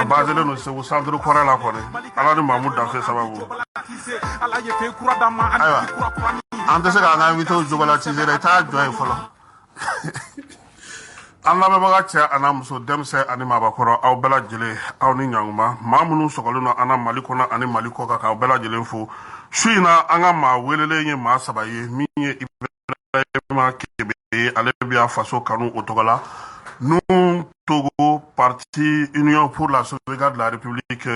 basé no se centre kora la kone ala ni Mahmoud Daffé sababu aywa ante se ka nga invité jogala ci zere ta joy folo Allah be baga cha ana muso demse ani mabakoro aw bela jele aw ni nyanguma mamunu sokoluno ana malikona ani maliko ka bela jele fo suina anga ma welele nye ma sabaye minye Ibrahima Kebe ale bia faso kanu otogola nous Togo parti Union pour la sauvegarde de la République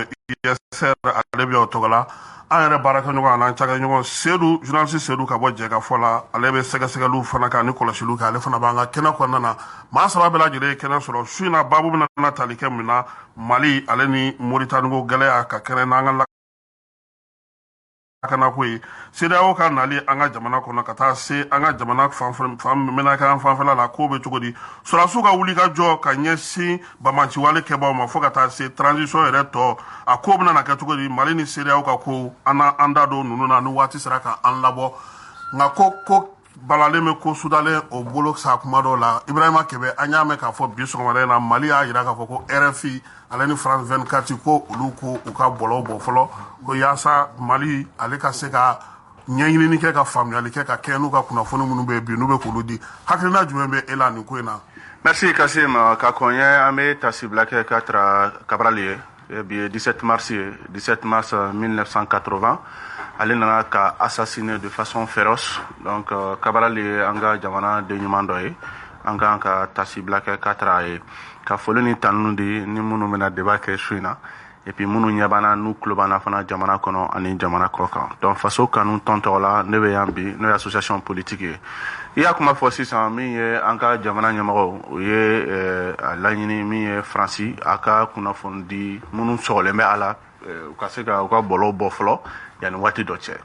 ISR ale bia otogola an yɛrɛ baaraka ɲɔgɔn an'an caga ɲɔgɔn Sedu journaliste Sedu ka bɔ Jɛka fɔ la ale bɛ sɛgɛsɛgɛliw fana kan ni kɔlɔsiliw kɛ ale fana b'an ka kɛnɛ kɔnɔna na maa saba bɛɛ lajɛlen ye kɛnɛ sɔrɔ su in na baabu bɛna tali kɛ min na Mali ale ni Moritani ko gɛlɛya ka kɛnɛ n'an ka lakanako ye CEDEAO ka nali an ka jamana kɔnɔ ka taa se an ka jamana menaka fanfɛla la ko bɛ cogo di sɔrɔdasiw ka wuli ka jɔ ka ɲɛsin bamaciwale kɛbaaw ma fo ka taa se transition yɛrɛ tɔ a ko bɛna na kɛ cogo di Mali ni CEDEAO ka ko an da don ninnu na ni waati sera ka an labɔ nka ko balalen bɛ ko sudalen o bolo sa kuma dɔw la Ibrahima Kebe an y'a mɛn k'a fɔ bi sɔgɔmada in na Mali y'a jira k'a fɔ ko RFI ale ni France 24 ko olu ko u ka bɔlɔw bɔ fɔlɔ ko yaasa Mali ale ka se ka ɲɛɲinini kɛ ka faamuyali kɛ ka kɛ n'u ka kunnafoni minnu bɛ bi n'u bɛ k'olu di hakilina jumɛn bɛ e la nin ko in na. Merci Kassim ka kɔɲɛ an bɛ tasibila kɛ ka tara Cabral ye bi 17 mars 1980 ale nana ka assassiné de façon féroce donc Cabral ye an ka jamana denɲuman dɔ ye an kan ka tasibila kɛ ka tara ye ka foli ni tanu di ni minnu bɛna débat kɛ su in na et puis minnu ɲɛ b'an na n'u tulo b'an na fana jamana kɔnɔ ani jamana kɔ kan donc faso kanu tɔn tɔgɔ la ne bɛ yan bi n'o ye association politique ye i y'a kuma fɔ sisan min ye an ka jamana ɲɛmɔgɔw o ye a laɲini min ye Faransi a ka kunnafoni di minnu sɔgɔlen bɛ a la u ka se ka u ka bɔlɔw bɔ fɔlɔ yanni waati dɔ cɛ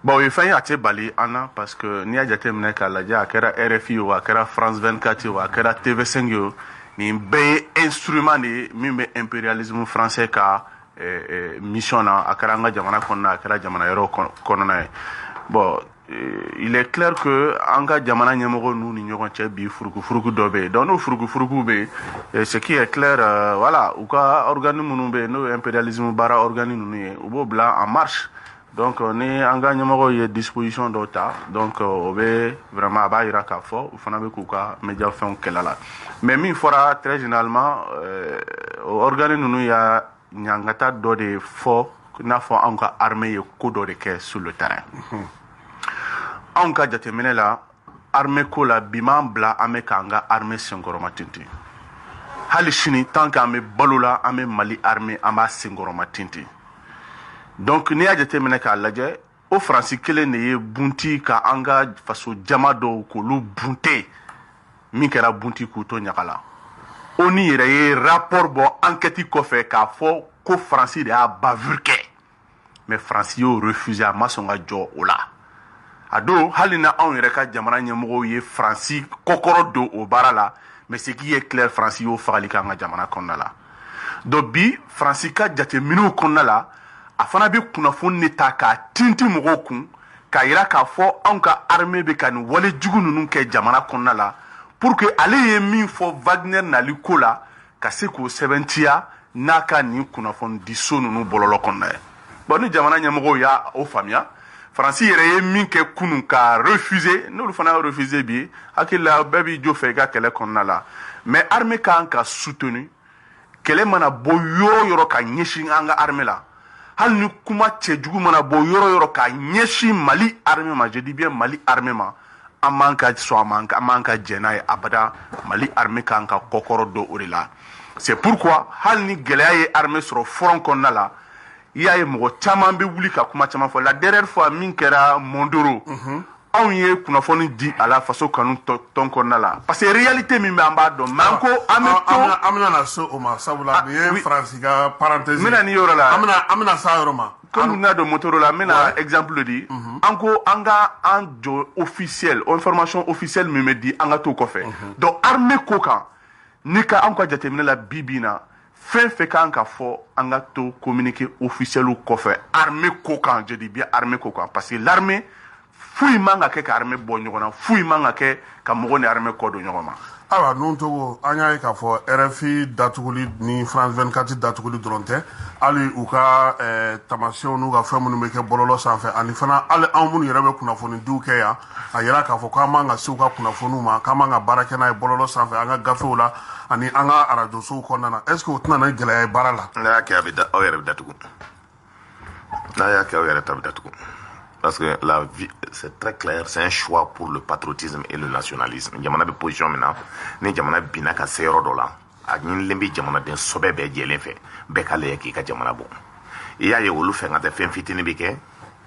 bon o ye fɛn ye a tɛ bali an na parce que n'i y'a jateminɛ k'a lajɛ a kɛra RFI o a kɛra France 24 o a kɛra TV5 o nin bɛɛ ye instrument de ye min bɛ impérialisme français ka mission na a kɛra an ka jamana kɔnɔna a kɛra jamana yɔrɔ kɔnɔna ye bon il est clair que an ka jamana ɲɛmɔgɔ n'u ni ɲɔgɔn cɛ bi furukufuruku dɔ bɛ yen donc n'o furukufuruku bɛ yen ce qui est clair voilà u ka organe minnu bɛ yen n'o ye impérialisme baara organe ninnu ye u b'o bila en marche donc ni an ka ɲɛmɔgɔ ye disposition dɔw ta donc o bɛ vraiment a b'a jira k'a fɔ u fana bɛ k'u ka média fɛnw kɛlɛ la mais min fɔra très généralement o organe ninnu y'a ɲangata dɔ de fɔ i n'a fɔ anw ka armée ye ko dɔ de kɛ sur le terrain anw ka jateminɛ la armée ko la bi m'an bila an bɛ k'an ka armée senkɔrɔma tintin hali sini tant que an bɛ balo la an bɛ Mali armée an b'a senkɔrɔma tintin donc n'i y'a jateminɛ k'a lajɛ o Faransi kelen de ye bunti ka an ka faso jama dɔw k'olu bunte min kɛra bunti k'u to ɲaga la ONU yɛrɛ ye rapport bɔ enquête kɔfɛ k'a fɔ ko Faransi de y'a bavure kɛ mais Faransi y'o refusé a ma sɔn ka jɔ o la a don hali na anw yɛrɛ ka jamana ɲɛmɔgɔw ye Faransi kɔkɔrɔ don o baara la mais ce qui est clair Faransi y'o fagali kɛ an ka jamana kɔnɔna la donc bi Faransi ka jateminɛw kɔnɔna la a fana bɛ kunnafoni de ta k'a tintin mɔgɔw kun k'a jira k'a fɔ anw ka armée bɛ ka nin wale jugu ninnu kɛ jamana kɔnɔna la pour que ale ye min fɔ Wagner nali ko la ka se k'o sɛbɛntiya n'a ka nin kunnafoni di so ninnu bɔlɔlɔ kɔnɔna ye bon ni jamana ɲɛmɔgɔw y'a o faamuya Faransi yɛrɛ ye min kɛ kunun ka refuser n'olu fana y'a refuser bi hakili la bɛɛ b'i jo fɛ i ka kɛlɛ kɔnɔna la mais armée kan ka soutenu kɛlɛ mana bɔ yɔrɔ o yɔrɔ ka ɲɛsin an ka armée la hali ni kuma cɛjugu mana bɔ yɔrɔ o yɔrɔ ka ɲɛsin Mali armée ma je dis bien Mali armée ma an m'an ka sɔn an m'an ka jɛn n'a ye abada Mali armée kan ka kɔkɔrɔ don o de la c'est pourquoi hali ni gɛlɛya ye armée sɔrɔ front kɔnɔna la i y'a ye mɔgɔ caman bɛ wuli ka kuma caman fɔ la dernière fois min kɛra Mondoro anw ye kunnafoni di a la faso kanu tɔn kɔnɔna la parce que réalité min bɛ an b'a dɔn mais an ko an bɛ to an bɛna na se o ma sabula nin ye Faransi ka parenthèse n bɛna nin yɔrɔ la an bɛna se a yɔrɔ ma comme n y'a dɔn Montoro la n bɛna exemple di an ko an ka an jɔ officiel information officielle min bɛ di an ka t'o kɔfɛ donc armée ko kan ni ka an ka jateminɛ la bi bi in na fɛn fɛn kan ka fɔ an ka to communiqué officiel kɔfɛ armée ko kan je dis bien armée ko kan parce que l'armée foyi man ka kɛ ka armée bɔ ɲɔgɔn na foyi man ka kɛ ka mɔgɔ ni armée kɔ don ɲɔgɔn ma Awa nun togo an y'a ye k'a fɔ RFI datuguli ni France 24 datuguli dɔrɔn tɛ hali u ka tamasiyɛnw n'u ka fɛn minnu bɛ kɛ bɔlɔlɔ sanfɛ ani fana hali anw minnu yɛrɛ bɛ kunnafonidiw kɛ yan a yira k'a fɔ k'an man ka se u ka kunnafoniw ma k'an man ka baara kɛ n'a ye bɔlɔlɔ sanfɛ an ka gafew la ani an ka arajosow kɔnɔna na est ce que o tɛna na gɛlɛya ye baara la. n'a y'a kɛ aw yɛrɛ bɛ datugu n'a y'a kɛ aw yɛrɛ ta bɛ datugu. Parce que la vie, c'est très clair, c'est un choix pour le patriotisme et le nationalisme. Jamana be position mina, ni jamana bina ka se yɔrɔ dɔ la, a ɲinilen bɛ jamanaden sɔbɛ bɛɛ jɛlen fɛ, bɛɛ ka lajɛ k'i ka jamana bɔ. I y'a ye olu fɛ ka tɛ fɛn fitinin bɛ kɛ,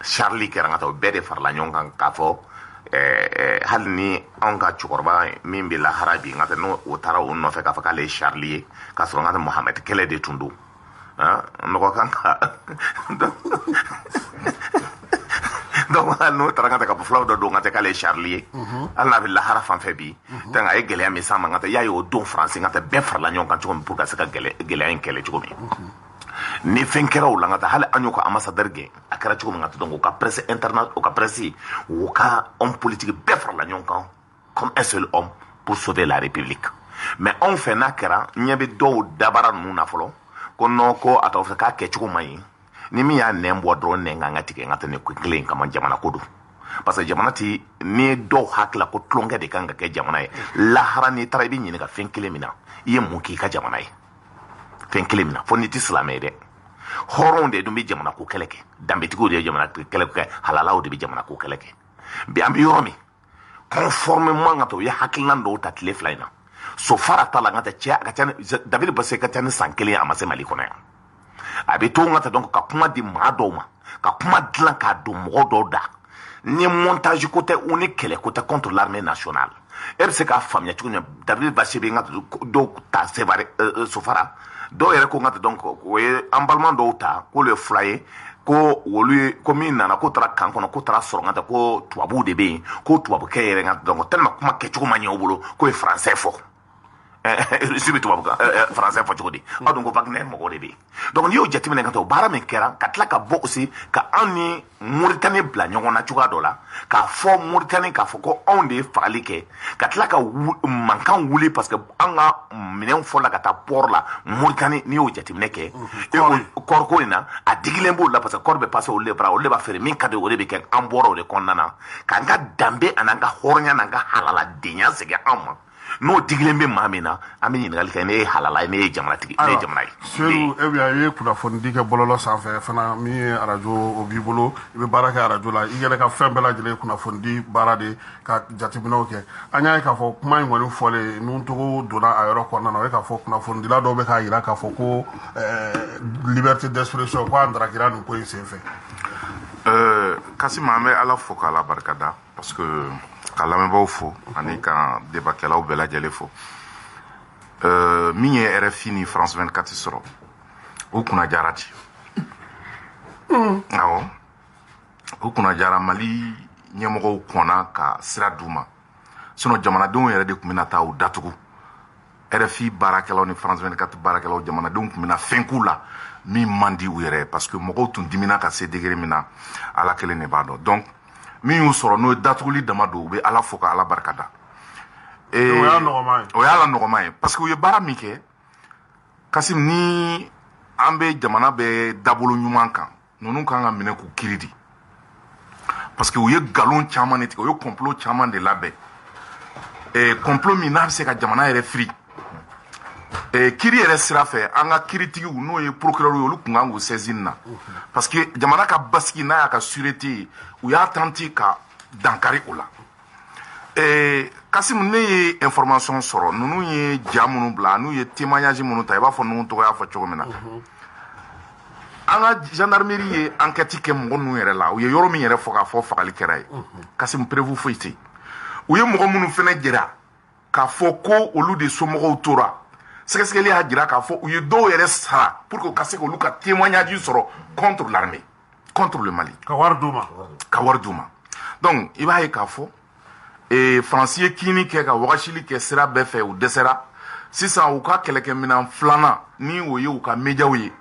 Charlie kɛra ka taa o bɛɛ de farala ɲɔgɔn kan k'a fɔ hali ni anw ka cɛkɔrɔba min bɛ lahara bi nka tɛ n'o o taara o nɔfɛ k'a fɔ k'ale ye Charlie ye, k'a sɔrɔ nka tɛ Mohamed kɛlɛ de tun don. Mɔgɔ kan ka donc n'o taara ka bɔ fulaw dɔ don ka tɛ k'ale ye Charlie ye hali n'a bɛ lahara fan fɛ bi donc a ye gɛlɛya min s'a ma nka tɛ y'a ye o don faransi nka tɛ bɛɛ farala ɲɔgɔn kan cogo min pour ka se ka gɛlɛya in kɛlɛ cogo min ni fɛn kɛra o la nka tɛ hali an y'o ka ambassadeur gɛn a kɛra cogo min nka tɛ donc o ka presse internationale o ka presse o ka homme politique bɛɛ farala ɲɔgɔn kan comme un seul homme pour sauver la république mais anw fɛ n'a kɛra ɲɛ bɛ dɔw dabara ninnu na fɔlɔ ko non ko a tɔgɔ fɛ k'a kɛcogo man ɲi ni min y'a nɛn bɔ dɔrɔn nɛn kan ka tigɛ n ka tɛ ne ko kelen kama jamana ko don parce que jamana ti ni dɔw hakila ko tulonkɛ de kan ka kɛ jamana ye lahara n'i taara i bɛ ɲininka fɛn kelen min na i ye mun k'i ka jamana ye fɛn kelen min na fo n'i tɛ silamɛ ye dɛ hɔrɔnw de dun bɛ jamana ko kɛlɛ kɛ danbetigiw de ye jamana kɛlɛ kɛ halalaw de bɛ jamana ko kɛlɛ kɛ bi an bɛ yɔrɔ min conformément ka to u ye hakilina dɔw ta tile fila in na sofara ta la n ka tɛ cɛ a ka ca ni David Base ka ca ni san kelen a ma se Mali kɔnɔ yan a bɛ to n ka tɛ donc ka kuma di maa dɔw ma ka kuma dilan k'a don mɔgɔ dɔw da ni montage ko tɛ u ni kɛlɛ ko tɛ contre l'armée nationale e bɛ se k'a faamuya cogo min David Base bɛ n ka dɔw ta Sevare sofara dɔw yɛrɛ ko n ka tɛ donc o ye an balima dɔw ta k'olu ye fila ye ko olu ye ko min nana ko taara kan kɔnɔ ko taara sɔrɔ n ka tɛ ko tubabuw de bɛ yen ko tubabukɛ yɛrɛ n ka donc tellement kuma kɛcogo ma ɲɛ u bolo k'o ye français fɔ Russie bɛ tubabu kan français fɔ cogo di aw dun ko Wagner mɔgɔw de bɛ yen donc n'i y'o jateminɛ ka taa o baara min kɛra ka tila ka bɔ aussi ka anw ni Mauritanie bila ɲɔgɔn na cogoya dɔ la k'a fɔ Mauritanie k'a fɔ ko anw de ye fagali kɛ ka tila ka mankan wuli parce que an ka minɛnw fɔla ka taa port la Mauritanie n'i y'o jateminɛ kɛ kɔɔriko in na a digilen b'o la parce que kɔɔri bɛ passer olu de bara olu de b'a feere min ka di o de bɛ kɛ an bɔra o de kɔnɔna na k'an ka danbe an'an ka hɔrɔnya n'an ka halaladenya segin an ma n'o digilen bɛ maa min na an bɛ ɲininkali kɛ ne ye halala ye ne ye jamanatigi ne ye jamana ye. Seydou e bɛ a ye kunnafonidi kɛ bɔlɔlɔ sanfɛ fana min ye arajo o b'i bolo i bɛ baara kɛ arajo la i yɛrɛ ka fɛn bɛɛ lajɛlen ye kunnafonidi baara de ka jateminɛw kɛ an y'a ye k'a fɔ kuma in kɔni fɔlen n'u togo donna a yɔrɔ kɔnɔna na o ye k'a fɔ kunnafonidila dɔw bɛ k'a jira k'a fɔ ko liberté d'expression ko an darakira nin ko in senfɛ. Kassim an bɛ Ala fo k'Ala barikada parce que ka lamɛnbaaw fo ani ka debatkɛlaw bɛɛ lajɛlen fo min ye RFI ni France 24 sɔrɔ o kunna jara ci awɔ o kunna jara Mali ɲɛmɔgɔw kɔnna ka sira d'u ma sinon jamanadenw yɛrɛ de tun bɛna taa u datugu RFI baarakɛlaw ni France 24 baarakɛlaw jamanadenw tun bɛna fɛn k'u la min man di u yɛrɛ parce que mɔgɔw tun dimina ka se degré min na Ala kelen de b'a dɔn donc min y'u sɔrɔ n'o ye datuguli dama don u bɛ Ala fo ka Ala barikada o y'a nɔgɔma ye o y'a la nɔgɔma ye parce que u ye baara min kɛ Kassim ni an bɛ jamana bɛ dabolo ɲuman kan ninnu kan ka minɛ k'u kiri di parce que u ye nkalon caman de tigɛ u ye complot caman de labɛn complot min n'a bɛ se ka jamana yɛrɛ firi kiri yɛrɛ sira fɛ an ka kiritigiw n'o ye procureur ye olu tun kan k'u saisir na parce que jamana ka basigi n'a y'a ka sûreté ye u y'a tenter ka dankari o la Kassim ne ye information sɔrɔ ninnu ye ja minnu bila n'u ye témoignage minnu ta i b'a fɔ ninnu tɔgɔ y'a fɔ cogo min na an ka gendarmerie ye enquête kɛ mɔgɔ ninnu yɛrɛ la u ye yɔrɔ min yɛrɛ fɔ k'a fɔ fagali kɛra ye Kassim preuve foyi tɛ u ye mɔgɔ minnu fɛnɛ jira k'a fɔ ko olu de somɔgɔw tora sɛgɛsɛgɛli y'a jira k'a fɔ u ye dɔw yɛrɛ sara pour que u ka se k'olu ka témoignage sɔrɔ contre l'armée contre le Mali ka wari d'u ma donc i b'a ye k'a fɔ Faransi ye kiini kɛ ka wagasili kɛ sira bɛɛ fɛ u dɛsɛra sisan u ka kɛlɛkɛminɛn filanan ni o ye u ka médiaw ye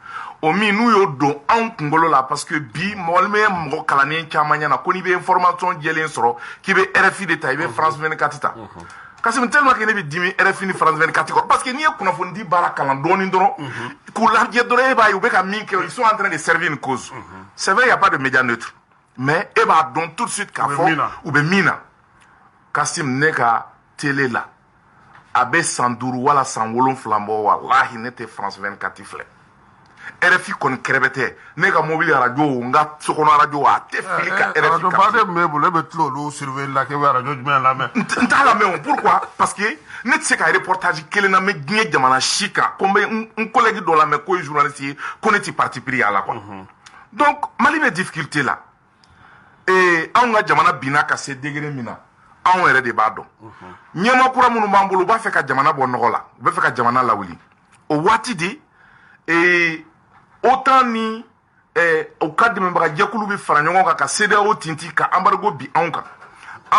o min n'u y'o don anw kunkolo la parce que bi mɔgɔ bɛ mɔgɔ kalannen caman ɲɛna ko n'i bɛ information jɛlen sɔrɔ k'i bɛ RFI de ta i bɛ France 24 ta Kasim tellement que ne bi dimi RFI ni France 24 ko parce que ni ko na fondi bara kala doni ndoro ko la je dore ba yu be ka min que ils sont en train de servir une cause. C'est vrai il y a pas de médias neutres mais e ba don tout de suite ka fo ou be mina Kasim ne ka télé là abe sanduru wala sanwolon flambo wallahi ne te France 24 flé RFI kon krebete ne ka mobile radio nga sokono radio a te fili ka RFI radio pas de mais vous le betlo lu surveiller la que radio du la mais ntala mais pourquoi parce que ne te ka reportage kele na me gnie jamana shika comme un collègue do la me ko journaliste ko ne ti parti pris à la quoi donc mali be difficulté là et on nga jamana bina ka se degré mina on yɛrɛ de b'a dɔn ɲɛma kura minnu b'an bolo u b'a fɛ ka jamana bɔ nɔgɔ la u b'a fɛ ka jamana lawuli o waati de OTAN ni u ka dɛmɛbaga jɛkulu bɛ fara ɲɔgɔn kan ka CEDEAO tinti ka embargo bi anw kan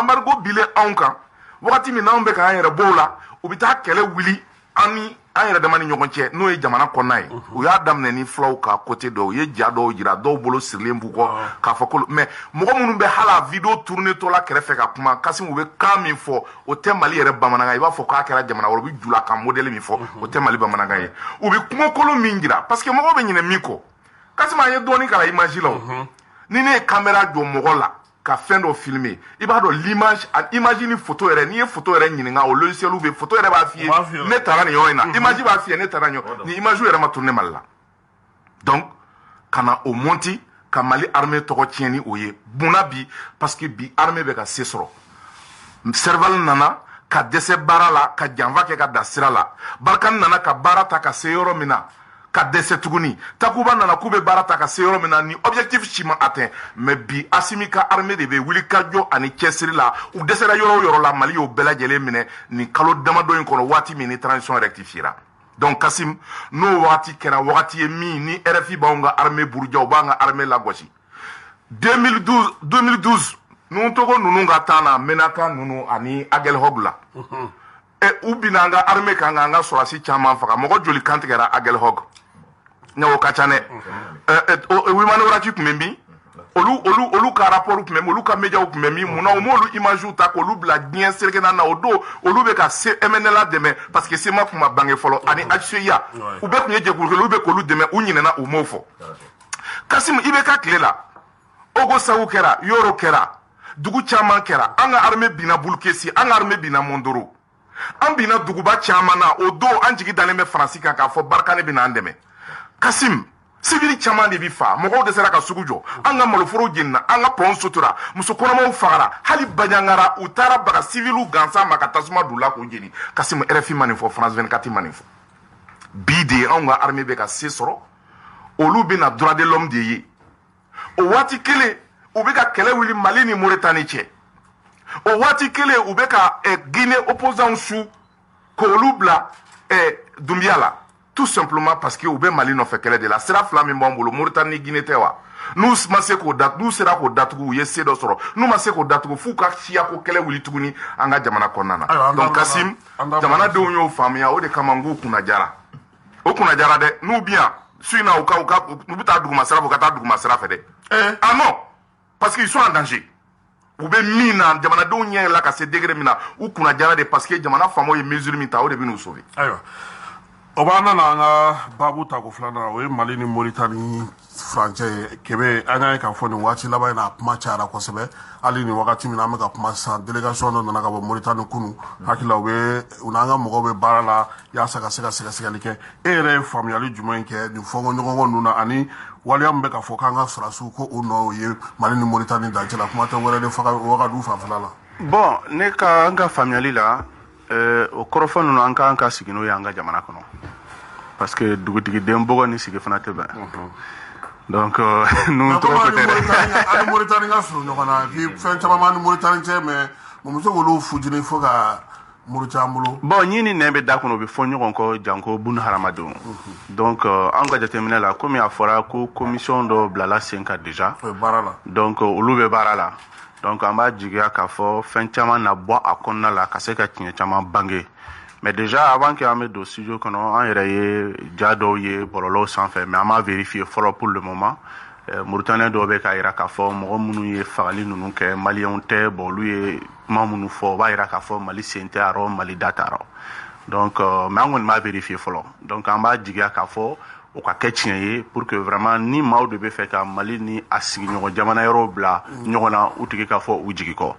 embargo bilen anw kan wagati min n'anw bɛ k'an yɛrɛ bɔ o la u bɛ taa kɛlɛ wuli an yɛrɛ dama ni ɲɔgɔn cɛ n'o ye jamana kɔnɔna ye u y'a daminɛ ni fulaw ka côté dɔw u ye ja dɔw jira dɔw bolo sirilen b'u kɔ k'a fɔ ko mais mɔgɔ minnu bɛ hala video tourner tɔ la kɛrɛfɛ ka kuma Kasim u bɛ kan min fɔ o tɛ Mali yɛrɛ bamanankan ye i b'a fɔ k'a kɛra jamana wɛrɛ u bɛ jula ka modèle min fɔ o tɛ Mali bamanankan ye u bɛ kumakolon min jira parce que mɔgɔw bɛ ɲinɛ min kɔ Kasim an ye dɔɔnin k'a la image la o ni ne ye caméra jɔ mɔgɔ la ka fɛn dɔ filmer i b'a dɔn l'image image ni photo yɛrɛ n'i ye photo yɛrɛ ɲininka o logiciel bɛ photo yɛrɛ b'a f'i ye ne taara nin yɔrɔ in na image b'a f'i ye ne taara nin yɔrɔ ni image yɛrɛ ma tourner Mali la donc ka na o monti ka Mali armée tɔgɔ tiɲɛ ni o ye munna bi parce que bi armée bɛ ka se sɔrɔ Serval nana ka dɛsɛ baara la ka janfa kɛ ka da sira la Barkani nana ka baara ta ka se yɔrɔ min na ka dɛsɛ tuguni Takuba nana k'u bɛ baara ta ka se yɔrɔ min na ni objectif si ma atteint mais bi Assimi ka armée de bɛ wuli ka jɔ ani cɛsiri la u dɛsɛra yɔrɔ o yɔrɔ la Mali y'o bɛɛ lajɛlen minɛ nin kalo damadɔ in kɔnɔ waati min ni transition rectifiera donc Kasim n'o waati kɛra wagati ye min ni RFI b'anw ka armée buruja u b'an ka armée lagosi 2012 ninnu tɔgɔ ninnu ka temps na Menaka ninnu ani Agelhog la u bina an ka armée kan an ka sɔrɔdasi caman faga mɔgɔ joli kan tigɛra Agelhog ɲawo ka ca dɛ Wimane Warachi tun bɛ min olu ka rapport tun bɛ min olu ka médiaw tun bɛ min munna u m'olu images ta k'olu bila diɲɛ serekena na o don olu bɛ ka MNLA dɛmɛ parce que SEMA tun ma bange fɔlɔ ani HCA u bɛɛ tun ye jɛkulu kelen olu bɛ k'olu dɛmɛ u ɲinɛna u m'o fɔ Kasim i bɛ ka tile la Ogo Sawu kɛra Yoro kɛra dugu caman kɛra an ka armée binna Bulkesi an ka armée binna Mondoro an binna duguba caman na o don an jigi dalen bɛ Faransi kan k'a fɔ Barkani bɛna an dɛmɛ Kasim civil caman de bi fa mɔgɔw de sera ka sugu jɔ an ka maloforo jenina an ka pɔn sutura muso kɔnɔmaw fagara hali baɲangara u taara baga civiliw gansan ma ka tasuma d'u la k'u jeni Kasim RFI ma nin fɔ France 24 ma nin fɔ bi de anw ka armée bɛ ka se sɔrɔ olu bɛna droit de l'homme de ye o waati kelen u bɛ ka kɛlɛ wuli Mali ni Mauritanie cɛ o waati kelen u bɛ ka Guinée opposants su k'olu bila Doumbia la tout simplement parce que u bɛ Mali nɔfɛ kɛlɛ de la sira fila min b'an bolo Mauritanie ni Guinée tɛ wa n'u ma se k'o datugu n'u sera k'o datugu u ye se dɔ sɔrɔ n'u ma se k'o datugu f'u ka siya ko kɛlɛ wuli tuguni an ka jamana kɔnɔna na donc Kasim jamanadenw y'o faamuya o de kama n k'u kunna jara o kunna jara dɛ n'u bi yan su in na u bɛ taa duguma sira fɛ u ka taa duguma sira fɛ dɛ ah non parce que ils sont en danger u bɛ min na jamanadenw ɲɛ yɛlɛla ka se degré min na u kunna jara de parce que jamana faamaw ye mesure min ta o de bɛ n'u sauver ayiwa o b'an nana an ka baabu ta ko filanan o ye Mali ni Mauritanie furancɛ ye kɛmɛ an y'a ye k'a fɔ nin waati laban in na a kuma cayara kosɛbɛ hali nin wagati min na an bɛ ka kuma sisan délégation dɔ nana ka bɔ Mauritanie kunu hakili u n'an ka mɔgɔw bɛ baara la yaasa ka se ka sɛgɛsɛgɛli kɛ e yɛrɛ ye faamuyali jumɛn kɛ nin fɔnkɔɲɔgɔnkɔ ninnu na ani waleya min bɛ k'a fɔ k'an ka sɔrɔdasiw ko o nɔ o ye Mali ni Mauritanie dancɛ la kuma tɛ wɛrɛ de Wagadu fanfɛla la. bon ne ka an ka faamuyali la o kɔrɔfɔ ninnu an ka sigi n'o ye an ka jamana kɔnɔ parce que dugutigiden bɔgɔ ni sigi fana tɛ bɛn donc nous tɔgɔ tɛ dɛ ani Mauritanie ka surun ɲɔgɔn na bi fɛn caman b'an ni Mauritanie cɛ mais mun bɛ se k'olu fujini fo ka Mauritanie bolo. bon ɲi ni nɛn bɛ da kɔnɔ u bɛ fɔ ɲɔgɔn kɔ janko buna hadamadenw donc an ka jateminɛ la komi a fɔra ko commission dɔ bilala sen kan déjà baara la donc olu bɛ baara la donc an b'a jigiya k'a fɔ fɛn caman na bɔ a kɔnɔna la ka se ka tiɲɛ caman bange mais déjà avant que an bɛ don studio kɔnɔ an yɛrɛ ye ja dɔw ye bɔlɔlɔw sanfɛ mais an m'a vérifier fɔlɔ pour le moment Mauritanie dɔw bɛ ka yira k'a fɔ mɔgɔ minnu ye fagali ninnu kɛ maliyɛnw tɛ bon olu ye kuma minnu fɔ o b'a yira k'a fɔ Mali sen tɛ a rɔ Mali da t'a rɔ donc mais an kɔni b'a vérifier fɔlɔ donc an b'a jigiya k'a fɔ o ka kɛ tiɲɛ ye pour que vraiment ni maaw de bɛ fɛ ka Mali ni a sigiɲɔgɔn jamana yɔrɔw bila ɲɔgɔn na u tigi k'a fɔ u jigi kɔ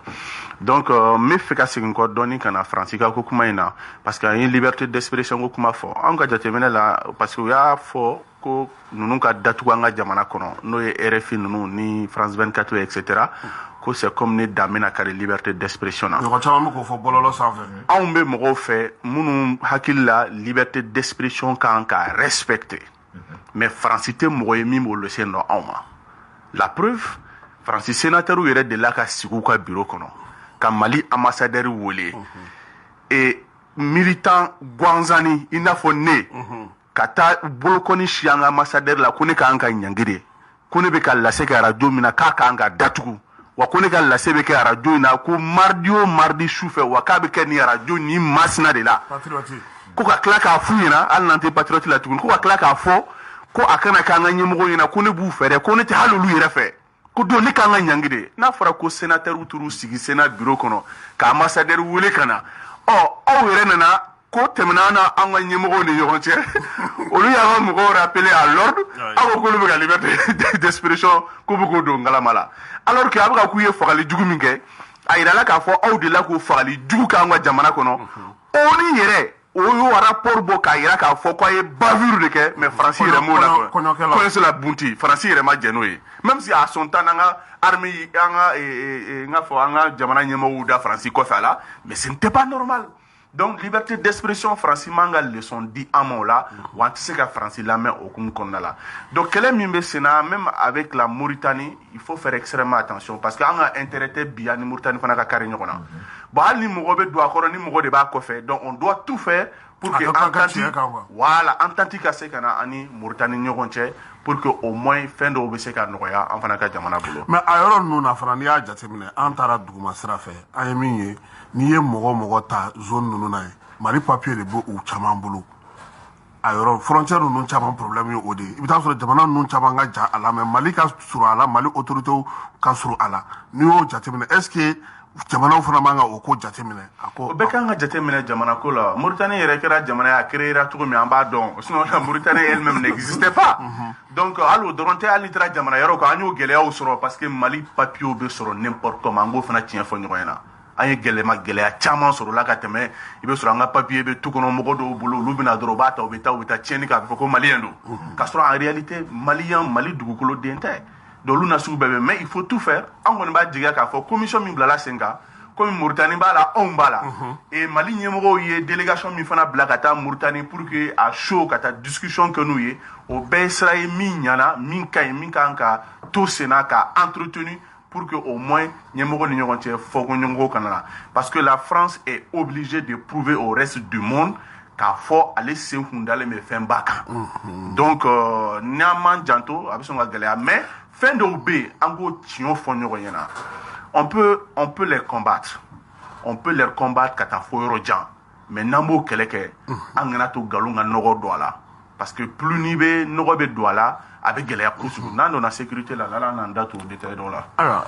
donc n bɛ fɛ ka segin kɔ dɔɔni ka na Faransi ka ko kuma in na parce que an ye liberté d'expression ko kuma fɔ an ka jateminɛ la parce que u y'a fɔ ko ninnu ka datugu an ka jamana kɔnɔ n'o ye RFI ninnu ni France 24 etc ko c'est comme ne dan bɛna kari liberté d'expression na mɔgɔ caman bɛ k'o fɔ bɔlɔlɔ sanfɛ anw bɛ mɔgɔw fɛ minnu hakili la liberté d'expression kan ka respecter mais Faransi tɛ mɔgɔ ye min b'o lesen dɔn anw ma la preuve Faransi sénateur yɛrɛ delila ka sigi u ka bureau kɔnɔ ka Mali ambassadeur wele et militant ganzani i n'a fɔ ne ka taa bolokɔni si an ka ambassadeur la ko ne ka kan ka ɲangi de ko ne bɛ ka lase kɛ radio min na k'a ka kan ka datugu wa ko ne ka lase bɛ kɛ radio in na ko mardi o mardi su fɛ wa k'a bɛ kɛ ni radio ni masina de la ko ka tila k'a f'u ɲɛna hali n'an tɛ patriote la tuguni ko ka tila k'a fɔ ko a kana k'an ka ɲɛmɔgɔ ɲɛna ko ne b'u fɛ dɛ ko ne tɛ hali olu yɛrɛ fɛ ko don ne kan ka ɲangi de n'a fɔra ko sénateur t'u sigi sénat bureau kɔnɔ ka ambassadeur wele ka na aw yɛrɛ nana ko tɛmɛna na an ka ɲɛmɔgɔw ni ɲɔgɔn cɛ olu y'an ka mɔgɔw rappeler à l'ordre aw ko k'olu bɛ ka liberté d'expression k'u bɛ k'o don ngalama la alors que a bɛ ka k'u ye fagali jugu min kɛ a yirala k'a fɔ aw delila k'o fagali jugu k'an ka jamana kɔnɔ ONU yɛrɛ o y'o rapport bɔ k'a yira k'a fɔ k'a ye bavure de kɛ mais Faransi yɛrɛ m'o la kɔɲɔso la bunti Faransi yɛrɛ ma jɛn n'o ye même si a son temps n'an ka armée an ka n ka fɔ an ka jamana ɲɛmɔgɔw da Faransi kɔfɛ a la mais ce n'était pas normal donc liberté d'expression Faransi man ka leçon di an ma o la wa an tɛ se ka Faransi lamɛn okumu kɔnɔna la donc kɛlɛ min bɛ sen na même avec la Mauritanie il faut faire extrêmement attention parce que an ka intérêt tɛ bi ani Mauritanie fana ka kari ɲɔgɔn na bon hali ni mɔgɔ bɛ don a kɔrɔ ni mɔgɔ de b'a kɔfɛ donc on doit tout faire pour que entente ka se ka na ani Mauritanie ɲɔgɔn cɛ pour que au moins fɛn dɔw bɛ se ka nɔgɔya an fana ka jamana bolo mais a yɔrɔ ninnu na fana n'i y'a jateminɛ an taara duguma sira fɛ an ye min ye n'i ye mɔgɔ ta zone ninnu na ye Mali papier de b'u caman bolo a yɔrɔ frontière ninnu caman problème ye o de ye i bɛ taa sɔrɔ jamana ninnu caman ka jan a la mais Mali ka surun a la Mali autorités ka surun a la n'i y'o jateminɛ est ce que jamanaw fana man ka o ko jateminɛ o bɛɛ kan ka jateminɛ jamana ko la Mauritanie yɛrɛ kɛra jamana ye a créera cogo min an b'a dɔn sinon la Mauritanie elle-même n'existait pas donc hali o dɔrɔn tɛ hali n'i taara jamana yɔrɔ kan an y'o gɛlɛyaw sɔrɔ parce que Mali papiers bɛ sɔrɔ n'importe comment an b'o fana tiɲɛ fɔ ɲɔgɔn ɲɛna an ye gɛlɛya caman sɔrɔ la ka tɛmɛ i bɛ sɔrɔ an ka papier bɛ tukɔnɔ mɔgɔ dɔw bolo olu bɛna dɔrɔn u b'a ta u bɛ taa tiɲɛni kɛ a bɛ fɔ ko maliyɛn don k'a sɔrɔ en réalité maliyɛn Mali dugukolo den tɛ donc olu na sugu bɛɛ bɛ mais il faut tout faire an kɔni b'a jigiya k'a fɔ commission min bilala sen kan komi Mauritanie b'a la anw b'a la et Mali ɲɛmɔgɔw ye délégation min fana bila ka taa Mauritanie pour que a show ka taa discussion kɛ n'u ye o bɛɛ ye sira ye min ɲana min ka ɲi min kan ka to sen na ka entretenu pour que au moins ɲɛmɔgɔ ni ɲɔgɔn cɛ fɔko ɲɔgɔn kana na parce que la France est obligée de prouver au reste du monde k'a fɔ ale sen kun dalen bɛ fɛn ba kan donc n'an m'an janto a bɛ sɔn ka gɛlɛya mais fɛn dɔw bɛ yen an k'o tiɲɛw fɔ ɲɔgɔn ɲɛna on peut les combattre ka taa fɔ yɔrɔ jan mais n'an b'o kɛlɛ kɛ an kana to nkalon ka nɔgɔ don a la parce que plus ni bɛ nɔgɔ bɛ don a la a bɛ gɛlɛya kojugu n'an donna sécurité la ala n'an da to détail dɔw la. ayiwa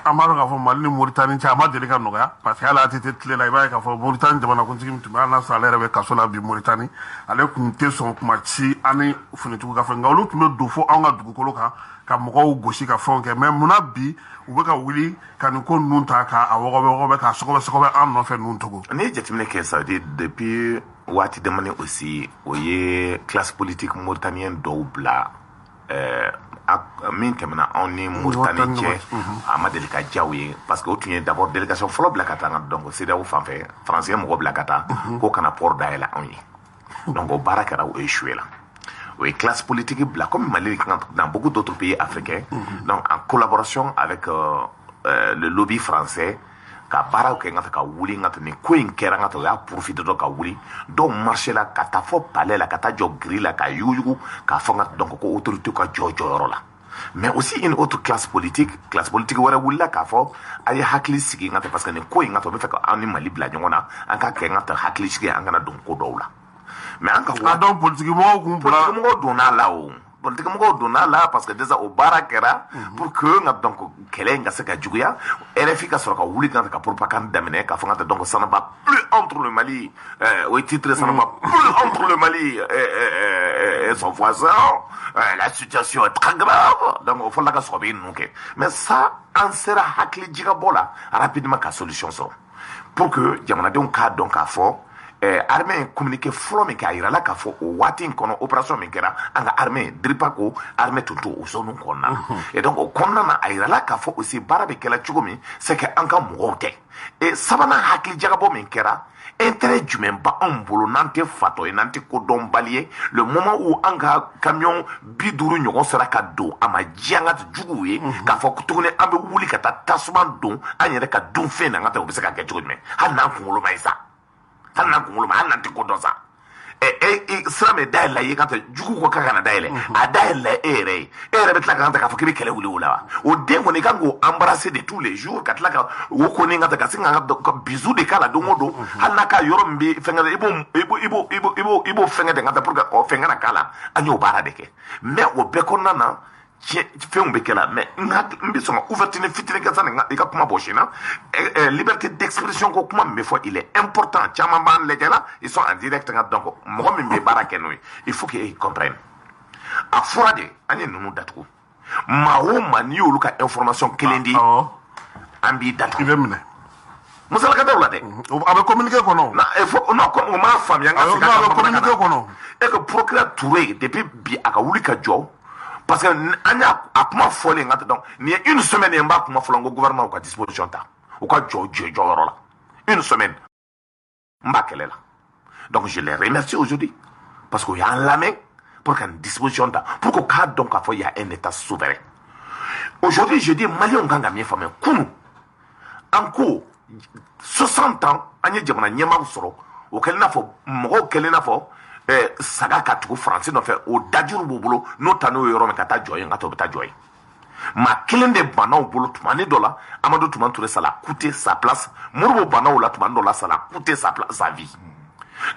an b'a dɔn k'a fɔ Mali ni Mauritanie cɛ a ma deli ka nɔgɔya parce que hali a tɛ tile la i b'a ye k'a fɔ Mauritanie jamanakuntigi min tun bɛ hali n'a sɔrɔ ale yɛrɛ bɛ kaso la bi Mauritanie ale tun tɛ sɔn kuma ci an ni finitigiw ka fɛ nka olu tun bɛ don fo anw ka dugukolo kan ka mɔgɔw gosi ka fɛnw kɛ mais munna bi u bɛ ka wuli ka nin ko ninnu ta k'a wɔgɔbɛ k'a sɔgɔbɛ an nɔfɛ ninnu togo. n'i ye jateminɛ kɛ ça veut dire depuis waati damadɔ aussi o ye classe politique mauritanienne dɔw bila min tɛmɛna anw ni Mauritanie cɛ a ma deli ka diya u ye parce que o tun ye d'abord délégation fɔlɔ bila ka taa donc CEDEAO fan fɛ Faransi ye mɔgɔ bila ka taa k'o kana port dayɛlɛ anw ye donc o baara kɛra o échoué la. O ye classe politique bila comme Mali dans beaucoup d'autres pays africains donc en collaboration avec le lobby français ka baaraw kɛ n ka ka wuli n ka nin ko in kɛra n ka o y'a profité dɔ ka wuli dɔw marché la ka taa fɔ palais la ka taa jɔ grille la ka yuguyugu k'a fɔ n ka donc ko autorité ka jɔ jɔyɔrɔ la mais aussi une autre classe politique wɛrɛ wulila k'a fɔ a ye hakili sigi n ka parce que nin ko in n ka o bɛ fɛ ka an ni Mali bila ɲɔgɔn na an ka kɛ n ka hakili sigi an kana don ko dɔw la mais an ka donc politique mɔgɔw kun donna la o politique mɔgɔw donna la parce que déjà o baara kɛra pour que nka donc kɛlɛ in ka se ka juguya RFI ka sɔrɔ ka wuli ka propagande daminɛ k'a fɔ nka donc ça ne va plus entre le Mali o titre ça ne va plus entre le Mali et son voisin la situation est très grave donc o fɔra ka sɔrɔ bɛ ninnu kɛ mais ça an sera hakili jigabɔ la rapidement ka solution sɔrɔ pour que jamanadenw k'a dɔn k'a fɔ armée communiqué fɔlɔ min kɛ a yirala k'a fɔ o waati in kɔnɔ opération min kɛra an ka armée diripa ko armée tun t'o zone kɔnɔna et donc o kɔnɔna na a yirala k'a fɔ aussi baara bɛ kɛla cogo min c'est que an ka mɔgɔw tɛ et sabanan hakili jagabɔ min kɛra intérêt jumɛn ba anw bolo n'an tɛ fatɔ ye n'an tɛ kodɔnbali ye le moment où an ka camion 50 ɲɔgɔn sera ka don a ma diya an ka juguw ye k'a fɔ tuguni an bɛ wuli ka taa tasuma don an yɛrɛ ka dunfɛn na an ka taa o bɛ se ka kɛ cogo jumɛn hali n'an kunkolo ma ye sa hali n'an kunkolo ma hali n'an tɛ ko dɔn sa sira min dayɛlɛ ye ka taa jugu ko ka kana dayɛlɛ a dayɛlɛ e yɛrɛ ye e yɛrɛ bɛ tila ka k'a fɔ k'i bɛ kɛlɛ wuli o la wa o den kɔni kan k'o embrasser de tous les jours ka tila ka o kɔni ka se ka bisu de k'a la don o don hali n'a ka yɔrɔ min bɛ fɛngɛ i b'o fɛngɛ de ka taa pour que o fɛn kana k'a la an y'o baara de kɛ mais o bɛɛ kɔnɔna na fɛnw bɛ kɛ la mais n bɛ sɔn ka ouverture fitinin kɛ sani i ka kuma bɔsi na liberté d'expression ko kuma min bɛ fɔ il est important caman b'an lajɛ la ils sont en direct nka donc mɔgɔ min bɛ baara kɛ n'o ye il faut qu'ils comprennent a fɔra de an ye ninnu datugu maa o maa n'i y'olu ka information kelen di an b'i datugu. i bɛ minɛ. musalakataw la dɛ. a bɛ communiqué kɔnɔ. non o m'a faamuya n ka se ka a bɛ communiqué kɔnɔ. et que procureur Touré depuis bi a ka wuli ka jɔ. Parce que an y'a a kuma fɔlen nka donc nin ye une semaine ye n b'a kuma fɔlɔ n ko gouvernement ka disposition ta u ka jɔyɔrɔ la une semaine n b'a kɛlɛ la donc je les remercie aujourd'hui parce que u y'an lamɛn pour ka nin disposition ta pour que k'a dɔn k'a fɔ il y a un état souverain aujourd'hui je dis maliyɛnw kan ka min faamuya kunu an ko 60 ans an ye jamana ɲɛmaaw sɔrɔ o kɛlen n'a fɔ mɔgɔw kɛlen n'a fɔ saga ka tugu faransi nɔfɛ o dajuru b'u bolo n'o ta n'o yɔrɔ min ka taa jɔ yen ka taa o bɛ taa jɔ yen maa kelen de bannaw bolo tumani dɔ la Amadou Toumani Touré ça l'a coûté sa place Modibo bannaw la tumani dɔ la ça l'a coûté sa vie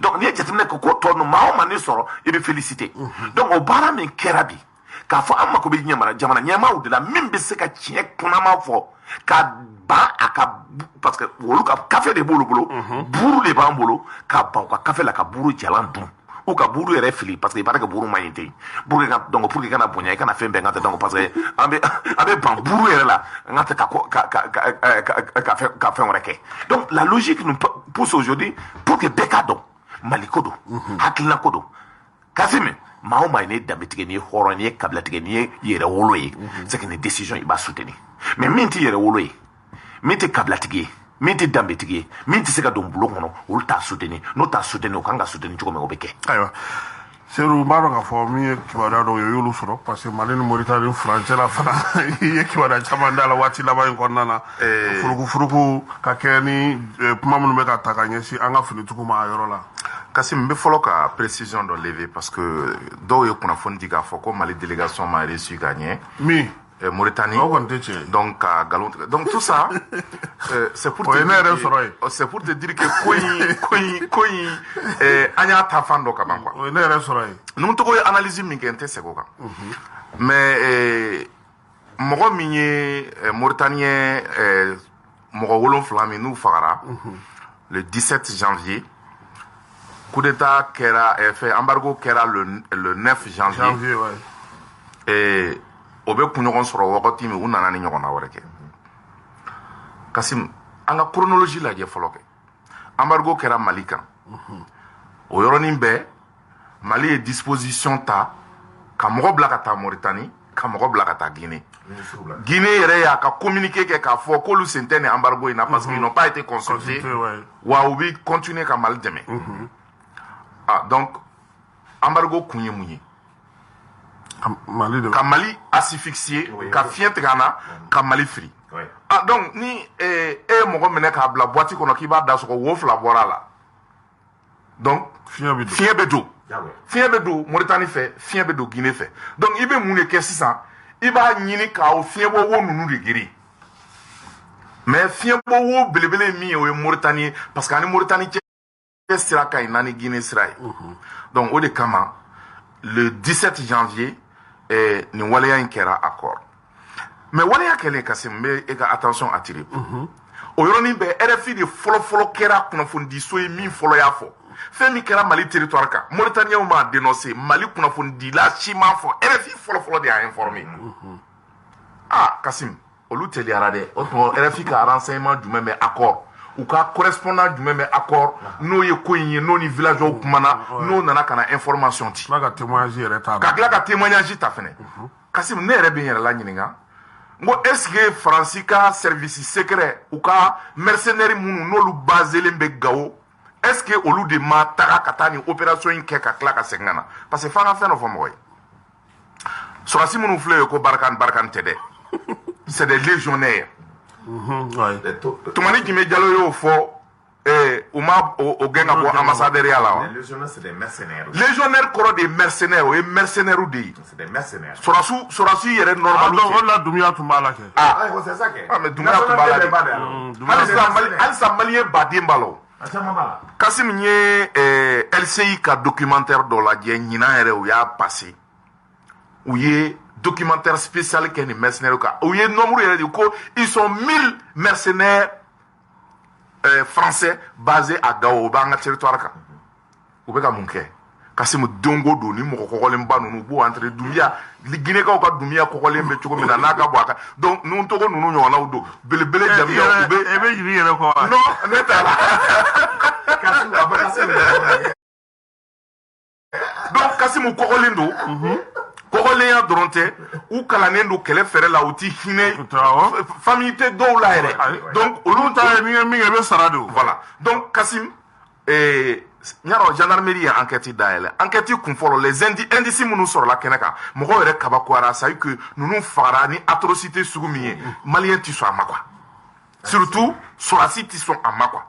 donc n'i ye jateminɛ kɛ ko tɔ ninnu maa o maa n'i sɔrɔ i bɛ féliciter donc o baara min kɛra bi k'a fɔ an mako bɛ jamana ɲɛmaaw de la min bɛ se ka tiɲɛ kunnama fɔ ka ban a ka parce que olu ka kafe de b'olu bolo buru de b'an bolo ka ban u ka kafe la ka buru jalan dun ou ka buru yɛrɛ fili parce que il paraît que buru man ɲi ten donc pour que i kana bonya i kana fɛn bɛɛ n ka tɛ donc parce que an bɛ ban buru yɛrɛ la n ka tɛ ka fɛn wɛrɛ kɛ donc la logique nous pousse aujourd'hui pour que bɛɛ k'a dɔn Mali ko don hakilina ko don Kasimi maa o maa n'i ye danbetigi n'i ye hɔrɔn n'i ye kabilatigi n'i ye yɛrɛ wolo ye c'est que nin décision i b'a soutenir mais min t'i yɛrɛ wolo ye min tɛ kabilatigi ye min tɛ danbetigi ye min tɛ se ka don bulon kɔnɔ olu t'a soutenir n'o t'a soutenir o kan ka soutenir cogo min o bɛ kɛ. Ayiwa Seydou n b'a dɔn k'a fɔ min ye kibaruya dɔw ye o y'olu sɔrɔ parce que Mali ni Mauritanie furancɛ la fana i ye kibaruya caman d'a la waati laban in kɔnɔna na furukufuruku ka kɛ ni kuma minnu bɛ ka ta ka ɲɛsin an ka finitigiw ma a yɔrɔ la. Kassim, n bɛ fɔlɔ ka précision dɔ lever parce que dɔw ye kunnafoni di k'a fɔ ko Mali délégation ma réussi ka ɲɛ. Min Mauritanie. Donc, donc tout ça, c'est pour te dire que Anya Tafando Kabankwa. Nous avons analysé Minkente Segoka. Mais, Moro Minier, Mauritanien, Moro Wolon Flami, nous Fara, le 17 janvier, coup d'État qui a fait embargo qui era le 9 janvier. Et o bɛ kunɲɔgɔn sɔrɔ wagati min u nana ni ɲɔgɔnna wɛrɛ kɛ Kassim an ka chronologie lajɛ fɔlɔ kɛ embargo kɛra Mali kan o yɔrɔnin bɛɛ Mali ye disposition ta ka mɔgɔ bila ka taa Mauritanie ka mɔgɔ bila ka taa Guinée yɛrɛ y'a ka communiqué kɛ k'a fɔ k'olu sen tɛ nin embargo in na parce qu'ils n'ont pas été consultés wa u bɛ continuer ka Mali dɛmɛ donc embargo kun ye mun ye ka Mali asphyxier ka fiɲɛ tigɛ an na ka Mali firi donc ni e ye mɔgɔ minɛ k'a bila boîte kɔnɔ k'i b'a da sɔgɔ wo fila bɔra a la donc fiɲɛ bɛ don Mauritanie fɛ fiɲɛ bɛ don Guinée fɛ donc i bɛ mun de kɛ sisan i b'a ɲini k'o fiɲɛ bɔ wo ninnu de geren mais fiɲɛ bɔ wo belebele min ye o ye Mauritanie ye parce que ani Mauritanie cɛ sira ka ɲi n'ani Guinée sira ye donc o de kama le 17 janvier nin waleya in kɛra accord mais waleya kɛlen Kasim n bɛ e ka attention attirer o yɔrɔnin bɛɛ RFI de fɔlɔfɔlɔ kɛra kunnafonidiso ye min fɔlɔ y'a fɔ fɛn min kɛra Mali territoire kan Mauritaniens m'a dénoncé Mali kunnafonidila si m'a fɔ RFI fɔlɔfɔlɔ de y'a informé Kasim olu teliyara dɛ o tuma RFI ka renseignement jumɛn bɛ accord u ka correspondant jumɛn bɛ accord n'o ye ko in ye n'o ni villageois kumana n'o nana ka na information di ka témoignage yɛrɛ ta ka tila ka témoignage ta fɛnɛ Kasim ne yɛrɛ bɛ n yɛrɛ la ɲininka n ko est ce que Faransi ka service secret u ka mercenaires minnu n'olu baselen bɛ Gao est ce que olu de ma taga ka taa nin opération in kɛ ka tila ka segin ka na parce que f'an ka fɛn dɔ fɔ mɔgɔ ye sɔrɔdasi minnu filɛ ye ko Barkhane tɛ dɛ c'est des légionnaires tumani Jime Diallo y'o fɔ u ma o gɛn ka bɔ ambassadeur ya la wa Les légionnaires c'est des mercenaires. légionnaire kɔrɔ de ye mercenaire o ye mercenaire de ye C'est des mercenaires. sɔrɔdasi yɛrɛ normal donc o la Doumbouya tun b'a la kɛ C'est ça que. mais Doumbouya tun b'a la de halisa maliyɛn baden b'a la o Kasim n ye LCI ka documentaire dɔ lajɛ ɲinan yɛrɛ u y'a passé u ye documentaire spécial kɛ ni mercenaires kan u ye nombre yɛrɛ de ko ils sont 1000 mercenaires français basés à Gao u b'an ka territoire kan u bɛ ka mun kɛ Kasim don o don ni mɔgɔ kɔgɔlenba ninnu u b'o entre Doumbouya Guinékaw ka Doumbouya kɔgɔlen bɛ cogo min na n'a ka bɔ a kan donc ninnu tɔgɔ ninnu ɲɔgɔnnaw don belebele jamujan u bɛ e bɛ jigin yɛrɛ kɔ wa non ne t'a la donc Kasim kɔgɔlen don kɔgɔlenya dɔrɔn tɛ u kalannen don kɛlɛ fɛrɛ la u ti hinɛ famille tɛ dɔw la yɛrɛ donc olu ta ye min kɛ min kɛ i bɛ sara de o voilà donc Kasim ɲarɔ gendarmerie ye enquête dayɛlɛ enquête kun fɔlɔ les indices minnu sɔrɔla kɛnɛ kan mɔgɔw yɛrɛ kabakoyara ça veut que ninnu fagara ni atrocité sugu min ye maliyɛn ti sɔn a ma quoi surtout sɔrɔdasi ti sɔn a ma quoi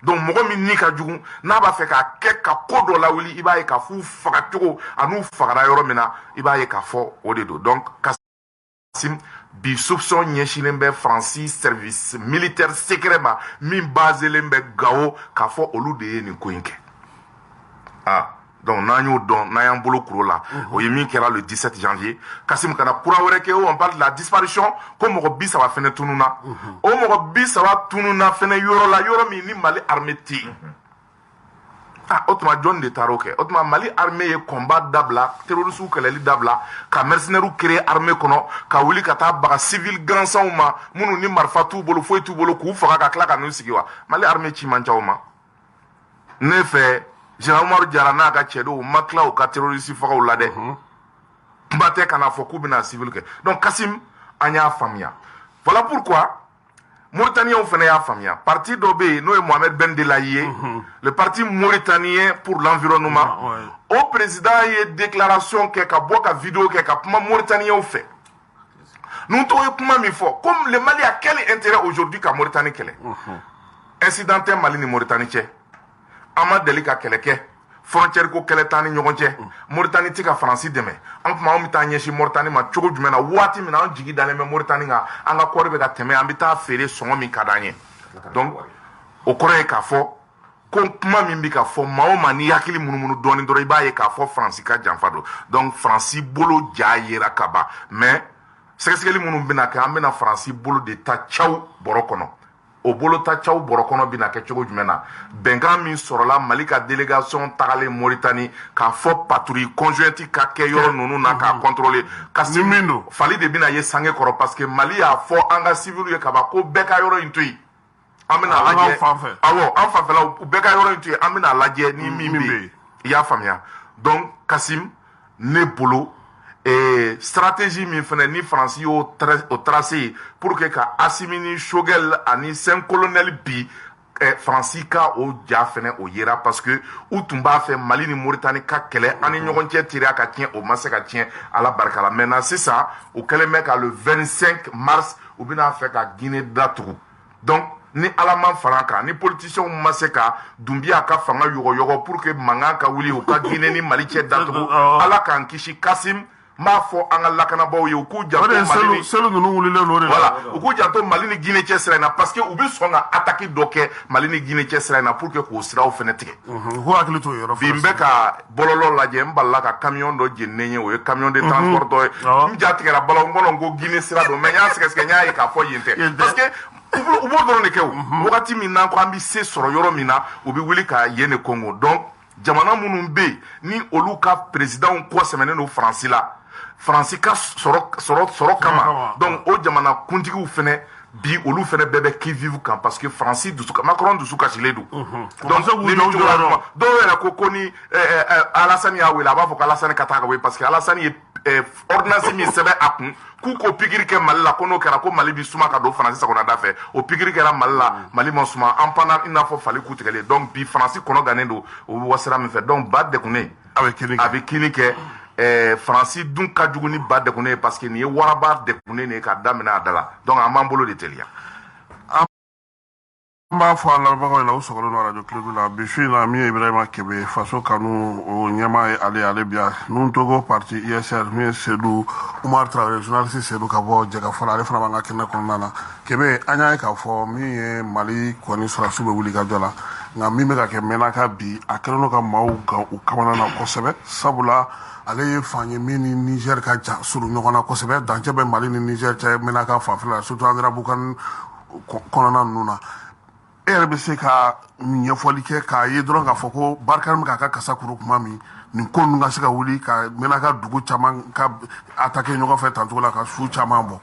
donc mɔgɔ min ni ka jugu n'a b'a fɛ k'a kɛ ka ko dɔ lawuli i b'a ye k'a f'u faga cogo a n'u fagara yɔrɔ min na i b'a ye k'a fɔ o de don donc Kasim bi soupçon ɲɛsinnen bɛ Faransi service militaire secret ma min baselen bɛ Gao k'a fɔ olu de ye nin ko in kɛ donc n'an y'o dɔn n'an y'an bolo kuro la o ye min kɛra le 17 janvier Kasim kana kura wɛrɛ kɛ on parle de la disparition ko mɔgɔ 30 fɛnɛ tununa o mɔgɔ 30 tununa fɛnɛ yɔrɔ la yɔrɔ min ni Mali armée tɛ yen o tuma jɔn de taara o kɛ o tuma Mali armée ye combat dabila terroristes kɛlɛli dabila ka mercenaires créer armée kɔnɔ ka wuli ka taa baga civil gansanw ma minnu ni marifa t'u bolo foyi t'u bolo k'u faga ka tila ka n'u sigi wa Mali armée ci man ca o ma ne fɛ Général Umaru Jara n'a ka cɛdenw u ma tila u ka terroriste fagaw la dɛ kuma tɛ ka na fɔ k'u bɛna civil kɛ donc Kasim an y'a faamuya voilà pourquoi Mauritaniens fana y'a faamuya parti dɔ bɛ yen n'o ye Mohamed Ben Delayi ye le parti mauritanien pour l'environnement o président ye déclaration kɛ ka bɔ ka vidéo kɛ ka kuma Mauritaniens fɛ nous t'o ye kuma min fɔ comme le Mali a quel intérêt aujourd'hui ka Mauritanie kɛlɛ incident tɛ Mali ni Mauritanie cɛ an ma deli ka kɛlɛ kɛ frontière ko kɛlɛ t'an ni ɲɔgɔn cɛ Mauritanie tɛ ka Faransi dɛmɛ an tuma an bɛ taa ɲɛsin Mauritanie ma cogo jumɛn na waati min na an jigi dalen bɛ Mauritanie kan an ka kɔɔri bɛ ka tɛmɛ an bɛ taa feere sɔngɔ min ka d'an ye donc o kɔrɔ ye k'a fɔ ko kuma min bɛ ka fɔ maa o maa ni hakili munumunu dɔɔnin dɔrɔn i b'a ye k'a fɔ Faransi ka janfa don donc Faransi bolo ja yera ka ban mais sɛgɛsɛgɛli minnu bɛna kɛ an bɛna Faransi bolo de ta caw bɔrɔ kɔnɔ o bolo ta caw bɔrɔ kɔnɔ bɛna kɛ cogo jumɛn na bɛnkan min sɔrɔla Mali ka délégation tagalen Mauritanie k'a fɔ patrouille conjointe ka kɛ yɔrɔ ninnu na k'a contrôler kasi min don fali de bɛna ye sange kɔrɔ parce que Mali y'a fɔ an ka civil ye kaban ko bɛɛ ka yɔrɔ in to yen an bɛna lajɛ awɔ an fanfɛla bɛɛ ka yɔrɔ in to yen an bɛna lajɛ ni min bɛ yen i y'a faamuya donc Kasim ne bolo stratégie min fana ni Faransi y'o tracé pour que ka Assimi ni Choguel ani 5 colonels bi Faransi ka o ja fana o yera parce que u tun b'a fɛ Mali ni Mauritanie ka kɛlɛ an ni ɲɔgɔn cɛ teriya ka tiɲɛ o ma se ka tiɲɛ ala barika la maintenant sisan u kɛlen bɛ ka le 25 mars u bɛna fɛ ka Guinée datugu donc ni ala ma fara kan ni politiciens ma se ka Doumbouya ka fanga yɔgɔyɔgɔ pour que mankan ka wuli u ka Guinée ni Mali cɛ datugu ala k'an kisi Kasim m'a fɔ an ka lakanabaw ye u k'u janto Mali ni selu ninnu wulilen n'o de la voilà u k'u janto Mali ni Guinée cɛ sira in na parce que u bɛ sɔn ka attaque dɔ kɛ Mali ni Guinée cɛ sira in na pour que k'o siraw fɛnɛ tigɛ ko hakili t'o yɔrɔ bi n bɛ ka bɔlɔlɔ lajɛ n balila ka camion dɔ jeninen ye o ye camion de transport dɔ ye n ja tigɛra balawu kɔnɔ ko Guinée sira don mais n y'a sɛgɛsɛgɛ n y'a ye k'a fɔ yen tɛ parce que u b'o dɔrɔn de kɛ o wagati min na ko an bɛ se sɔrɔ yɔrɔ min na u bɛ wuli ka yen de kɔngo donc jamana minnu bɛ yen ni olu ka présidentw kɔ sɛmɛnen don Faransi la Faransi ka sɔrɔ kama donc o jamana kuntigiw fɛnɛ bi olu fɛnɛ bɛɛ bɛ qui vive kan parce que Faransi Macron dusu kasilen don donc dɔw yɛrɛ ko ni Alassane y'a wele a b'a fɔ ko Alassane ka taa ka wele parce que Alassane ye ordonnance min sɛbɛn a kun k'u ko pikiri kɛ Mali la ko n'o kɛra ko Mali bi suma ka don Faransi sagonada fɛ o pikiri kɛra Mali la Mali ma suma en pendant i n'a fɔ fali ku tigɛlen donc bi Faransi kɔnɔ gannen don o bɛ bɔ sira min fɛ donc ba degunnen a bɛ kini kɛ Faransi dun ka jugu ni ba degunnen parce que nin ye waraba degunnen de ye ka daminɛ a da la donc an b'an bolo de teliya. An b'a fɔ an lamɛnbagaw ɲɛna u sɔgɔlen don radio Kiledu la bi su in na min ye Ibrahima Kebe faso kanu o ɲɛmaa ye ale biya nun togo parti ISR min ye Seydou Umar Traoré journaliste Seydou ka bɔ Jɛgɛfɔla ale fana b'an ka kɛnɛ kɔnɔna na Kebe an y'a ye k'a fɔ min ye Mali kɔni sɔrɔdasiw bɛ wuli ka jɔ la nka min bɛ ka kɛ mɛnaka bi a kɛlen don ka maaw gan u kamana na kosɛbɛ sabula ale ye fan ye min ni Niger ka jan surun ɲɔgɔn na kosɛbɛ dancɛ bɛ Mali ni Niger cɛ mɛnaka fanfɛla la surtout Andra Bukani kɔnɔna ninnu na e yɛrɛ bɛ se ka ɲɛfɔli kɛ k'a ye dɔrɔn k'a fɔ ko Barkhane bɛ k'a ka kasa kuru tuma min nin ko ninnu ka se ka wuli ka mɛnaka dugu caman ka attaquer ɲɔgɔn fɛ tancogo la ka su caman bɔ.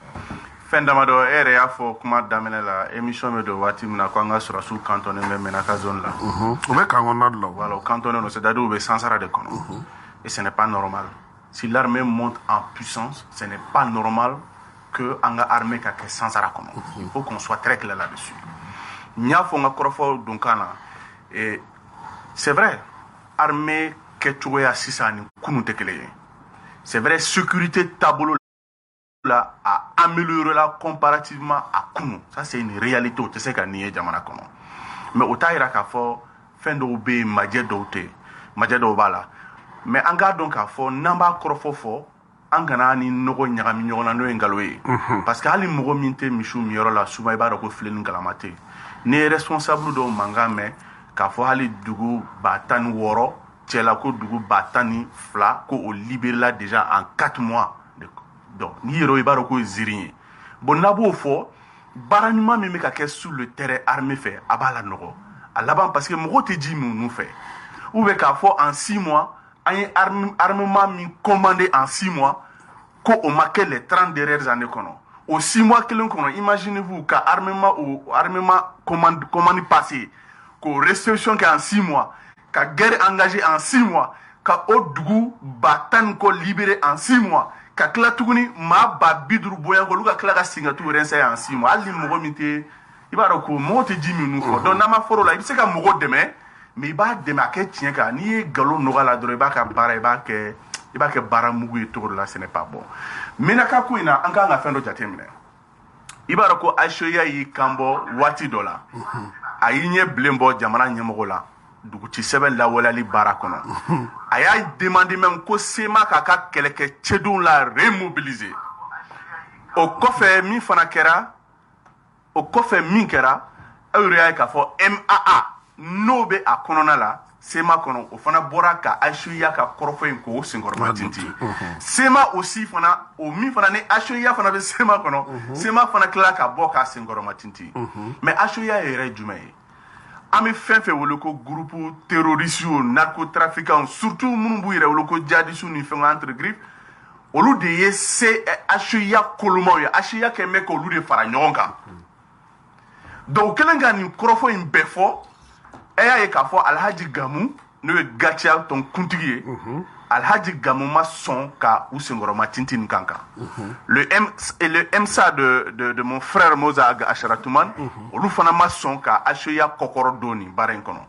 Fɛn damadɔ e yɛrɛ y'a fɔ kuma daminɛ la émission bɛ don waati min na ko an ka sɔrɔdasiw cantonné bɛ mɛnaka zone la. O bɛ kan kɔnɔna de la. Voilà o cantonné don c'est-à-dire u bɛ sansara de kɔnɔ. Et ce n'est pas normal. Si l'armée monte en puissance, ce n'est pas normal que an ka armée ka kɛ sansara kɔnɔ. Il faut qu'on soit très clair là-dessus. N y'a fɔ n ka kɔrɔfɔ donkan na c'est vrai armée kɛcogoya sisan ni kunun tɛ kelen ye. C'est vrai sécurité taabolo la a amélioré la comparativement à kunun. Ça c'est une réalité o tɛ se ka nier jamana kɔnɔ. Mais o t'a yira k'a fɔ fɛn dɔw bɛ yen majɛ dɔw tɛ yen majɛ dɔw b'a la. Mais an k'a dɔn k'a fɔ n'an b'a kɔrɔfɔ fɔ an kana ni nɔgɔ ɲagami ɲɔgɔn na n'o ye nkalon ye. Parce que hali mɔgɔ min tɛ misiw min yɔrɔ la souvent i b'a dɔn ko filen ni galama tɛ yen. Ni ye responsable dɔw mankan mɛn k'a fɔ hali dugu 16,000 cɛla ko dugu 12,000 ko o libéré déjà en 4 mois donc n'i yɛrɛ i b'a dɔn ko ye ziiri ye bon n'a b'o fɔ baara ɲuman min bɛ ka kɛ sur le terrain armée fɛ a b'a la nɔgɔ a laban parce que mɔgɔw tɛ ji ninnu fɛ ou bien k'a fɔ en 6 mois an ye armement min commandé en 6 mois ko o ma kɛ les 30 dernières années kɔnɔ. Au 6 mois kelen kɔnɔ imaginez-vous ka armement commande passé ko restriction kɛ en 6 mois ka guerre engagée en 6 mois ka o dugu 10,000 ko libéré en 6 mois ka tila tuguni maa 50,000 bonya ko olu ka tila ka segin ka t'u renseigner en 6 mois hali ni mɔgɔ min tɛ i b'a dɔn ko mɔgɔ tɛ ji minnu fɔ donc n'an ma fɔr'o la i bɛ se ka mɔgɔ dɛmɛ mais i b'a dɛmɛ a kɛ tiɲɛ kan n'i ye nkalon nɔgɔ la dɔrɔn i b'a ka baara i b'a kɛ baara mugu ye cogo dɔ la ce n'est pas bon. Mɛnaka ko in na an kan ka fɛn dɔ jateminɛ i b'a dɔn ko Achoya y'i kan bɔ waati dɔ la a y'i ɲɛ bilen bɔ jamana ɲɛmɔgɔ la duguci sɛbɛn lawaleyali baara kɔnɔ a y'a demandé même ko SEMA k'a ka kɛlɛkɛ cɛdenw la remobiliser o kɔfɛ min kɛra aw yɛrɛ y'a ye k'a fɔ MAA n'o bɛ a kɔnɔna la SEMA kɔnɔ o fana bɔra ka Achoya ka kɔrɔfɔ in k'o senkɔrɔma tintin SEMA aussi fana o min fana ni Achoya fana bɛ SEMA kɔnɔ SEMA fana tilala ka bɔ k'a senkɔrɔma tintin mais Achoya yɛrɛ ye jumɛn ye an bɛ fɛn fɛn wele ko groupe terroriste o narcotrafiquants surtout minnu b'u yɛrɛ wele ko djihadistes ni fɛnw entre griffes olu de ye Achoya kolomaw ye Achoya kɛlen bɛ k'olu de fara ɲɔgɔn kan donc u kɛlen ka nin kɔrɔfɔ in bɛɛ fɔ e y'a ye k'a fɔ Alhaji Gamu n'o ye Gatia tɔn kuntigi ye Alhaji Gamu ma sɔn ka u senkɔrɔma tintin nin kan kan le MSA de mon frère Moza Asharatuman olu fana ma sɔn ka Achoya kɔkɔrɔ don nin baara in kɔnɔ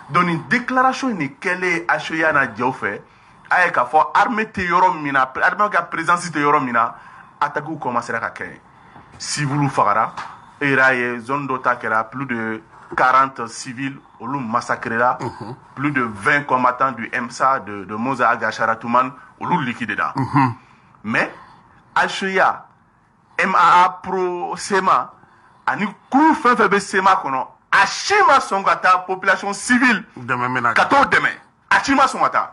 donc nin déclaration nin kɛlen Achoya na jɛw fɛ a ye k'a fɔ armée tɛ yɔrɔ min na armée ka présence tɛ yɔrɔ min na attaque commencera ka kɛ civils fagara e yɛrɛ ye zone dɔ ta kɛra plus de 40 civils olu massacré là plus de 20 combattants du MSA de Moza Agasharatouman olu liquidé là mais HEA MAA Pro SEMA ani kuru fɛn fɛn bɛ SEMA kɔnɔ a si ma sɔn ka taa population civile ka t'o dɛmɛ a si ma sɔn ka taa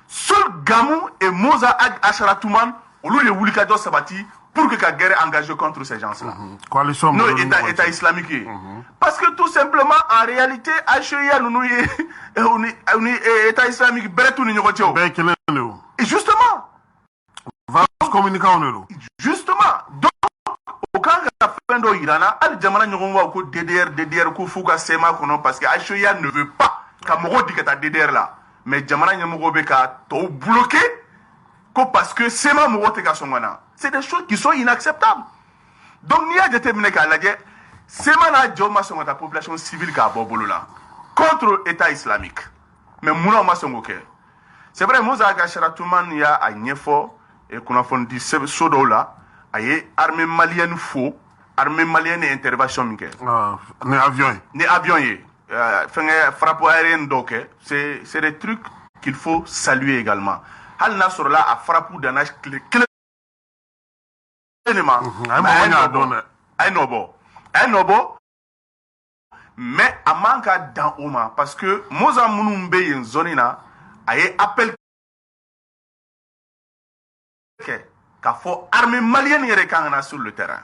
seul Gamou et Moza Achara Touman olu de wuli ka jɔ sabati pour que ka guerre engagée contre ces gens-là. Coalition non État islamique parce que tout simplement en réalité HEA nous État islamique bɛrɛ t'u ni ɲɔgɔn cɛ o. Bɛɛ kelen de o. Et justement. communicant de l'eau. Justement, donc, au cas où la fin de l'Iran, al jamana ñogon wa ko DDR ko fuka sema kono parce que HEA ne veut pas ka mogo di ka DDR là. Mais jamana ñogo be ka to bloqué ko parce que sema mogo te ka songana. C'est des choses qui sont inacceptables. Donc ni a déterminé ka lajé sema na joma songata population civile ka bobolo là contre État islamique. Mais mouna ma songo ke. C'est vrai Moza Achara Touman ya a ñefo et qu'on a fondi sodo là aye armée malienne faux armée malienne intervention minke ni avion yi fenge frappe aérienne donc c'est des trucs qu'il faut saluer également hal na sur là a frappe dans âge clé ay nobo mais a manka dans Oma parce que Moza Munumbe en zone na aye appel qu'a fait armée malienne yere kangana sur le terrain.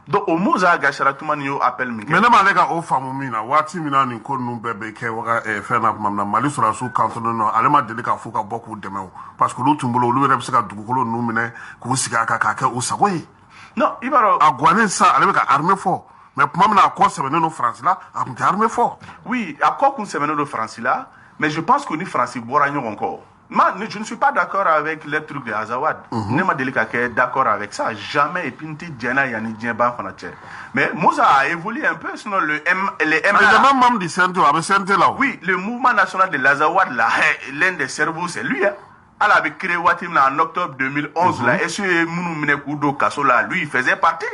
Donc au Moza Achara Touman yo appel minke. Mais nema lega o famu mina wati mina ni ko nu bebe ke waka fena mamna mali sura su kantono no alema deli ka fuka boku demeo parce que l'autre mbolo lu rebe sika dugukolo nu mine ku sika ka ke o sagoyi. Non, ibaro agwane sa alema ka armée fort. Mais pour moi, accord c'est venu no France là, a armée fort. Oui, accord qu'on c'est venu no France là, mais je pense que ni France bora nyon encore. Moi, je ne suis pas d'accord avec les trucs de Azawad. Ne m'a dit que d'accord avec ça. Jamais. Et puis, Djena Yani Djenba Fanache. Mais Moza a évolué un peu, sinon les MNA. Oui, le mouvement national de l'Azawad, l'un des cerveaux, c'est lui. Elle avait créé Watimna en octobre 2011. Là, et ce Mounoumine Koudo Kassola, lui, il faisait partie.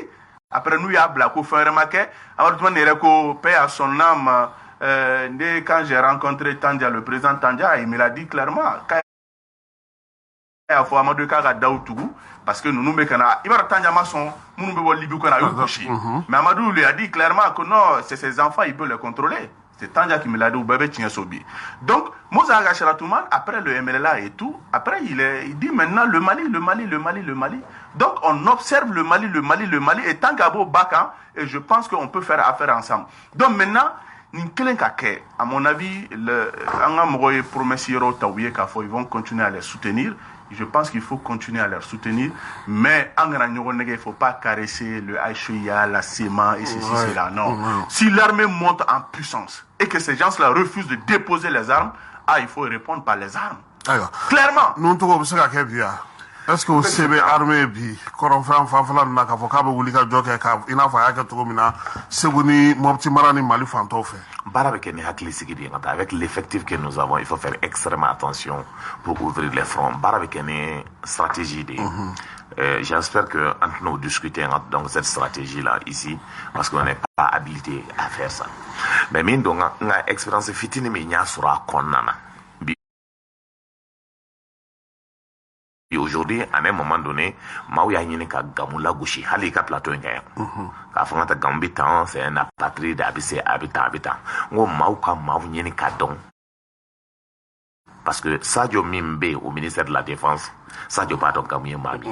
Après, nous, il y a Blako fait remarquer. Alors, tout le monde paix à son âme. Quand j'ai rencontré Tandja, le président Tandja, il me l'a dit clairement. Parce que nous il va mais Amadou lui a dit clairement que non, c'est ses enfants, il peut les contrôler. C'est Tandja qui me l'a dit au bébé Tchinsobi. Donc, Moza Achara Touman, après le MLA et tout, après il dit maintenant le Mali. Donc, on observe le Mali, et Tangabo Bakan, et je pense qu'on peut faire affaire ensemble. Donc, maintenant, à mon avis, ils vont continuer à les soutenir. Je pense qu'il faut continuer à les soutenir. Mais il ne faut pas caresser le HEA, la SEMA et ceci, cela. Non. Si l'armée monte en puissance et que ces gens-là refusent de déposer les armes, il faut répondre par les armes. Clairement. Est-ce que vous savez armée bi koronfran fanfala na ka foka be wuli ka joke ka ina fa yaka to mina seguni mopti marani mali fanto fe barabe ni hakli sigidi ngata avec l'effectif que nous avons il faut faire extrêmement attention pour ouvrir les fronts barabe ni stratégie de j'espère que entre nous discuter donc cette stratégie là ici parce qu'on n'est pas habilité à faire ça mais min donc nga expérience fitini mi nya sura konnana. Et aujourd'hui, à un moment donné, Maouya Yineka Gamoula Gouchi, Halika Plateau Ngayon. Kafangata Gambitan, c'est un apatride d'Abissé, habitant. Ou Maouka Maou Yineka Don. Parce que Sadio Mimbe, au ministère de la Défense, Sadio Paton Gamouye Mabi.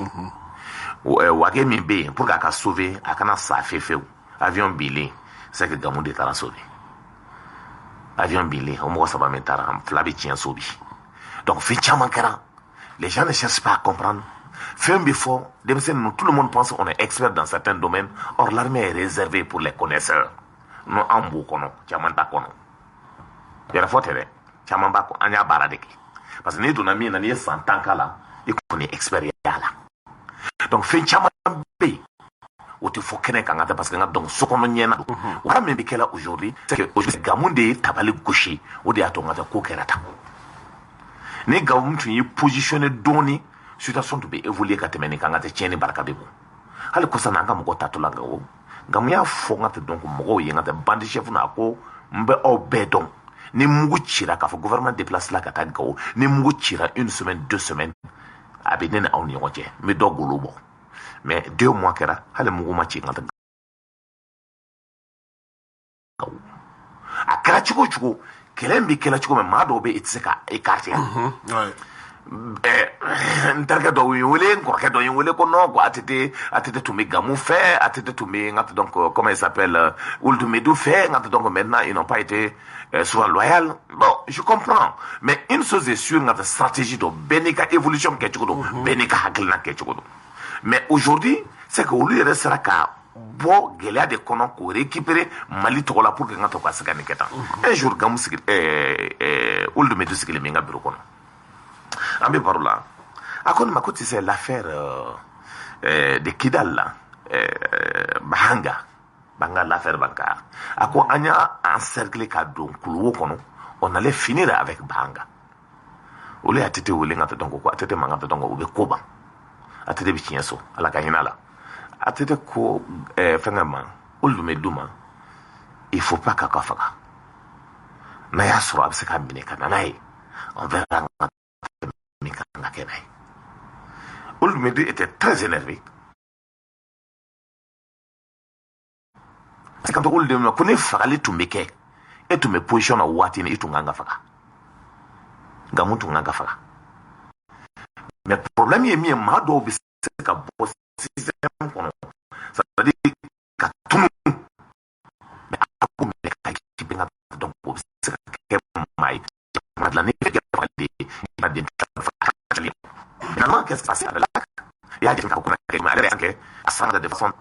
Ou Wage Mimbe, pour qu'à sauver, à Kana Safefeu, avion Bilé, c'est que Gamou de Tara sauvé. Avion Bilé, au moins ça va mettre un flabi tien sauvé. Donc, Fichaman Kara. Les gens ne cherchent pas à comprendre. Tout le monde pense qu'on est expert dans certains domaines. Or, l'armée est réservée pour les connaisseurs. Nous, en Boukono, Tiamanta Kono. Il y a la faute, Tiamamba, Anya Baradeki. Parce que nous, on a mis un 100 ans là, et qu'on est expert là. Donc, fait Tiamamba, où tu faut qu'un kangata parce que donc, ce qu'on a dit, aujourd'hui, c'est que aujourd'hui, Gamoundé, Tabali Gouchi, ou des Atomata Kokerata. Ne gawum tu yi positionné doni situation to be évoluer ka temene kanga te tieni barka bebo hal ko sana ngam ko tatula ngawo ngam ya fo ngata donc mo yi ngata bande chef na ko mbe o bedon ni mugu chira ka fo gouvernement déplace la ka ta gawo ni mugu chira une semaine 2 semaines a bɛ ne ni aw ni ɲɔgɔn cɛ n bɛ dɔ golo bɔ mais 2 mois kɛra hali mugu ma ci n ka taa a kɛra cogo cogo kɛlɛ in bɛ kɛlɛ cogo min maa dɔw bɛ i tɛ se ka écarter n terikɛ dɔw ye n wele n kɔrɔkɛ dɔ ye n wele ko non quoi ATT tun bɛ Gamou fɛ ATT tun bɛ n ka donc comment il s'appelle Ould Meidou fɛ n ka donc maintenant ils n'ont pas été souvent loyal. Bon, je comprends. Mais une chose est sûre, notre stratégie de bénéka évolution bénéka haklina mais aujourd'hui, c'est que lui restera qu'à boire Gélia de Konon pour récupérer Mali Togola pour que nous fasse gagner. Un jour, Gamou Ould Meidou c'est que les menga bureau kono. Ambe parola. Akon makoti c'est l'affaire de Kidal là, Bahanga. Banga l'affaire Banga. À quoi on a encerclé Kadon, on allait finir avec Banga. Ou les ATT ou les gars donc quoi, ATT mangata donc ou Koba. ATT bichienso, à la Gagnala. ATT ko finalement, Ould Meidou il faut pas kakafaka. Naya sura abseka mineka nanaï. On verra Mikanga Kenai. Ould Meidou était très énervé. Quand on dit qu'on est fragile tout me et tout me position à Watine et tout nganga faka. Gamou tout nganga faka. Mais le problème est mis ma do bis c'est que boss système qu'on ça veut dire que tout mais à coup mais qui benga donc c'est que mai la ne pas des finalement qu'est-ce qui se passe avec là il y a des gens qui ont que à ça de façon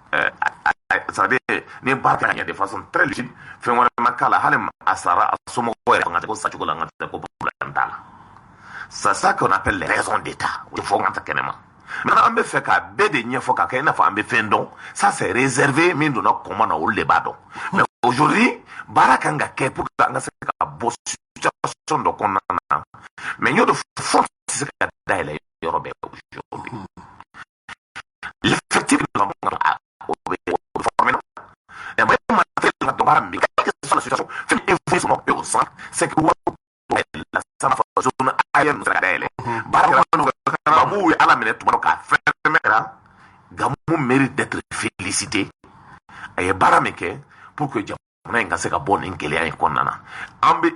ça veut dire ne barka de façon très lucide fait on makala halem asara asomo ko ngata ko sachuko la ngata ko problème dala c'est ça qu'on appelle les raisons d'état il faut ngata kenema maintenant on be fait ka bede nyefo ka na fa ambe fendon ça c'est réservé mais nous na comment na le bado mais aujourd'hui barakanga ke pour nga se ka boss situation de qu'on a mais nous de fond c'est que d'ailleurs Europe aujourd'hui l'effectif de la c'est que la sama zone ayen nous regarder Babou à la minute Gamou mérite d'être félicité et barameke pour que jamana nga se ka bon ngeli ay konana ambe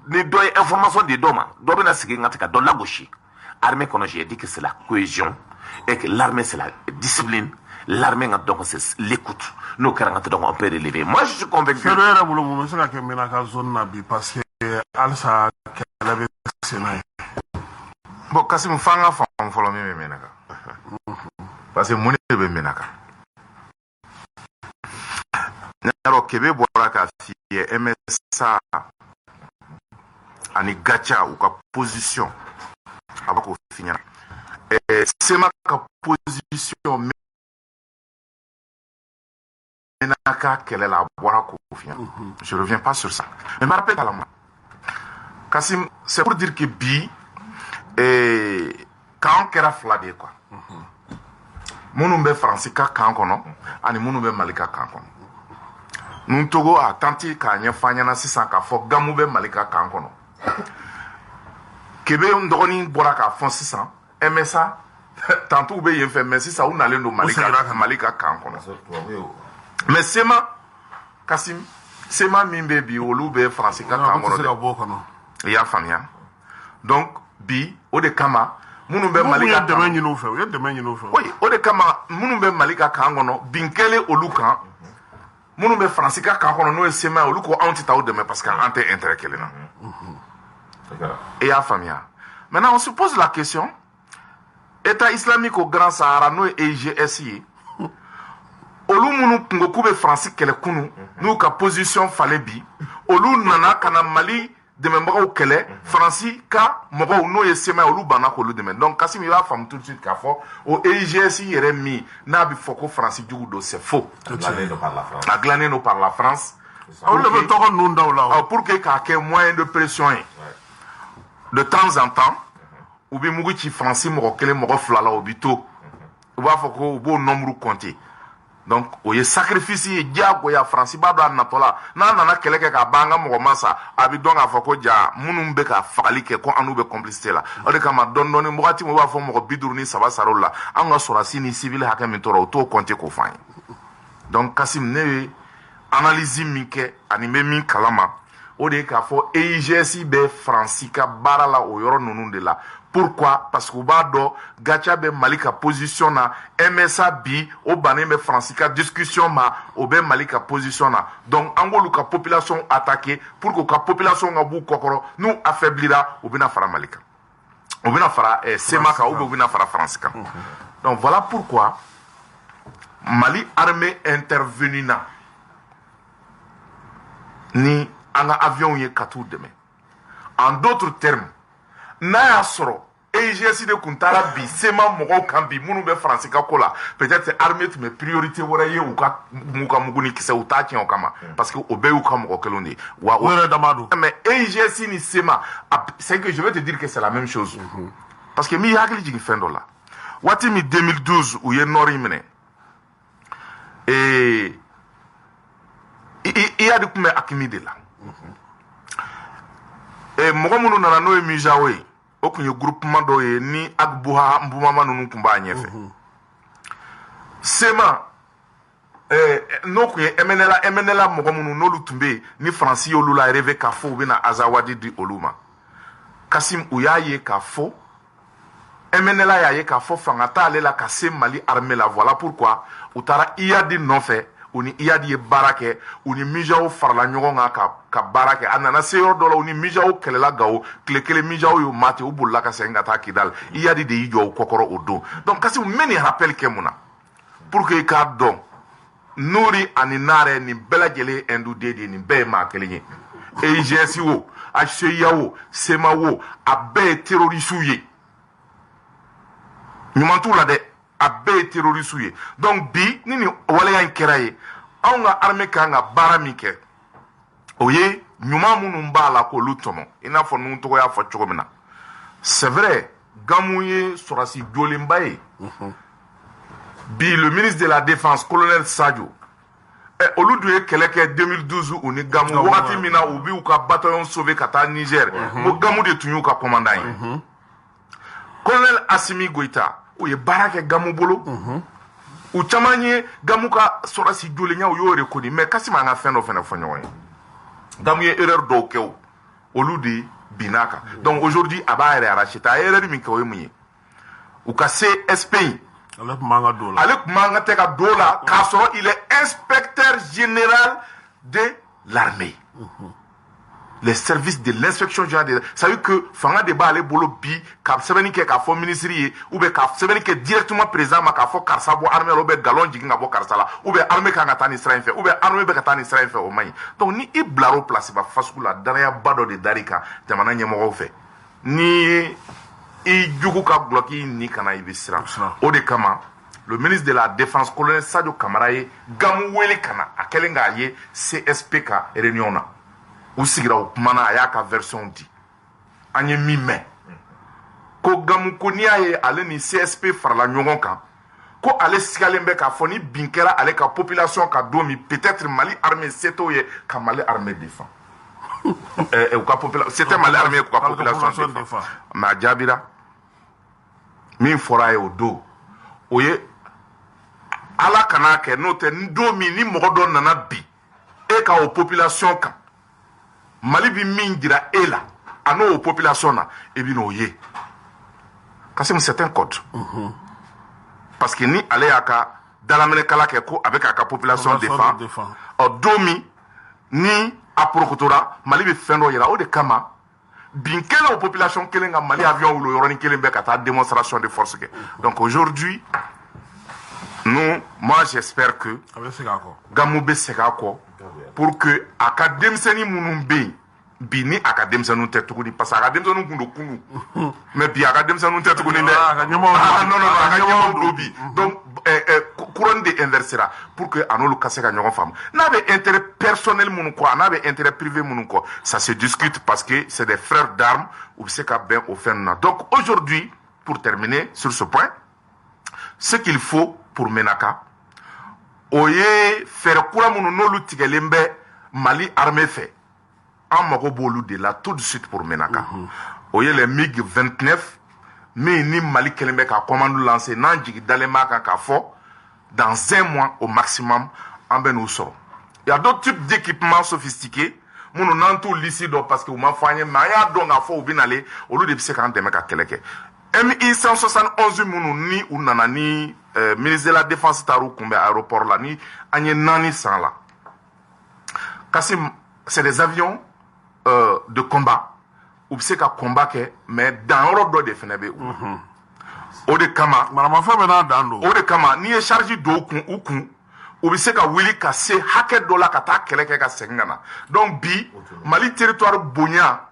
ni doy information de doma dobe na sigi ngata ka do la gauche armée kono j'ai dit que c'est la cohésion et que l'armée c'est la discipline. L'armée donc c'est l'écoute. Nous donc on peut relever. Moi je suis convaincu. C'est le boulot c'est que menaka zone nabi parce que alsa kala Sénat. Bon Kassim fanga fam folo me menaka. Parce que moni be menaka. Naro kebe bora ka fi MSA ani gacha ou ka position avant qu'on finisse. C'est ma position Menaka kele la boira koufia. Je reviens pas sur ça. Mais me rappelle à la main. Kassim, c'est pour dire que bi quand on kera flabé quoi. Mounumbe français ka kankono, ani mounumbe malika kankono. Nous togo a tanti ka nyefanya na 600 ka fo gamube malika kankono. Kebe ndoni boira ka fon 600, MSA tantôt be yen fait mais si ça on allait no malika kankono. Mais Sema Kassim Sema mimbe bi olube français ka kangono ya famia donc bi o de kama munumbe malika demain you know fait oui o de kama munumbe malika kangono binkele olukan munumbe français ka kangono no Sema oluko antita o demain parce que ante intérêt kelena et ya famia maintenant on se pose la question État islamique au Grand Sahara no EGSI olu munu kungo kube France kele kunu nous ka position fallait bi olu nana kana Mali de membre au kele France ka mogo no yesema olu bana ko lu de donc Kassim il va fam tout de suite ka fo au EIGSI yere mi na bi foko France jugu do c'est faux glané no par la France on le veut toko nunda là pour que ka ke moyen de pression de temps en temps ou bi mugu ci France mo kele mo flala obito ou va foko bo nombre compter donc o ye sacrifice ye diyagoya faransi b'a dɔn a natɔ la n'a nana kɛlɛ kɛ k'a ban an ka mɔgɔ ma sa a bɛ dɔn k'a fɔ ko ja minnu bɛ ka fagali kɛ ko an n'u bɛ complicité la o de kama dɔɔni dɔɔni wagati min u b'a fɔ mɔgɔ 57 sara olu la an ka sɔrɔdasi ni civil hakɛ min tora o t'o compter k'o f'an ye donc Kasim ne ye analyse min kɛ ani bɛ min kalama o de ye k'a fɔ EIGS bɛ faransi ka baara la o yɔrɔ ninnu de la. Pourquoi? Parce que b'a dɔn Gacha bɛ Mali ka position na MSA bi o bannen bɛ faransi ka discussion ma o bɛ Mali ka position na donc an k'olu ka population attaquer pour que ka population ka b'u kɔkɔrɔ n'u affaiblira u bɛna fara Mali kan u bɛna fara SEMA kan ou bien u bɛna fara faransi kan donc voilà pourquoi Mali armée intervenu na ni an ka avion ye ka t'u dɛmɛ en d'autres termes n'a y'a sɔrɔ EIGS de tun taara bi SEMA mɔgɔw kan bi minnu bɛ faransi ka ko la peut-être armée tun bɛ priorité wɛrɛ ye u ka mugu ni kisɛ u t'a tiɲɛ o kama parce que o bɛɛ y'u ka mɔgɔ kelenw de ye wa o yɛrɛ dama don mais EIGS ni SEMA c'est que je vais te dire que c'est la même chose parce que mi hakili jigin fɛn dɔ la waati min 2012 u ye nord in minɛ IAD tun bɛ Akimi de la mɔgɔ minnu nana n'o ye Mijawo ye o tun ye groupement dɔ ye ni Agbuha Mbumama ninnu tun b'a ɲɛfɛ SEMA n'o tun ye MNLA mɔgɔ minnu n'olu tun bɛ yen ni faransi y'olu la rêvé k'a fɔ u bɛna Azawadi di olu ma Kasim u y'a ye k'a fɔ MNLA y'a ye k'a fɔ fanga t'ale la ka se Mali armée la voilà pourquoi u taara IAD nɔfɛ u ni IAD ye baara kɛ u ni Mijawo farala ɲɔgɔn kan ka baara kɛ a nana se yɔrɔ dɔ la u ni Mijawo kɛlɛla Gawo tile kelen Mijawo y'u mate u bolila ka segin ka taa Kidal IAD de y'i jɔ u kɔkɔrɔ o don donc Kasim n bɛ nin rappel kɛ mun na pour que i k'a dɔn Nuri ani Nare nin bɛɛ lajɛlen ye Induden de ye nin bɛɛ ye maa kelen ye EIGS wo HCIA wo SEMA wo a bɛɛ ye terroriste ye ɲuman t'u la dɛ a bɛɛ ye terroriste ye donc bi ni nin waleya in kɛra ye anw ka armée kan ka baara min kɛ o ye ɲuman minnu b'a la k'olu tɔmɔ i n'a fɔ ninnu tɔgɔ y'a fɔ cogo min na c'est vrai Gamu ye sɔrɔdasi jolenba ye bi le ministre de la défense colonel Sadio olu dun ye kɛlɛ kɛ 2012 u ni Gamu wagati min na u b'u ka bataillon sauver ka taa Niger ko Gamu de tun y'u ka commandant ye colonel Assimi Goïta u ye baara kɛ Gamu bolo u caman ye Gamu ka sɔrɔdasi jolenya u y'o reconi mais Kasim an ka fɛn dɔ fɛnɛ fɔ ɲɔgɔn ye Gamu ye erreur dɔw kɛ olu de binna kan donc aujourd'hui a b'a yɛrɛ arraché a ye erreur min kɛ o ye mun ye u ka CSP ale tun man ka tɛ ka don la k'a sɔrɔ il est inspecteur général de l'armée les services de l'inspection générale ça veut dire que fanga de b'ale bolo bi ka sɛbɛnni kɛ k'a fɔ ministre ye ou bien ka sɛbɛnni kɛ directement président ma k'a fɔ karisa bɔ armée la ou bien galon jigin ka bɔ karisa la ou bien armée kan ka taa nin sira in fɛ ou bien armée bɛ ka taa nin sira in fɛ o man ɲi donc ni i bilar'o place ba fasugu la danayaba dɔ de dar'i kan jamana ɲɛmɔgɔw fɛ ni ye i jugu ka gloki ni kana i bɛ siran o de kama le ministre de la défense colonel Sadio Kamara ye Gamu wele ka na a kɛlen k'a ye CSP ka réunion na u sigira o kumana a y'a ka version di an ye min mɛn ko Gamu ko n'i y'a ye ale ni CSP farala ɲɔgɔn kan ko ale sigalen bɛ k'a fɔ ni bin kɛra ale ka population ka don min peut-être Mali armée se t'o ye ka Mali armée défend c'était Mali armée k'u ka population défend mais a jaabira min fɔra a ye o don o ye ala kana kɛ n'o tɛ ni don min ni mɔgɔ dɔ nana bi e ka o population kan Mali bi min jira e la a n'o population na e bi n'o ye Kasim c'est un code parce que ni ale y'a ka dalaminɛkala kɛ ko a bɛ k'a ka population défend ɔ don min ni a porokotora Mali bɛ fɛn dɔ yira o de kama bin kelen o population kelen ka Mali avion wolo yɔrɔnin kelen bɛ ka taa démonstration de force kɛ donc aujourd'hui moi j'espère que Gamu bɛ segin a kɔ pour que a ka denmisɛnnin minnu bɛ yen bi ni a ka denmisɛnninw tɛ tuguni parce que a ka denmisɛnninw tun don kunun mais bi a ka denmisɛnninw tɛ tuguni dɛ non a ka ɲɛmɔgɔw don bi donc couronne de inversera pour que a n'olu ka se ka ɲɔgɔn faamu n'a bɛ intérêt personnel minnu kɔ a n'a bɛ intérêt privé minnu kɔ ça se discute parce que c'est des frères d'armes u bɛ se ka bɛn o fɛn ninnu na donc aujourd'hui pour terminer sur ce point ce qu'il faut pour Menaka o ye fɛɛrɛ kura minnu n'olu tigɛlen bɛ Mali armée fɛ an mago b'olu de la tout de suite pour Menaka o ye les MiG 29 min ni Mali kelen bɛ ka commande lancer n'an jigi dalen b'a kan k'a fɔ dans 1 mois au maximum an bɛ n'u sɔrɔ. Il y a d'autres types d'équipements sophistiqués minnu n'an t'u liste dɔn parce que u ma fɔ an ye mais an y'a dɔn k'a fɔ u bɛ nalen olu de bɛ se k'an dɛmɛ ka kɛlɛ kɛ. MI 171 minnu ni u nana ni ministre de la défense taar'u kunbɛn aéroport la ni an ye 4 san la. Kassim, c'est des avions de combat u bɛ se ka combat kɛ mais danyɔrɔ dɔ de fana bɛ u. O de kama maramafɛn bɛ n'a dan don. O de kama n'i ye charge don u kun u bɛ se ka wuli ka se hakɛ dɔ la ka taa kɛlɛ kɛ ka segin ka na. Donc bi Mali territoire bonya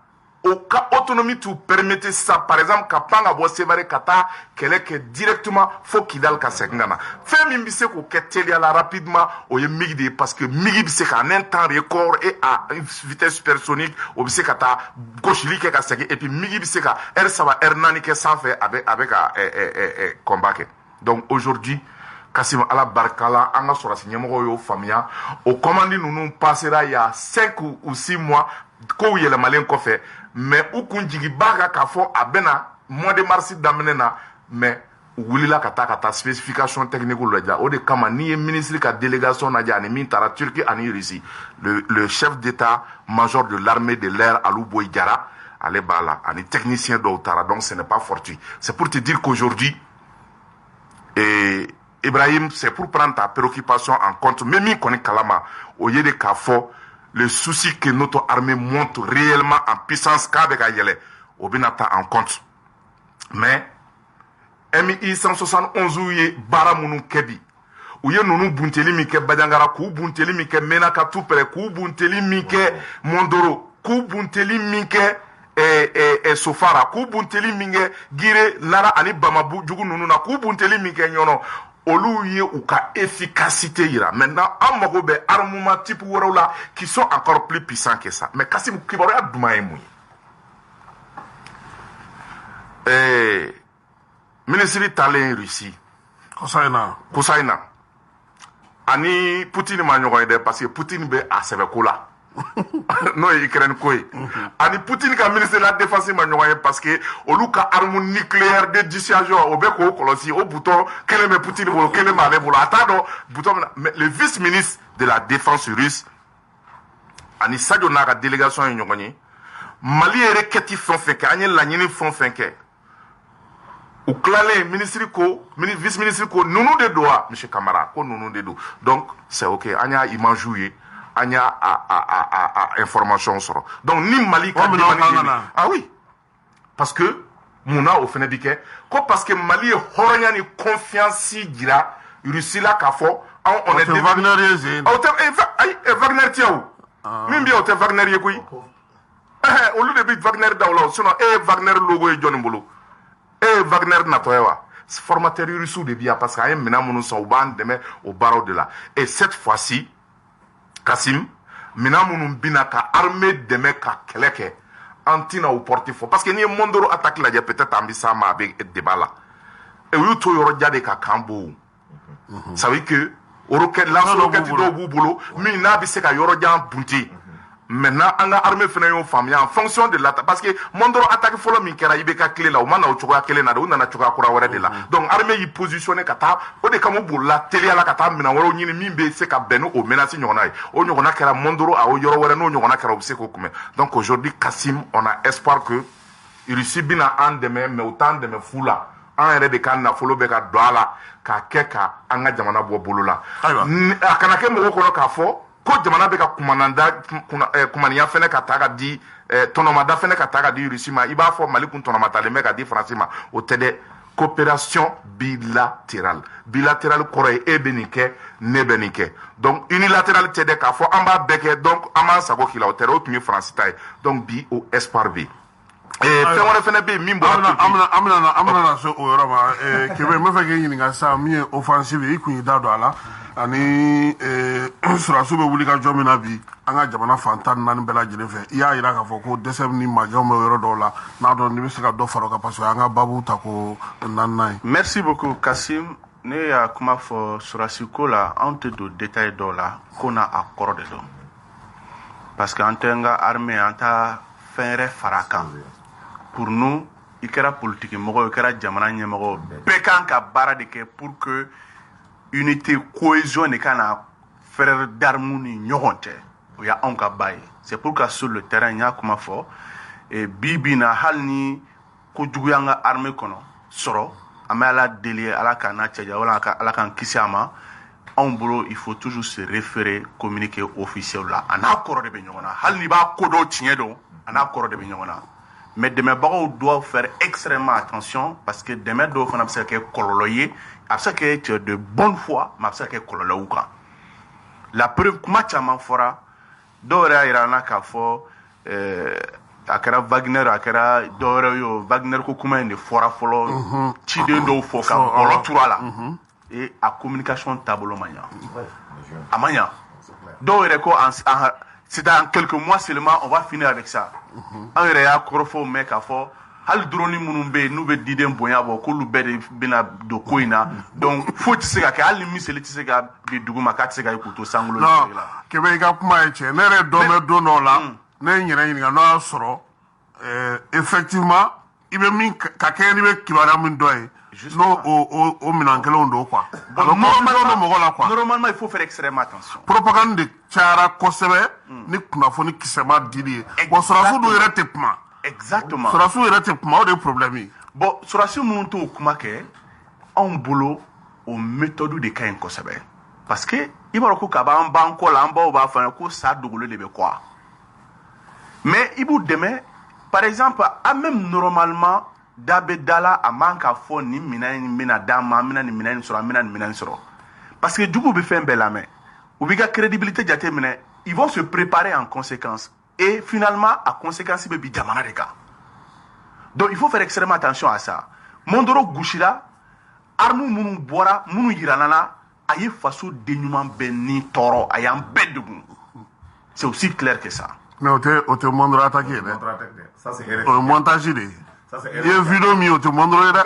o ka autonomie t'u permettre ça par exemple ka pan ka bɔ Sévaré ka taa kɛlɛ kɛ directement fo Kidal ka segin ka na. Fɛn min bɛ se k'o kɛ teliya la rapidement o ye MiG de ye parce que MiG bɛ se ka en un temps record et à une vitesse supersonique o bɛ se ka taa gosili kɛ ka segin et puis MiG bɛ se ka heure 3 heure 4 kɛ sanfɛ a bɛ ka combat kɛ. Donc aujourd'hui Kassim ala barikala an ka sɔrɔsi ɲɛmɔgɔw y'o faamuya o commande ninnu passera il y a 5 ou 6 mois kow yɛlɛmalen kɔfɛ mais u kun jigi b'a kan k'a fɔ a bɛna mois de mars daminɛ na mais u wulila ka taa spécification technique lajɛ o de kama n'i ye ministre ka délégation lajɛ ani min taara Turquie ani Russie le chef d'état major de l'armée de l'air Alou Boy Diarra ale b'a la ani technicien dɔw taara donc ce n'est pas fortuit. C'est pour te dire qu'aujourd'hui Ibrahim, c'est pour prendre ta préoccupation en compte. Mais mi koni kalama, au lieu de k'a fɔ le souci que notre armée monte réellement en puissance k'a bɛ ka yɛlɛ, o bɛna ta en compte. Mais MI 171 ye baara minnu kɛ bi, u ye ninnu bunteli min kɛ Badiangara, k'u bunteli min kɛ Menaka Tupɛrɛ, k'u bunteli min kɛ Mondoro, k'u bunteli min kɛ Sofara, k'u bunteli min kɛ Gire, Nara ani Bamajugu ninnu na, k'u bunteli min kɛ Ɲɔnɔ. Olu ye u ka efficacité yira. Maintenant, an mago bɛ armement type wɛrɛw la qui sont encore plus puissants que ça. Mais Kassim kibaruya duman ye mun ye? Ministre talen Russie. Kosa in na. Ani Poutine ma ɲɔgɔn ye dɛ parce que Poutine bɛ a sɛbɛko la. N'o ye Ukraine ko ye. Ani Poutine ka ministre de la défense ma ɲɔgɔn ye parce que olu ka arme nucléaire de dissuasion o bɛ k'o kɔlɔsi o bouton kelen bɛ Poutine bolo kelen b'ale bolo a t'a dɔn bouton mais le vice-ministre de la défense russe ani Sadio n'a ka délégation ye ɲɔgɔn ye Mali yɛrɛ kɛti fɛn o fɛn kɛ an ye laɲini fɛn o fɛn kɛ u tilalen vice-ministre ko ninnu de don wa monsieur Camara ko ninnu de don donc c'est ok an y'a image ye an y'a information sɔrɔ donc ni Mali ka ah oui parce que munna o fana bi kɛ ko parce que Mali ye hɔrɔnya ni confiance jira Russie la k'a fɔ on est Wagner ye zen Wagner tɛ o min bɛ o tɛ Wagner ye koyi olu de bɛ Wagner da o la sinon Wagner logo ye jɔnni bolo Wagner natɔ ye wa formateur russe de bi yan parce que an ye minɛn minnu san u b'an dɛmɛ o baaraw de la et cette fois-ci Kassim minɛn minnu bɛna ka armée dɛmɛ ka kɛlɛ kɛ an tɛna o porte fɔ parce que n'i ye Mondoro attaque lajɛ peut-être an bɛ s'a ma a bɛ débat la u y'u to yɔrɔ jan de ka kan bon ça veut dire que lance roquette dɔw b'u bolo min n'a bɛ se ka yɔrɔ jan bunte maintenant an ka armée fana y'o faamuya en fonction de l'attaque parce que Mondoro attaque fɔlɔ min kɛra IBK tile la u ma na o cogoya kelen na de u nana cogoya kura wɛrɛ de la donc armée y'i positionné ka taa o de kama u bolila teliya la ka taa minɛn wɛrɛw ɲini min bɛ se ka bɛn ni o menace ɲɔgɔnna ye o ɲɔgɔnna kɛra Mondoro a o yɔrɔ wɛrɛ n'o ɲɔgɔnna kɛra u bɛ se k'o kunbɛn donc aujourd'hui Kassim on a espoir que Russie bɛna an dɛmɛ mais u t'an dɛmɛ fu la an yɛrɛ de ka nafolo bɛ ka don a la k'a kɛ ka an ka jamana bɔ bolo la a kana kɛ mɔgɔw kɔnɔ k'a fɔ ko jamana bɛ ka kumaniya fɛnɛ ka taa ka di tɔnɔmada fɛnɛ ka taa ka di Russie ma i b'a fɔ Mali kun tɔnɔmatalen bɛ ka di Faransi ma o tɛ dɛ coopération bilatérale kɔrɔ ye e bɛ nin kɛ ne bɛ nin kɛ donc unilatéral tɛ dɛ k'a fɔ an b'a bɛɛ kɛ donc an b'an sago k'i la o tɛ dɛ o tun ye Faransi ta ye donc bi o espoir bɛ yen fɛn wɛrɛ fɛnɛ bɛ yen min bɔra an bɛna se o yɔrɔ ma Kɛmɛ n bɛ fɛ k'i ɲininka sisan min ye offensive i kun y'i da don a la ani sɔrɔdasiw bɛ wuli ka jɔ min na bi an ka jamana fan 14 bɛɛ lajɛlen fɛ i y'a jira k'a fɔ ko dɛsɛ ni majɔw bɛ yɔrɔ dɔw la n'a dɔn n'i bɛ se ka dɔ fara o kan parce que an ka baabu ta ko 4 ye. Merci beaucoup Kassim. ne y'a kuma fɔ surasi ko la anw tɛ don détail dɔw la ko n'a a kɔrɔ de dɔn parce que an tɛ n ka armée an t'a fɛn wɛrɛ fara a kan pour nous i kɛra politiki mɔgɔ i kɛra jamana ɲɛmɔgɔ bɛɛ kan ka baara de kɛ pour que unité cohésion de ka na frère d'armes ni ɲɔgɔn cɛ o y' anw ka ba ye c'est pour que sur le terrain n y'a kuma fɔ bi bi na hali ni kojuguya an ka armée kɔnɔ sɔrɔ an bɛ ala deli ala k'an n'a cɛja wala ala k'an kisi a ma anw bolo il faut toujours se référer communiquer officiel la a n'a kɔrɔ de bɛ ɲɔgɔn na hali n'i b'a ko dɔw tiɲɛ dɔn a n'a kɔrɔ de bɛ ɲɔgɔn na mais dɛmɛbagaw doivent faire extrêmement attention parce que dɛmɛ dɔw fana bɛ se ka kɛ kɔlɔlɔ ye a bɛ se ka kɛ de bonne foi mais a bɛ se ka kɛ kɔlɔlɔ y'u kan la preuve kuma caman fɔra dɔw yɛrɛ y'a yira an na k'a fɔ a kɛra Wagner a kɛra dɔwɛrɛ ye o Wagner ko kuma in de fɔra fɔlɔ ciden dɔw fɔ ka bɔlɔ turu a la et a communication taabolo ma ɲa a ma ɲa dɔw yɛrɛ ko c'est dans quelques mois seulement on va finir avec ça an yɛrɛ y'a kɔrɔfɔw mɛn k'a fɔ hali drone minnu bɛ yen n'u bɛ diden bonya bɔ k'olu bɛɛ de bɛna don ko in na donc foyi tɛ se ka kɛ hali ni miseli tɛ se ka bin dugu ma k'a tɛ se ka ye k'u to sankolo la. Kɛmɛ i ka kuma ye tiɲɛ ne yɛrɛ dɔn bɛ don dɔw la ne ye n yɛrɛ ɲininka n'o y'a sɔrɔ effectivement i bɛ min ka kɛ n'i bɛ kibaruya min dɔ ye n'o o minɛn kelenw don quoi. Normalement il faut faire extrêmement attention. Propagande de cayara kosɛbɛ ni kunnafoni kisɛma dili ye bon sɔrɔsiw dun yɛrɛ tɛ kuma. Exactement. Sɔrɔsiw yɛrɛ tɛ kuma o de ye problème ye. Bon sɔrɔsiw minnu t'o kuma kɛ anw bolo o méthode de ka ɲi kosɛbɛ parce que i b'a dɔn ko kaba an b'an kɔ la an baw b'a fɔ ko sa dogolen de bɛ kɔ mais i b'u dɛmɛ par exemple an même normalement da bɛ da la a man ka fɔ nin minɛn in bɛna d'an ma an bɛna nin minɛn in sɔrɔ an bɛna nin minɛn in sɔrɔ parce que juguw bɛ fɛn bɛɛ lamɛn u b'i ka crédibilité jateminɛ ils vont se préparer en conséquence et finalement a conséquence bɛ bin jamana de kan donc il faut faire extrêmement attention à ça Mondoro gosira armes minnu bɔra minnu yirana na a ye faso denɲuman bɛɛ ni tɔɔrɔ a y'an bɛɛ degun c'est aussi clair que ça. mais o tɛ Mondoro attaqué ye dɛ o ye montage de ye i ye vidéo min ye o tɛ Mondoro ye dɛ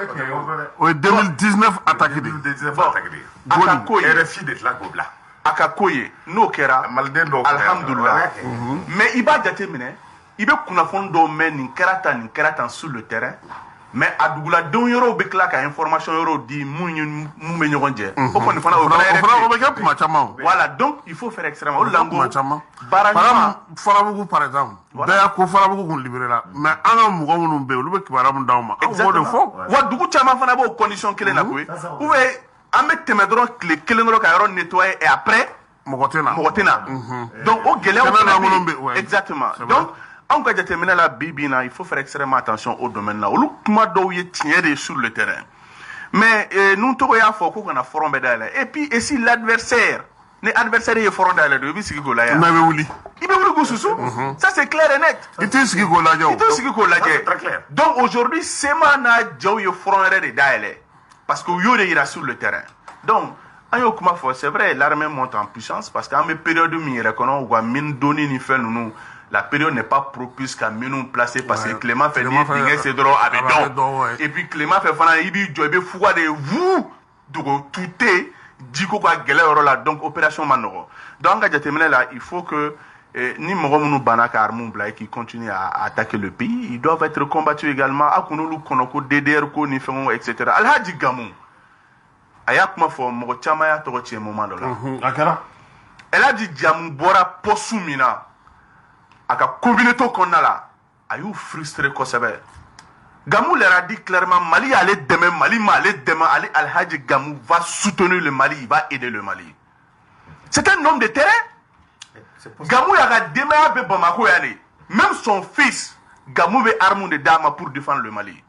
o ye 2019 attaque de ye a ka ko ye RFI de tila k'o bila a ka ko ye n'o kɛra alhamdulilah mais i b'a jateminɛ i bɛ kunnafoni dɔw mɛn nin kɛra tan sur le terrain mais a duguladenw yɔrɔw bɛ tila ka information yɔrɔw di mun bɛ ɲɔgɔn jɛ o kɔni fana o bɛ kɛ kuma caman voilà donc il faut faire extrêmement o de la n ko baara ɲuman Farabugu par exemple bɛɛ y'a ko Farabugu kun libéré la mais an ka mɔgɔ minnu bɛ yen olu bɛ kibaruya min d'anw ma an b'o de fɔ wa dugu caman fana b'o condition kelen na koyi ou bien an bɛ tɛmɛ dɔrɔn tile kelen dɔrɔn ka yɔrɔ nettoyer et après mɔgɔ tɛ na donc o gɛlɛyaw fana bɛ exactement donc anw ka jateminɛ la bi bi na il faut faire extrêmement attention au domaine là olu kuma dɔw ye tiɲɛ de ye sur le terrain mais nun tɔgɔ y'a fɔ ko kana front bɛ dayɛlɛ et puis et si l'adversaire ni adversaire ye front dayɛlɛ don i b'i sigi k'o lajɛ n'a bɛ wuli i bɛ wuli k'u susu ça c'est clair et net i t'i sigi k'o lajɛ o i t'i sigi k'o lajɛ donc aujourd'hui sema n'a jaw ye front yɛrɛ de dayɛlɛ parce que u y'o de yira sur le terrain donc an y'o kuma fɔ c'est vrai l'armée monte en puissance parce que an bɛ période min yɛrɛ kɔnɔ u ka mine donni ni fɛn ninnu la période n'est pas propice qu'à minnu placer parce que Clément fait dingɛ se dɔrɔn a bɛ dɔn et puis Clément fait fana i b'i jɔ i bɛ fuga de vous dogo tuute jiko ka gɛlɛ yɔrɔ la donc opération ma nɔgɔ donc an ka jateminɛ la il faut que ni mɔgɔ minnu banna ka armes bila et qui continuent à attaquer le pays ils doivent être combattus également a kun olu kɔnɔ ko DDR ko ni fɛnw etc. Alhaji Gamu a y'a kuma fɔ mɔgɔ caman y'a tɔgɔ tiɲɛ moment dɔ la a kɛra Alhaji Gamu bɔra poste min na a ka communauté kɔnɔna la a y'u frustré kosɛbɛ Gamou leur a dit clairement Mali allait demain Mali m'allait demain Ali Alhaji Gamou va soutenir le Mali il va aider le Mali c'est un homme de terrain Gamou y'a ka denbaya bɛ Bamako yan de même son fils Gamou bɛ arme de d'a ma pour défendre le Mali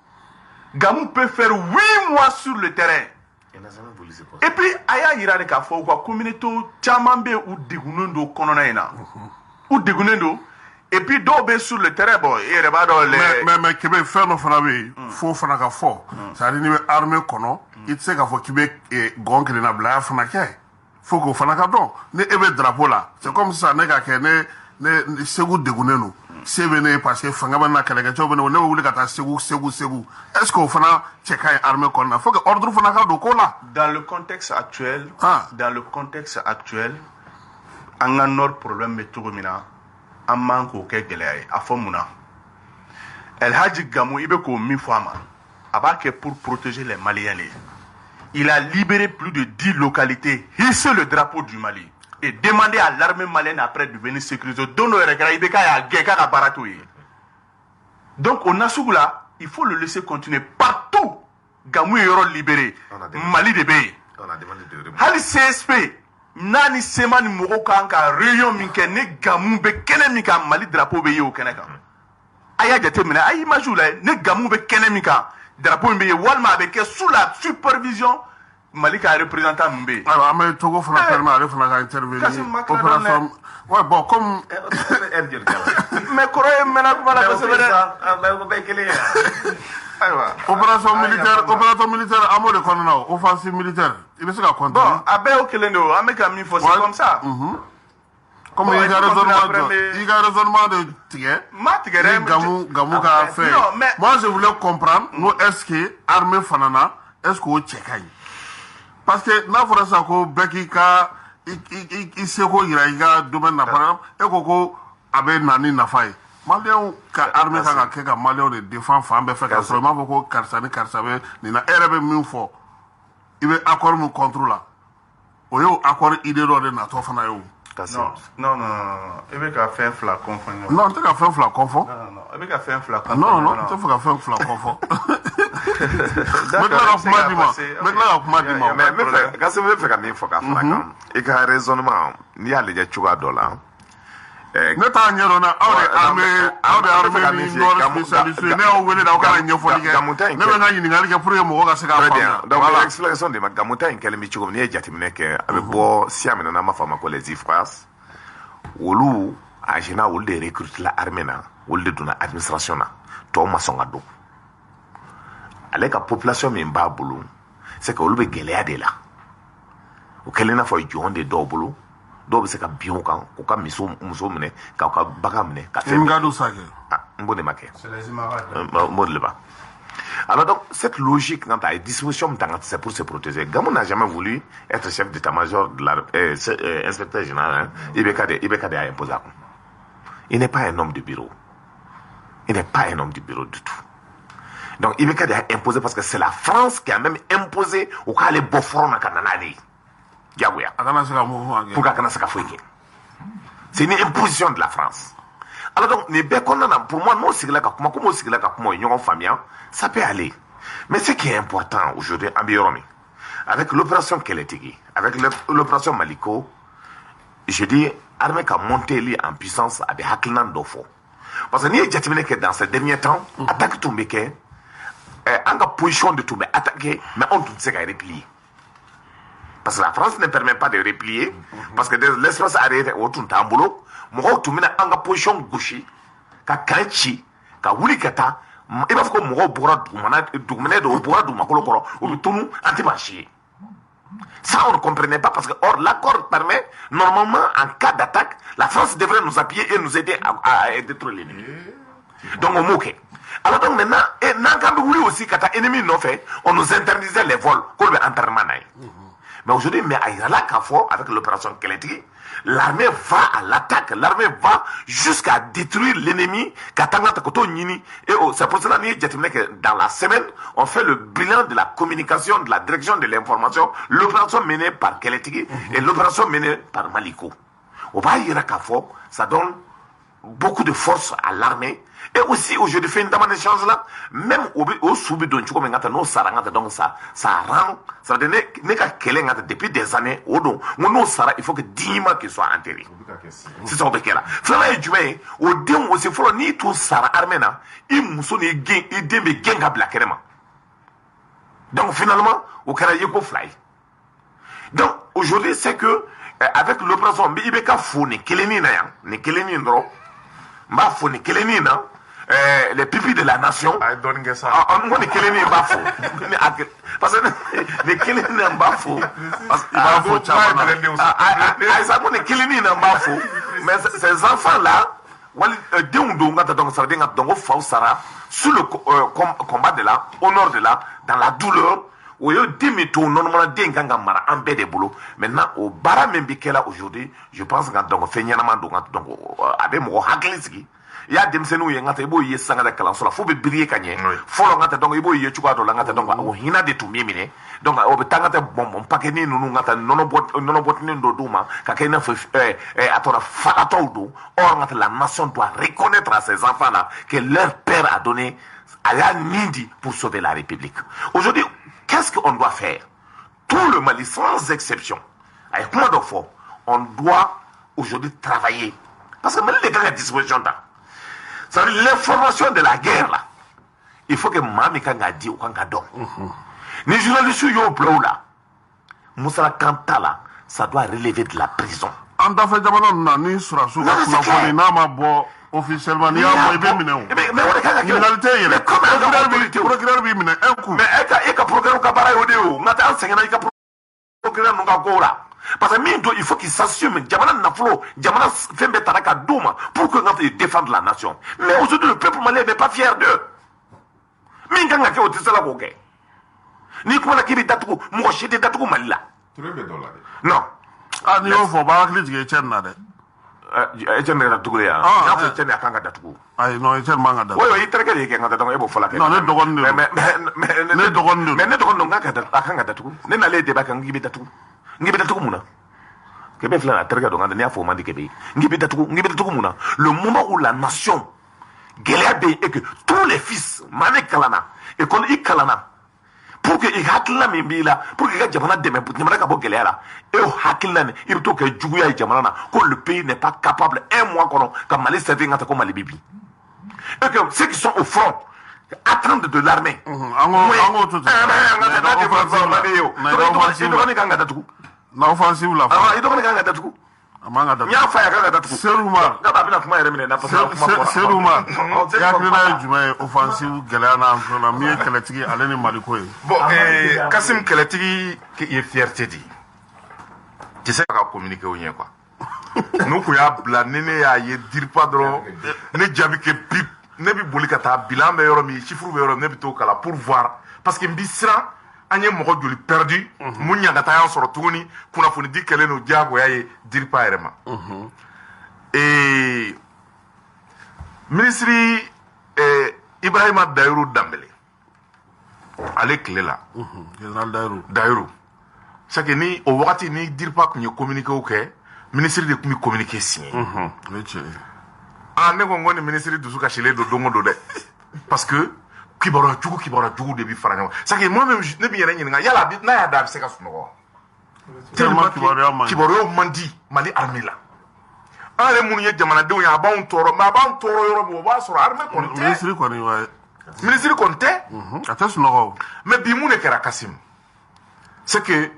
Gamou peut faire 8 mois sur le terrain et puis a y'a yira de k'a fɔ u ka communauté caman bɛ u degunnen don kɔnɔna in na u degunnen don et puis dɔw bɛ sur le terrain bon i yɛrɛ b'a dɔn mais Kɛmɛ fɛn dɔ fana bɛ yen fo fana ka fɔ c'est à dire n'i bɛ armée kɔnɔ i tɛ se k'a fɔ k'i bɛ gɔn kelen na bila a fana kɛ fo k'o fana ka dɔn ni e bɛ drapeau la c'est comme sisan ne ka kɛ ne Segu degunnen don sebene parce que fanga bana kala to bana ne wuli ka ta segu est-ce que fana cheka armée konna faut que ordre fana ka do ko la dans le contexte actuel an ka nord problème bɛ cogo min na an man k'o kɛ gɛlɛya ye a fɔ mun na El Hadji Gamou i bɛ k'o min fɔ a ma a b'a kɛ pour protéger les Maliens de. Il a libéré plus de 10 localités, hissé le drapeau du Mali et demandé à l'armée malienne après de venir sécuriser. Donc au Nassau là, il faut le laisser continuer partout. Gamou est libéré. Mali de Bé. Hali CSP, nani sema ni moko kanka réunion minke ne Gamou be kene mika Mali drapeau be yo kene kan. Aya jate mina ay image la ne Gamou be kene mika drapeau be walma be ke sous la supervision Malika représentant Mbé. Alors, mais Togo fera permet à fera intervenir. Opération. Ouais, bon, comme. Mais Corée, maintenant, comment la opération militaire, amour de colonel, offensive militaire. Il veut se la continuer. Bon, à Béo Kelendo, à Mekami, faut c'est comme ça. Comme il y a raisonnement de Tigre. Gamou a fait. Moi, je voulais comprendre, nous, est-ce que armée Fanana, est-ce qu'on tchèque? Parce que n'a fɔra sa ko bɛɛ k'i ka i seko yira i ka domaine na par exemple e ko ko a bɛ na ni nafa ye maliyɛnw ka armée kan ka kɛ ka maliyɛnw de défend fan bɛɛ fɛ ka sɔrɔ i m'a fɔ ko karisa ni karisa bɛ nin na e yɛrɛ bɛ min fɔ i bɛ accord min contre la o y'o accord idée dɔ de natɔ fana ye o. Non, i bɛ ka fɛn fila confond. Non, n tɛ ka fɛn fila confond. Non, i bɛ ka fɛn fila confond. Non, n tɛ fɛ ka fɛn fila confond. Mais kasi me fɛ ka min fɔ ka fara kan i ka raisonnement n'i y'a lajɛ cogoya dɔ la ne t'a ɲɛdɔn na aw de armée ni nord spécialiste ne y'aw wele da aw kana ɲɛfɔli kɛ ne bɛ n ka ɲininkali kɛ pour que mɔgɔw ka se k'a faamuya. Donc explication de ma Gamuta in kɛlen bɛ cogo min n'i ye jateminɛ kɛ a bɛ bɔ siya min na n'an b'a fɔ a ma ko les IFRAS olu en général olu de recrute la armée na olu de donna administration na tɔw ma sɔn ka don ale ka population min b'a bolo c'est que olu bɛ gɛlɛya de la o kɛlen n'a fɔ jɔn de dɔw bolo dɔw bɛ se ka bin o kan k'u ka muso minɛ k'u ka bagan minɛ ka fɛn n b'o de ma kɛ n b'o de ba alors donc cette logique quand a disposition c'est pour se protéger. Gamou n'a jamais voulu être chef d'état-major de la inspecteur général. Ibekade a imposé. Il n'est pas un homme de bureau. Il n'est pas un homme de bureau du tout. Donc Ibekade a imposé parce que c'est la France qui a même imposé au cas les beaux fronts à Kananani. Diagouya. Pour Kanasaka Fouike. C'est une imposition de la France. Alors donc, pour moi, non, c'est là que famille, ça peut aller. Mais ce qui est important aujourd'hui, avec l'opération Keletigi, avec l'opération Maliko, je dis, l'armée a monté en puissance avec Haklinan Dofo. Parce que nous avons que dans ces derniers temps, attaque Toumbeke, en position de tomber, attaquer, mais on ne sait pas replier. Parce que la France ne permet pas de replier, parce que l'espace arrêté autour d'un boulot, moi, tout le monde en position gauche, ka kanchi, ka wuli kata, il va falloir que moi, boura doumane de boura doumakolo koro, ou tout nous anti-marché. Ça, on ne comprenait pas parce que, or, l'accord permet, normalement, en cas d'attaque, la France devrait nous appuyer et nous aider à détruire l'ennemi. Donc, on moque. Alors, donc, maintenant, et n'engambe wuli aussi, kata ennemi non fait, on nous interdisait les vols, qu'on le enterrement. Mais aujourd'hui, mais Aïrala Kafo, avec l'opération Keletigi, l'armée va à l'attaque, l'armée va jusqu'à détruire l'ennemi. Et c'est pour cela que dans la semaine, on fait le bilan de la communication, de la direction de l'information, l'opération menée par Keletigi et l'opération menée par Maliko. Au Aïrala Kafo, ça donne beaucoup de force à l'armée. Et aussi, aujourd'hui, fait une demande d'échange là, même au soubi d'un chouko mengata no sarangata, donc ça rend, ça veut dire, depuis des années, au don, mon sara, il faut que 10 mois qu'il soit enterré. C'est ça, on peut là. Finalement, du moins, au don, aussi, il faut ni tout sara armena, il mousson, il déme genga blakerema. Donc, finalement, au Karayeko fly. Donc, aujourd'hui, c'est que, avec l'opération, Ibeka Fou, ni Keleni na ya, ni Keleni ndro, m'a fou, ni Keleni na, les pipis de la nation. On est Keleni Bafo. Parce que les Keleni Bafo. Mais ces enfants-là, wali denw do ngata donc ça veut dire ngata donc faw sara sur le combat de là au nord de là dans la douleur o yo demito normalement den kanga mara en bé de boulot maintenant au bara même bikela aujourd'hui je pense ngata donc fenyana man donc abe mo haklisiki ya demsenu ye ngata ibo ye sanga da kala sola fo be brier kanye folo ngata donc ibo ye chuka do ngata donc o hina de tumimine donc o be tangata bom pakeni nunu ngata nono bot ni ndo duma ka kena fo atora falato do or ngata la nation doit reconnaître à ces enfants là que leur père a donné à la Nidi pour sauver la République. Aujourd'hui, qu'est-ce qu'on doit faire? Tout le Mali sans exception avec moi d'enfants, on doit aujourd'hui travailler parce que même les gars à disposition là. Ça veut dire l'information de la guerre là. Il faut que Mami Kanga dit ou Kanga donne. Les journalistes yo blou là. Moussa Kanta là, ça doit relever de la prison. En fait, j'avais ni sur la soupe, officiellement, ni à moi, mais on est quand même. Mais comment procureur bi mine un coup. Mais et ka procureur ka bara odeo, ngata enseignant ka procureur no ka gola. Parce que Mindo, il faut qu'il s'assume. Djamana Naflo, Djamana Fembe Taraka Douma, pour que défende la nation. Mais aujourd'hui, le peuple malien n'est pas fier d'eux. Minganga ke otisa la koke. Ni kuma la kibi datuko, mo shede datuko malila. Non. Ah, ni on faut pas que les gens n'aient. Etienne datuko ya. Ya ko Etienne akanga datuko. Ay non, Etienne manga datuko. Oui, il traque les ngata donc ebo fola ke. Non, ne dogon ne. Mais ne dogon ngaka akanga datuko. Ne na le débat kan gibi datuko. Ngibe datuko muna. Kebe fla traque donc ngata fo mandi kebe. Ngibe datuko muna. Le moment où la nation Gelebe et que tous les fils mané kalana et qu'on y kalana pour que il hakila mimbila pour que jamana deme jamana ka bo gelera et au hakila ne il to que juguya jamana que le pays n'est pas capable un mois qu'on Mali servir ngata comme Mali bibi et que ceux qui sont au front attendent de l'armée ango tout na offensive la il doit ganga datuku amanga datuku nya fa ya ganga datuku seruma ngaba bina kuma yere mine na pasa kuma seruma ya krina juma offensive galana na mi keletigi aleni maliko e bon Kassim keletigi qui est fierté dit tu sais pas communiquer ou rien quoi nous ko ya bla nene ya ye dire pas dro ne jabi ke pip ne bi boli kata bilan be yoro mi chiffre be yoro ne bi to kala pour voir parce que mbisra anye moko joli perdu munya gata yan soro tuguni kuna funi di kele no jago yaye dire pas erema et ministre Ibrahima Dairou Dambélé ale kile la général Dairou c'est que ni au wakati ni dire pas kunye communiquer OK ministre de kumi communiquer signé ne gongo ni ministre du suka chele do dongo do de parce que kibara jugu de bi faranya c'est que moi même ne bi yere nyinga yala na ya da se ka suno tellement kibaro mandi mali armée la ale munu ye jamana de ya ba on toro ma ba on toro yoro bo ba so armée kon ministre kon te atas no mais bi mu ne kera Kassim c'est que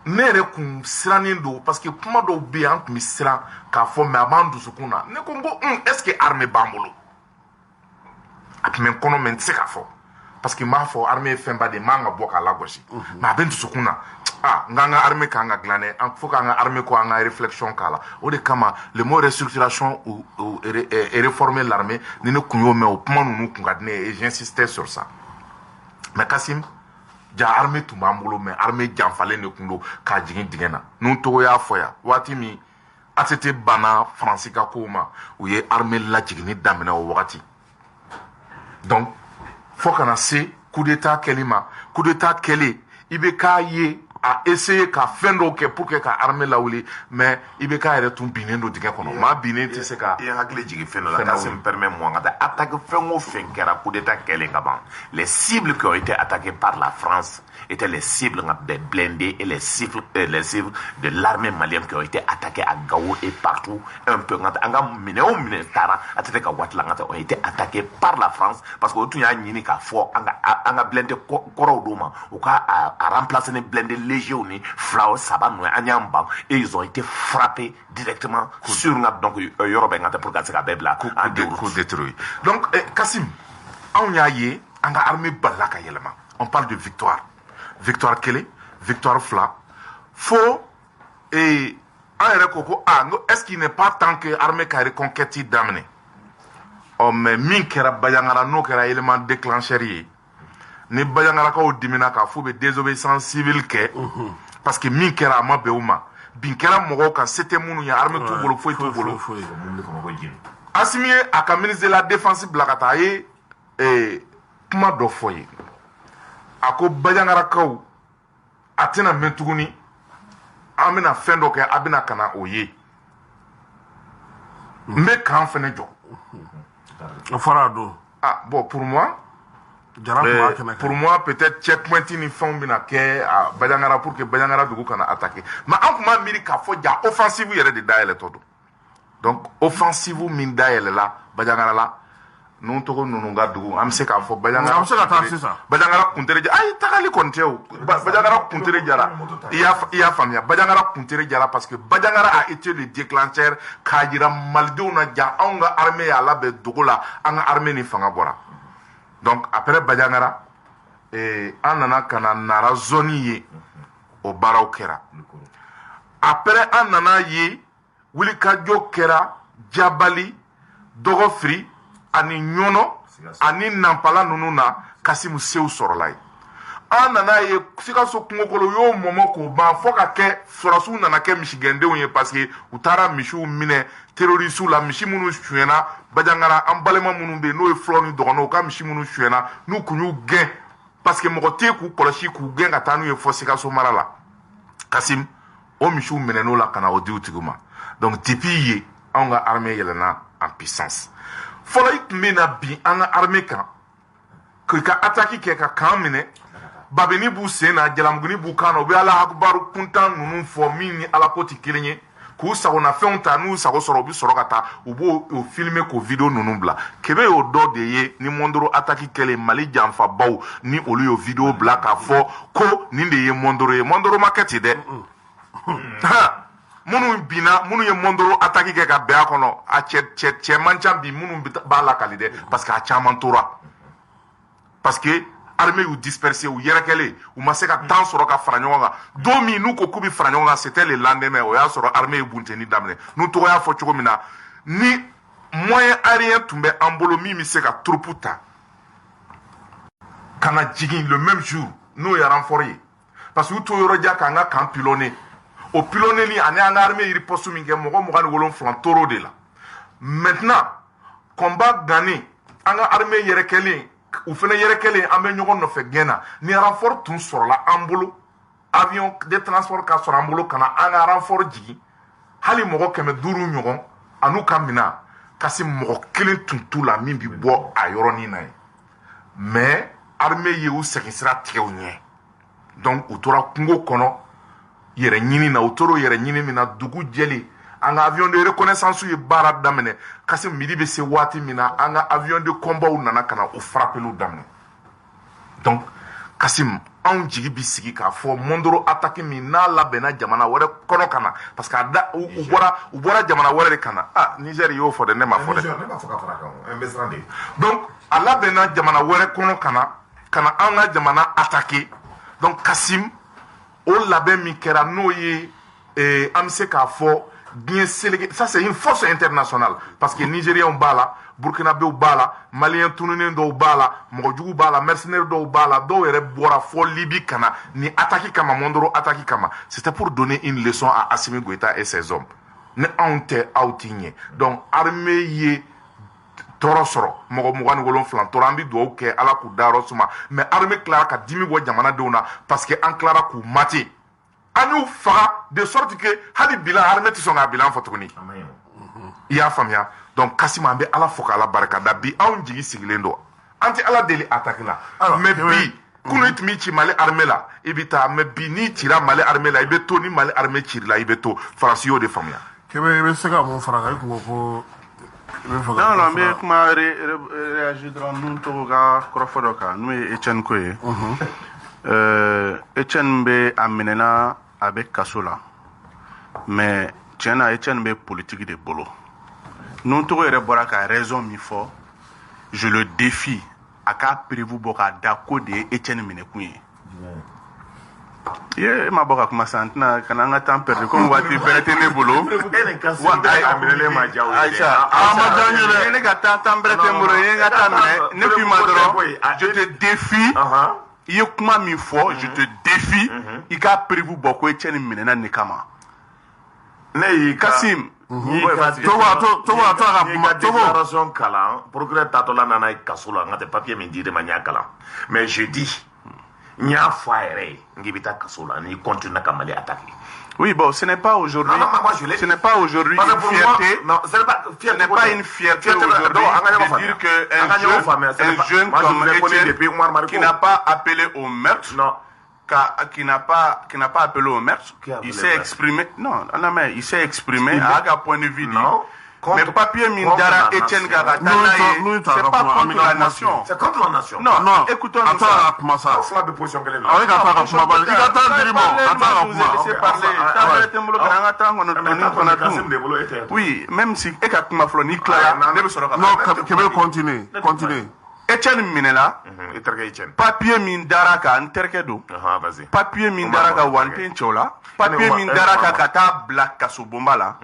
nere kun siranin do parce que kuma do bi an kun sira ka fo me abandu sukuna ne ko ngo est-ce que armée bambolo atmen kono men tseka fo parce que ma fo armée femba de manga boka la goshi ma ben sukuna nganga armée kanga glané en faut kanga armée ko anga réflexion kala o de kama le mot restructuration ou réformer l'armée ni ne kunyo me o kuma nunu kungadne et j'insistais sur ça mais Kassim ja armée tumbambulo mais armée janfale ne kundo ka jigin digena nun to ya foya wati mi atete bana francika koma ou ye armée la jigini damena o wakati donc faut qu'on a ce coup d'état kelima coup d'état kele ibeka ye a essayer ka fendo ke pour que ka armée la wuli mais ibeka ere tun binendo diga kono ma binenti se ka ya hakle jigi fendo la ça me permet moi ngata attaque fengo fenkera coup d'état kele kaban les cibles qui ont été attaquées par la France étaient les cibles des blindés et les cibles de l'armée malienne qui ont été attaquées à Gao et partout un peu anga mineo minetara atete ka watla ngata ont été attaqués par la France parce que tout ya nyini ka fo anga blindé koro doma ou ka a remplacer les blindés légers ni flau sabano anyamba et ils ont été frappés directement sur donc Europe ngata pour ka bebla en détruit donc Kassim on ya yé anga armée balaka yelema on parle de victoire Kele, victoire Fla. Faut et an yɛrɛ ko ko est-ce qu'il n'est pas temps que armée ka reconquête daminɛ mais min kɛra Bajangara n'o kɛra élément déclencheur ye ni Bajangarakaw dimina k'a fɔ u bɛ désobéissance civile kɛ parce que min kɛra a ma bɛn u ma bin kɛra mɔgɔw kan se tɛ minnu ye armée t'u bolo foyi t'u bolo Assimi ye a ka ministre de la défense bila ka taa a ye kuma dɔ fɔ ye a ko Bajangarakaw a tɛna mɛn tuguni an bɛna fɛn dɔ kɛ a bɛna ka na o ye n bɛ kan fɛnɛ jɔ o fɔra a don bon pour moi peut-être checkpoint ni fɛnw bɛna kɛ Bajangara pour que Bajangara dugu kana attaquer mais an kuma miiri k'a fɔ ja offensive yɛrɛ de dayɛlɛtɔ don donc offensive min dayɛlɛla Bajangara la ninnu tɔgɔ ninnu ka dugu an bɛ se k'a fɔ Bajangara an bɛ se ka taa sisan Bajangara kuntere jara ayi tagali kɔni tɛ o Bajangara kuntere jara i y'a faamuya Bajangara kuntere jara parce que Bajangara a été le déclencheur k'a jira malidenw na ja anw ka armée y'a labɛn dogo la an ka armée ni fanga bɔra donc après Bajangara an nana ka na Nara zone ye o baaraw kɛra après an nana ye wulikajɔ kɛra Jabali Dɔgɔfiri ani Ɲɔnɔ ani Nampala ninnu na Kasimu sew sɔrɔla ye an nana ye Sikaso kungokolo y'o mɔmɔ k'o ban fo ka kɛ sɔrɔsiw nana kɛ misigɛndenw ye parce que u taara misiw minɛ terrorisiw la misi minnu suyɛna Bajangara an balima minnu bɛ yen n'o ye fulaw ni dɔgɔnɔw u ka misi minnu suyɛna n'u kun y'u gɛn parce que mɔgɔ tɛ k'u kɔlɔsi k'u gɛn ka taa n'u ye fɔ Sikaso mara la Kasim o misiw minɛn'o la ka na o di u tigiw ma donc depuis ye anw ka armée yɛlɛnna en puissance fɔlɔ i tun bɛ na bin an ka armée kan k'i ka attaque kɛ ka kan minɛ babini b'u sen na jalamuguni b'u kan na u bɛ ala akubaru kuntan ninnu fɔ min ni ala ko tɛ kelen ye k'u sagonafɛnw ta n'u sago sɔrɔ u bɛ sɔrɔ ka taa u b'o filmer k'o video ninnu bila kebe y'o dɔ de ye ni Mondoro attaque kɛlen Mali janfabaw ni olu y'o video bila k'a fɔ ko nin de ye Mondoro ye Mondoro ma kɛ ten dɛ minnu ye Mondoro attaque kɛ ka bɛn a kɔnɔ a cɛ man ca bi minnu b'a lakali dɛ parce que a caman tora parce que armée y'u dispersé u yɛrɛkɛlen u ma se ka temps sɔrɔ ka fara ɲɔgɔn kan don min n'u ko k'u bɛ fara ɲɔgɔn kan c'était le lendemain o y'a sɔrɔ armée ye bunteni daminɛ n'u tɔgɔ y'a fɔ cogo min na ni moyen aérien tun bɛ an bolo min bɛ se ka troupe ta ka na jigin le même jour n'o ye renfort ye parce que u to yɔrɔ jan k'an ka kan pilonner o pilonneli ani an ka armée riposte min kɛ mɔgɔ 27 toro de la maintenant combat gagné an ka armée yɛrɛkɛlen u fana yɛrɛkɛlen an bɛ ɲɔgɔn nɔfɛ gɛn na ni renfort tun sɔrɔla an bolo avion de transport ka sɔrɔ an bolo ka na an ka renfort jigin hali mɔgɔ 500 ɲɔgɔn an'u ka minan ka se mɔgɔ kelen tun t'u la min bi bɔ a yɔrɔnin na ye mais armée ye u segin sira tigɛ u ɲɛ donc u tora kungo kɔnɔ yɛrɛ ɲini na u tora yɛrɛ ɲini min na dugu jɛlen an ka avion de reconnaissance ye baara daminɛ kasi midi bɛ se waati min na an ka avion de combat nana ka na u frappeliw daminɛ donc Kasim anw jigi bi sigi k'a fɔ Mondoro attaque min n'a labɛnna jamana wɛrɛ kɔnɔ ka na parce que u bɔra jamana wɛrɛ de ka na Niger y'o fɔ dɛ ne ma fɔ dɛ donc a labɛnna jamana wɛrɛ kɔnɔ ka na an ka jamana attaquer donc Kasim o labɛn min kɛra n'o ye an bɛ se k'a fɔ diɲɛ seleke ça c'est une force internationale parce que Nigériens b'a la Burkinabéw b'a la Maliens tununen dɔw b'a la mɔgɔ jugu b'a la mercenaires dɔw b'a la dɔw yɛrɛ bɔra fɔ Libye ka na ni attaque kama Mondoro attaque kama c'était pour donner une leçon à Assimi Goïta et ses hommes ni anw tɛ aw t'i ɲɛ donc armée ye tɔɔrɔ sɔrɔ mɔgɔ 27 tɔɔrɔ an bɛ dugawu kɛ ala k'u dayɔrɔ suma mais armée tilara ka dimi bɔ jamanadenw na parce que an tilara k'u mate an y'u faga de sorte que hali bilan armée tɛ sɔn k'a bilan fɔ tuguni i y'a faamuya donc Kasim an bɛ ala fo k'ala barika da bi anw jigi sigilen don an tɛ ala deli attaque la mais bi kunu i tun b'i ci Mali armée la i bɛ taa mais bi n'i cira Mali armée la i bɛ to ni Mali armée ciri la i bɛ to Faransi y'o de faamuya. Kɛmɛ i bɛ se ka mun fara kan i kun ko non n bɛ kuma réagir dɔrɔn n'u tɔgɔ ka kɔrɔfɔ dɔ kan n'o ye Etienne ko ye Etienne bɛ a minɛna a bɛ kaso la mais tiɲɛ na Etienne bɛ politique de bolo n'u tɔgɔ yɛrɛ bɔra ka raison min fɔ je le défie a k'a prévu bɔ k'a da ko de ye Etienne minɛkun ye ye ma boka kuma santina kana nga temps perdu comme wati berete ne bolo Aïcha ne ga temps berete bolo ye ga temps ne puis madro je te défie ye kuma mi fo je te défie i ka prévu boko e cheni minena ne kama ne Kasim déclaration kalan procureur tatola nana kasula ngate papier min dire manya kalan mais je dis nya faire ngibita kasula ni continue kamali attaquer. Oui, bon, ce n'est pas aujourd'hui. Ce n'est pas aujourd'hui une fierté. Non, ce n'est pas une fierté aujourd'hui de dire qu'un jeune comme Etienne qui n'a pas appelé au meurtre, qui n'a pas appelé au meurtre, il s'est exprimé. Non, mais il s'est exprimé à un point de vue. Mais papier Mindara Etienne Garatana, c'est pas contre la nation. C'est contre la nation. Non, écoutons ça. Oui, même si continue. Etienne Minela, papier Mindara ka Nterkedo, papier Mindara ka Wantenchola, papier Mindara ka Kata Black Kasobombala.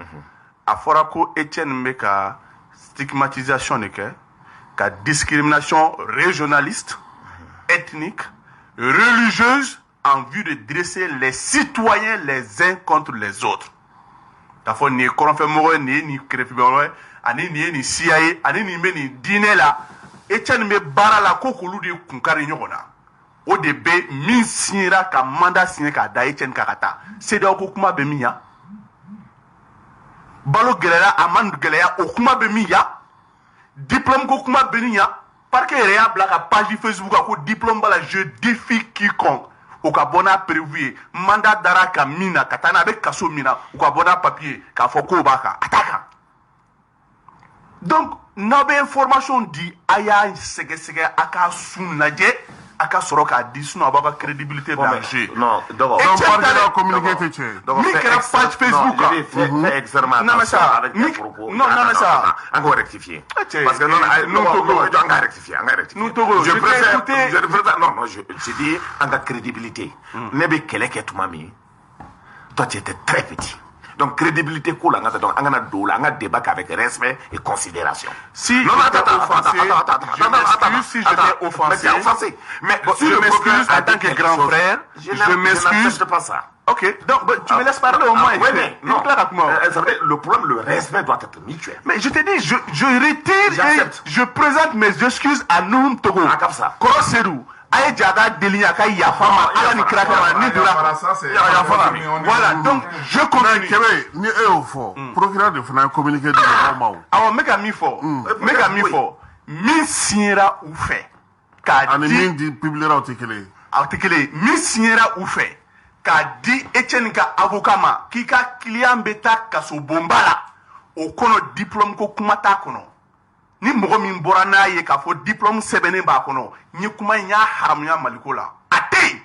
A fɔra ko Etienne bɛ ka stigmatisation de kɛ ka discrimination régionaliste, ethnique, religieuse en vue de dresser les citoyens les uns contre les autres. K'a fɔ nin ye kɔrɔnfɛmɔgɔ ye, nin ye nin kɛrɛfɛmɔgɔ ye, ani nin ye nin siya ye, ani nin bɛ nin diinɛ la. Etienne bɛ baara la ko k'olu de kunkari ɲɔgɔn na. O de bɛ min signera ka mandat signé k'a da Etienne kan ka taa. CEDEAO ko kuma bɛ min ya? Balo gɛlɛya a man gɛlɛya o kuma bɛ min ya? Diplôme ko kuma bɛ nin ya? Parquet yɛrɛ y'a bila ka page Facebook kan ko diplôme b'a la, je défie quiconque. O ka bɔ n'a prévu ye, mandat dara ka min na ka taa n'a bɛ kaso min na, o ka bɔ n'a papier k'a fɔ k'o b'a kan, a t'a kan. Donc n'a bɛ information di a y'a sɛgɛsɛgɛ a k'a sun lajɛ. A ka sɔrɔ k'a di sinon a b'a ka crédibilité bɛ en jeu. Non, d'accord. Donc parti communiqué tɛ cɛ. Min kɛra page Facebook kan. Fais extrêmement attention avec tes propos. Non, on va rectifier. Parce que non, on va rectifier. Je préfère, non, je dis en ta crédibilité. Ne bɛ kɛlɛ kɛ tuma min, toi tu étais très petit. Donc crédibilité cool, donc on a débat avec respect et considération. Si j'étais offensé, mais je m'excuse en tant que grand frère, je m'excuse. Pas ça. Ok, donc tu me laisses parler au moins. Non, le problème, le respect doit être mutuel. Mais je te dis, je retire et je présente mes excuses à nous Togo. Koroserou. Aye Djaga Delia Ka Yafama, Alani Krakama, Nidura. Voilà, donc je continue. Ni fort. Procureur de Fana communiqué de Mao. Alors, mec a mis fort. Mi signera ou fait. Qu'a dit publiera article. Mi signera ou fait. Qu'a dit Etienne ka avocat ma, ki ka client beta kaso bombala. O kono diplôme ko kumata kono. Ni mɔgɔ min bɔra n'a ye k'a fɔ diplôme sɛbɛnnen b'a kɔnɔ n ye kuma in y'a haramuya maliko la a tɛ yen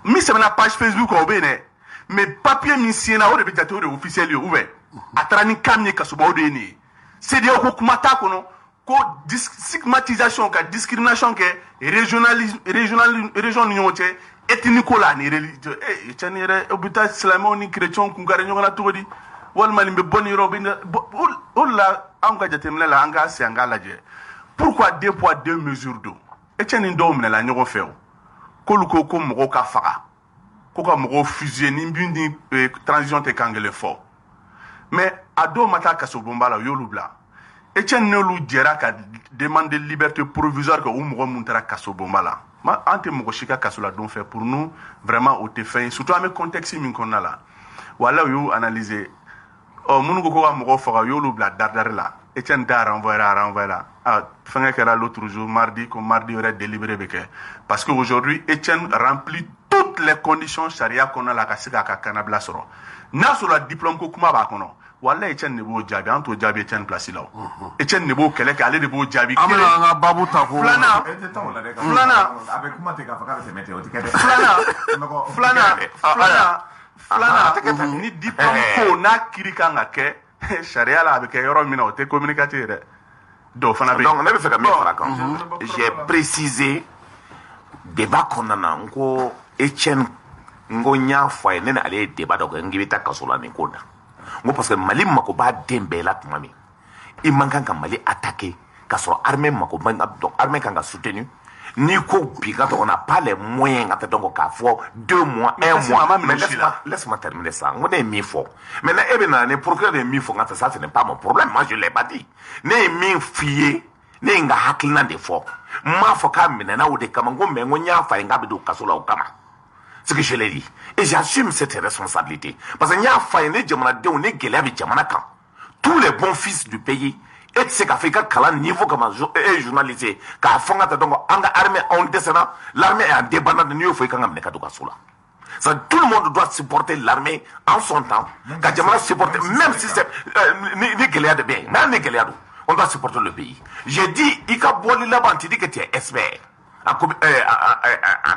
min sɛbɛnna page Facebook kan o bɛ yen dɛ mais papier min signera o de bɛ jate o de ye officiel ye ou bien a taara ni kan min ye kasoba o de ye nin ye CEDEAO ko kuma t'a kɔnɔ ko stigmatisation ka discrimination kɛ région ni ɲɔgɔn cɛ ethnique ko la ani religieux cɛni yɛrɛ o bɛ taa silamɛw ni chrétiens kunkari ɲɔgɔn na cogo di walima nin bɛ bɔ nin yɔrɔ bɛ o la an ka jateminɛ la an k'a se an k'a lajɛ pourquoi 2 poids 2 mesures don Etienne ni dɔw minɛla ɲɔgɔn fɛ o k'olu ko mɔgɔw ka faga ko ka mɔgɔw fusiller ni bin ni transition tɛ kan kelen fɔ mais a dɔw ma taa kaso bonba la u y'olu bila Etienne n'olu jɛra ka demande de liberté provisoire kɛ u mɔgɔ mun taara kaso bonba la an tɛ mɔgɔ si ka kaso la don fɛ pour nous vraiment o tɛ fɛn ye surtout an bɛ contexte min kɔnɔna la wala u y'u analyser minnu ko ka mɔgɔ faga u y'olu bila dardari la Etienne t'a renvoyé la fɛnkɛ kɛra l'autre jour mardi yɛrɛ délibéré bɛ kɛ parce que aujourd'hui Etienne remplit toutes les conditions charia kɔnɔna la ka se k'a ka kanabila sɔrɔ n'a sɔrɔ diplôme ko kuma b'a kɔnɔ wala Etienne de b'o jaabi an t'o jaabi Etienne place la o Etienne de b'o kɛlɛ kɛ ale de b'o jaabi an bɛna an ka babu ta ko filanan ni diplôme ko n'a kiri kan ka kɛ charia la a bɛ kɛ yɔrɔ min na o tɛ communiqué yɛrɛ dɔw fana bɛ donc ne bɛ fɛ ka min fara kan j'ai précisé débat kɔnɔna na n ko Etienne ngo nya foye ne ale débat donc ngibita kasola ni kona ngo parce que Mali mako ba dembe la tumami i mankan ka Mali attaquer kasoro armée mako donc armée kan ga soutenu ni ko bi quand on n'a pas les moyens quand donc ka fo 2 mois 1 mois mais laisse-moi terminer ça ngo ne mi fo maintenant ebena ne procureur de mi fo quand ça ce n'est pas mon problème moi je l'ai pas dit ne mi fier ne nga haklina de fo ma fo ka menena o de kama ngo mengo nya fa nga be do kasola o kama. Ce que je l'ai dit. Et j'assume cette responsabilité. Parce qu'il y a un faïné, on est guélé avec Djamanaka. Tous les bons fils du pays, et c'est qu'à faire qu'à niveau comme journaliste, qu'à fond, l'armée est en débat de niveau, il faut qu'on ait un tout le monde doit supporter l'armée en son temps. Quand Djamana supporte, même si c'est ni guélé de bien, même ni guélé on doit supporter le pays. J'ai dit, il y a boire là-bas, tu dis que tu es expert. En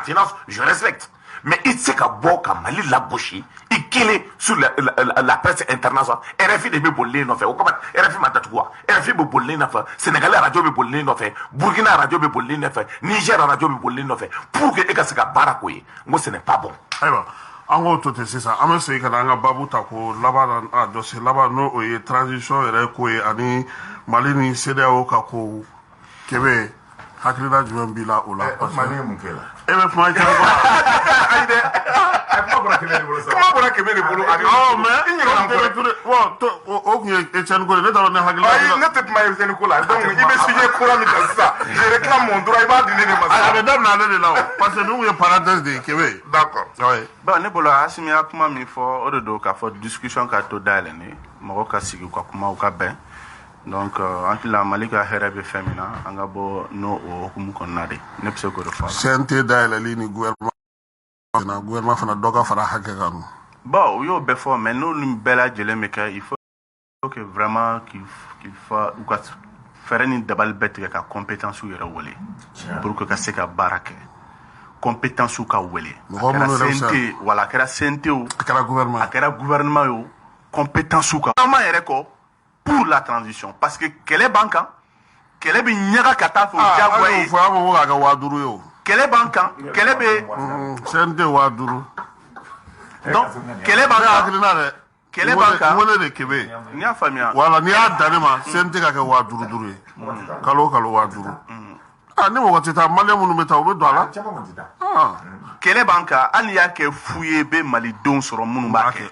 finance, je respecte. Mais il sait qu'à Boka, Mali la bouchi, il killé sur la presse internationale. RFI de Bebolé n'a fait, RFI m'a dit quoi? RFI Bebolé n'a fait, Sénégalais radio Bebolé n'a fait, Burkina radio Bebolé n'a fait, Niger radio Bebolé n'a fait, pour que Ekaseka Barakoye. Moi, ce n'est pas bon. Aïwa, en gros, tout est ça. Ame se ka nga babu tako laba a dossier laba no oye transition ere ko e ani Mali ni CEDEAO ka ko kebe hakilina jumen bila ola. Mali mun kela. Ebe fuma ka Comment on a que les boulots? Oh, mais il y a un peu de Etienne Gole, ne t'en as pas. Ne t'es pas Etienne Gole. Donc, il me suit pour la mise ça. Je réclame mon droit, il va donner des massages. Madame n'a là. Parce que nous, il y a parenthèse de Québec. D'accord. Oui. Bon, ne bolo asimi akuma mi fo ododo ka fo discussion ka to dale ni moko ka sigi ka kuma ka ben. Donc anti la malika herebe femina anga bo no o humu konade ne pse ko do fa. Santé dale ni gouvernement na gouvernement fana doga fara hakka kanu. Bon, yo be fo mais no lim bela jele meka il faut que vraiment qu'il faut ou ka faire une dabal bête ka compétence ou yere wole pour que ka se ka barake compétence ou ka wole santé wala kera santé ou akara gouvernement yo compétence ou ka ma yere ko pour la transition parce que kele banka kele bi nyaga kata fo jagwaye fo amo ga waduru yo kele banka kele be santé waduru donc kele banka kele banka wona de kebe ni afamia wala ni adane ma santé ka waduru duru kalo waduru ne mo watita male munu meta obe doala kele banka ali yake fuye be mali don soro munu ba ke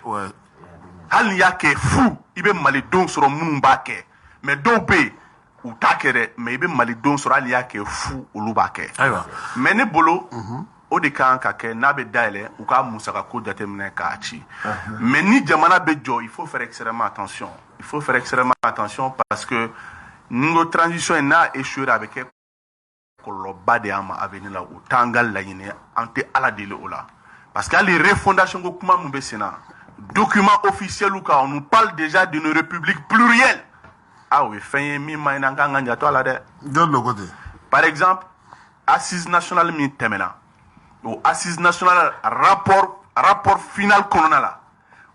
ali yake fu ibe mali don soro munu ba ke mais do be ou takere mais ibe mali don soro ali yake fu olu ba ke aywa mais ne bolo o de kan ka ke na be daile ou ka musaka ko jatemne ka ci mais ni jamana be jo il faut faire extrêmement attention parce que notre transition n'a échoué avec koloba de ama avenir la o tangal la yine ante ala dele ola parce que les refondation ko kuma mbe sena document officiel ou ka on nous parle déjà d'une république plurielle ah oui fin mi mayna nganga to ala de le côté par exemple assise nationale mi temena ou assise nationale rapport final colonel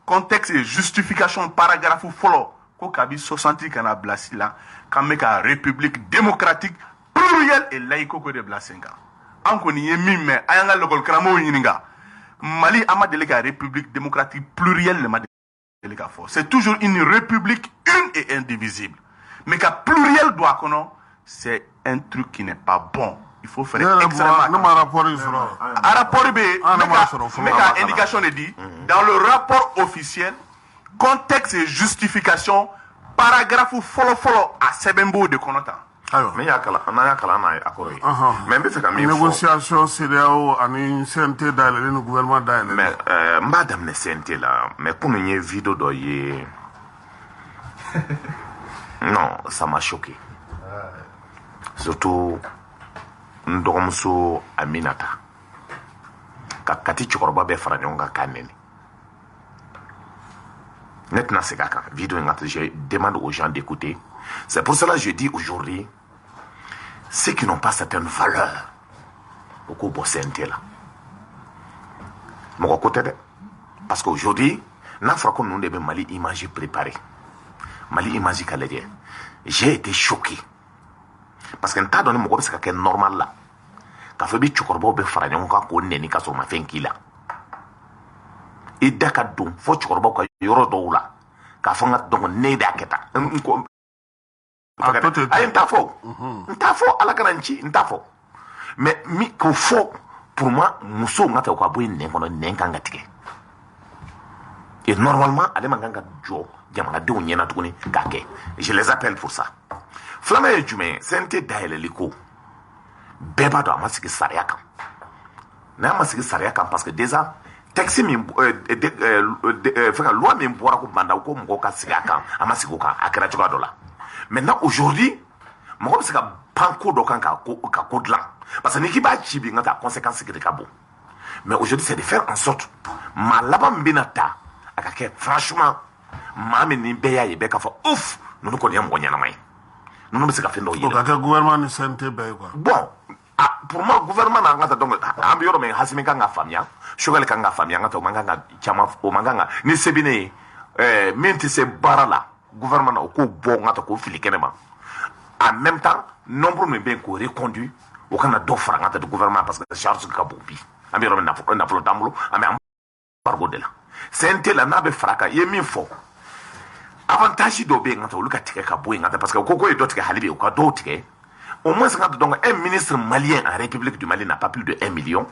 contexte et justification paragraphe follow ko kabi 60 kana blasila kameka république démocratique pluriel et laïco que de Blasenga. Anko ni yemi mais ayanga lokol kramo yininga. Mali ama délégué république démocratique plurielle le ma délégué fort. C'est toujours une république une et indivisible. Mais qu'à pluriel doit connaître, c'est un truc qui n'est pas bon. Il faut faire extrêmement rapport indication est dit dans le rapport officiel contexte et justification paragraphe follow à Sebembo de Konota. Mais il y a négociation CEDEAO ani CNT dans le gouvernement dans mais madame ne CNT là mais pour une vidéo doyer non ça m'a choqué surtout ndomso Aminata kakati chokoroba be faranyonga kanene maintenant c'est kaka vidéo ngata je demande aux gens d'écouter. C'est pour cela que je dis aujourd'hui ceux qui n'ont pas certaines valeurs beaucoup bosser là mon côté parce qu'aujourd'hui n'afra qu'on nous devait Mali image préparée Mali image calée j'ai été choqué parce que t'as donné mon c'est normal là k'a fɔ i bɛ cɛkɔrɔbaw bɛ fara ɲɔgɔn kan k'o nɛni ka sɔrɔ ma fɛn k'i la i da ka don fo cɛkɔrɔbaw ka yɔrɔ dɔw la k'a fɔ n ka dɔn ne de y'a kɛ tan ayi n t'a fɔ ala kana n ci n t'a fɔ mais k'o fɔ pour moi musow ka taa u ka bɔ yen nɛn kɔnɔ nɛn kan ka tigɛ et normalement ale man kan ka jɔ jamanadenw ɲɛna tuguni k'a kɛ je les appelle pour ça filanan ye jumɛn ye CNT dayɛlɛli ko bɛɛ b'a dɔn a ma sigi sariya kan n'a ma sigi sariya kan parce que déjà texte min fɛn loi min bɔra ko bandaw ko mɔgɔw ka sigi a kan a ma sigi o kan a kɛra cogoya dɔ la maintenant aujourd'hui mɔgɔ bɛ se ka pan ko dɔ kan ka ko dilan parce que n'i k'i b'a ci bi n ka taa conséquence de ka bon mais aujourd'hui c'est de faire en sorte maa laban min bɛna ta a ka kɛ franchement maa min ni bɛɛ y'a ye bɛɛ ka fɔ ouf ninnu kɔni ye mɔgɔ ɲɛnama ye ninnu bɛ se ka fɛn dɔw yɛlɛma. o ka kɛ gouvernement ni CNT bɛɛ ye quoi. bon pour moi gouvernement n'an ka taa donc an bɛ yɔrɔ min Hasimi kan ka faamuya Choguel kan ka faamuya an ka taa o man kan ka caman o man kan ka ni se bɛ ne ye min tɛ se baara la gouvernement na o k'o bɔ n ka taa k'o fili kɛnɛ ma en même temps nombre min bɛ yen k'o reconduit o kana dɔ fara n ka taa gouvernement parce que charge ka bon bi an bɛ yɔrɔ min nafolo t'an bolo an bɛ embargo de la CNT la n'a bɛ fara kan i ye min fɔ avantage dɔw bɛ yen n ka taa olu ka tigɛ ka bɔ yen n ka taa parce que ko ye dɔ tigɛ hali bi u ka dɔw tigɛ au moins donc un ministre malien en République du Mali n'a pas plus de 1 million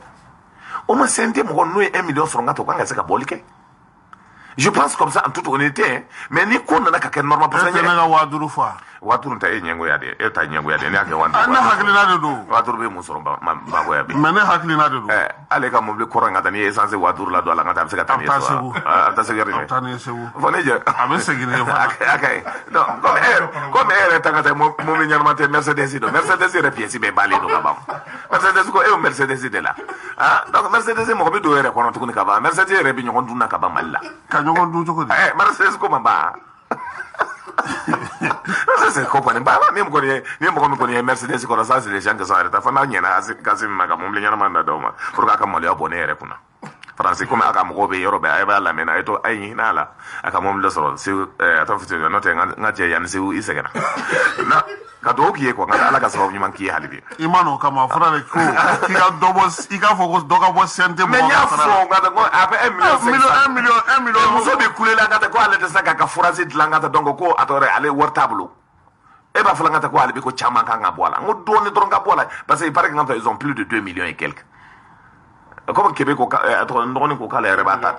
au moins CNT mɔgɔ n'o ye 1 million sɔrɔ n ka taa o kan ka se ka bɔli kɛ je pense comme ça en toute honnêteté mais ni ko nana ka kɛ normal parce que ne ka 5000 fa 5000 ta e ɲɛngoya de e ta ɲɛngoya de ne y'a kɛ 5000 ne hakilina de don 5000 bɛ mun sɔrɔ bagoya bi mais ne hakilina de don ale ka mobili kɔrɔ in ka taa ni ye essence 5000 la don a la n ka taa a bɛ se ka taa ni ye so a bɛ taa Segu yɛrɛ taa ni ye Segu fɔ ne jɛ a bɛ segin ne fana a ka ɲi donc comme e yɛrɛ ta ka taa mobili ɲɛnama tɛ Mercedes don Mercedes yɛrɛ pièce bɛɛ balen don ka ban Mercedes ko e y'o Mercedes de la donc Mercedes mɔgɔ bɛ don yɛrɛ kɔnɔ tuguni ka ban Mercedes yɛrɛ bɛ ɲɔgɔn dun na ka ban Mali la ka ɲɔgɔn dun cogo di Mercedes ko ma ban Mercedes ko kɔni ba ni mɔgɔ min kɔni ye Mercedes kɔnɔ ça c'est les gens qui sont arrêtés fana ɲɛna Kasimi ma ka mobili ɲɛnama da d'aw ma pour que a ka maloya bɔ ne yɛrɛ kunna France comme a ka mɔgɔw bɛ yɔrɔ bɛɛ a b'a lamɛn a ye to a ye hinɛ a la a ka mobili dɔ sɔrɔ Segu a tɔ fitinin n'o tɛ n ka cɛ yanni Segu i sɛgɛnna ka dugawu k'i ye quoi nka Ala ka sababu ɲuman k'i ye hali bi i ma n'o kama fɔra de ko i ka dɔ bɔ i k'a fɔ ko dɔ ka bɔ CNT mɔgɔ mais n y'a fɔ n ka taa ko a bɛ 1 million muso bɛ kulela n ka taa ko ale tɛ se k'a ka fourage dilan n ka taa donc ko a tɔgɔ ale wari t'a bolo e b'a fɔ n ka taa ko ale bɛ ko caman kan ka bɔ a la n ko dɔɔni dɔrɔn ka bɔ a la parce que il paraît que n ka taa ils ont plus de 2 millions et quelques comme Québec ko a tɔgɔ dɔgɔnin ko k'ale yɛrɛ b'a ta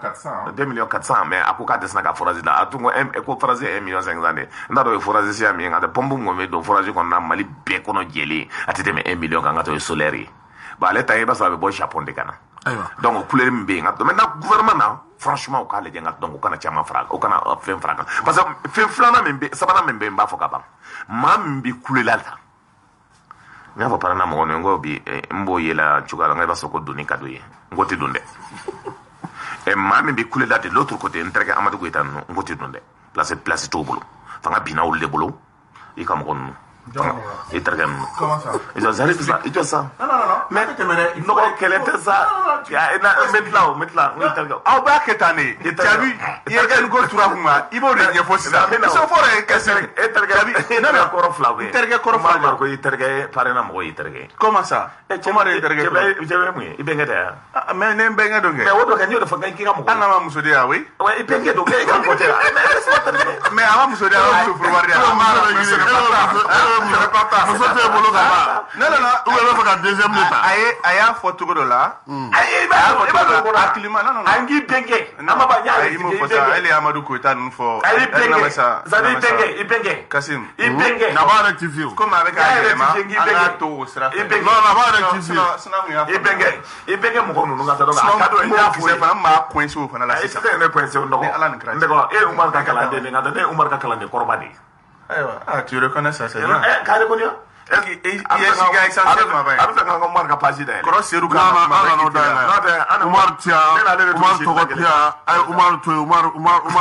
2 millions 400 mais a ko k'a tɛ se ka fourage dilan a tun ko fourage 1 million 500 de n t'a dɔn o ye fourage siya min ye n ka taa pompe mun bɛ don fourage kɔnɔna Mali bɛɛ kɔnɔ jɛlen a tɛ tɛmɛ 1 million kan n ka taa o ye solaire ye bon ale ta ye i b'a sɔrɔ a bɛ bɔ Japon de ka na donc o couleur min bɛ yen maintenant gouvernement na franchement o k'a lajɛ n ka donc o kana caman fara o kana fɛn fara kan parce que fɛn filanan min bɛ sabanan min bɛ yen n b'a fɔ ka ban maa min bɛ kulela la n y'a fɔ parana mɔgɔ min ko bi n b'o yela cogoya la n ka i b'a sɔrɔ ko doni ka d'o ye n ko tɛ don dɛ maa min bɛ kulela de l'autre côté n terikɛ Amadu Goyita ninnu n ko tɛ don dɛ place t'o bolo fanga binna olu de bolo i ka mɔgɔ ninnu i terikɛ ninnu i jɔ sa mais nɔgɔ kɛlɛ tɛ sa n bɛ tila n terikɛ aw b'a kɛ tan de jaabi i ye kɛ ko tura kun ma i b'o de ɲɛfɔ sisan so fɔlɔ ye kɛsɛri e terikɛ ne bɛ kɔrɔ fila bɛ terikɛ kɔrɔ fila ma ko i terikɛ parena mɔgɔ y'i terikɛ comment ça cɛma de ye terikɛ jɛbɛ mun ye i bɛnkɛ tɛ yan mais ne n bɛnkɛ don kɛ mais o don kɛ n y'o de fɔ k'i ka mɔgɔ an n'a ma muso de yan oui i bɛnkɛ don k'e ka mɔgɔ tɛ yan mais a ma muso de yan a ma muso furu wari de yan muso tɛ bolo ka ban non ou bien i b'a fɛ ka deuxième de ta a y'a fɔ cogo dɔ la ayi i b'a fɔ a climat non an k'i bɛnkɛ an ma ban i m'o fɔ sa ale Amadu Koyita ninnu fɔ ayi bɛnkɛ c'est-à-dire i bɛnkɛ Kasim i bɛnkɛ na b'a rectifier o comme a bɛ k'a yɛlɛma an k'a to o sira fɛ non na b'a rectifier i bɛnkɛ mɔgɔ ninnu ka taa dɔn a ka dɔn n y'a fɔ ye fana maa coincé o fana la sisan ne coincé o nɔgɔ Ala ni kira n tɔgɔ e ye Umaru ka kalanden de nka ne ye Umaru ka kalanden kɔrɔba de ye ayiwa tu reconnais ça c'est bien k'a reconnaît i ye siga essentiel ma ba ye a bɛ fɛ ka n ka Umaru ka page dayɛlɛ kɔrɔ seru ka an n'o dayɛlɛ Umaru ti yan Umaru tɔgɔ ti yan a ye Umaru to yen Umaru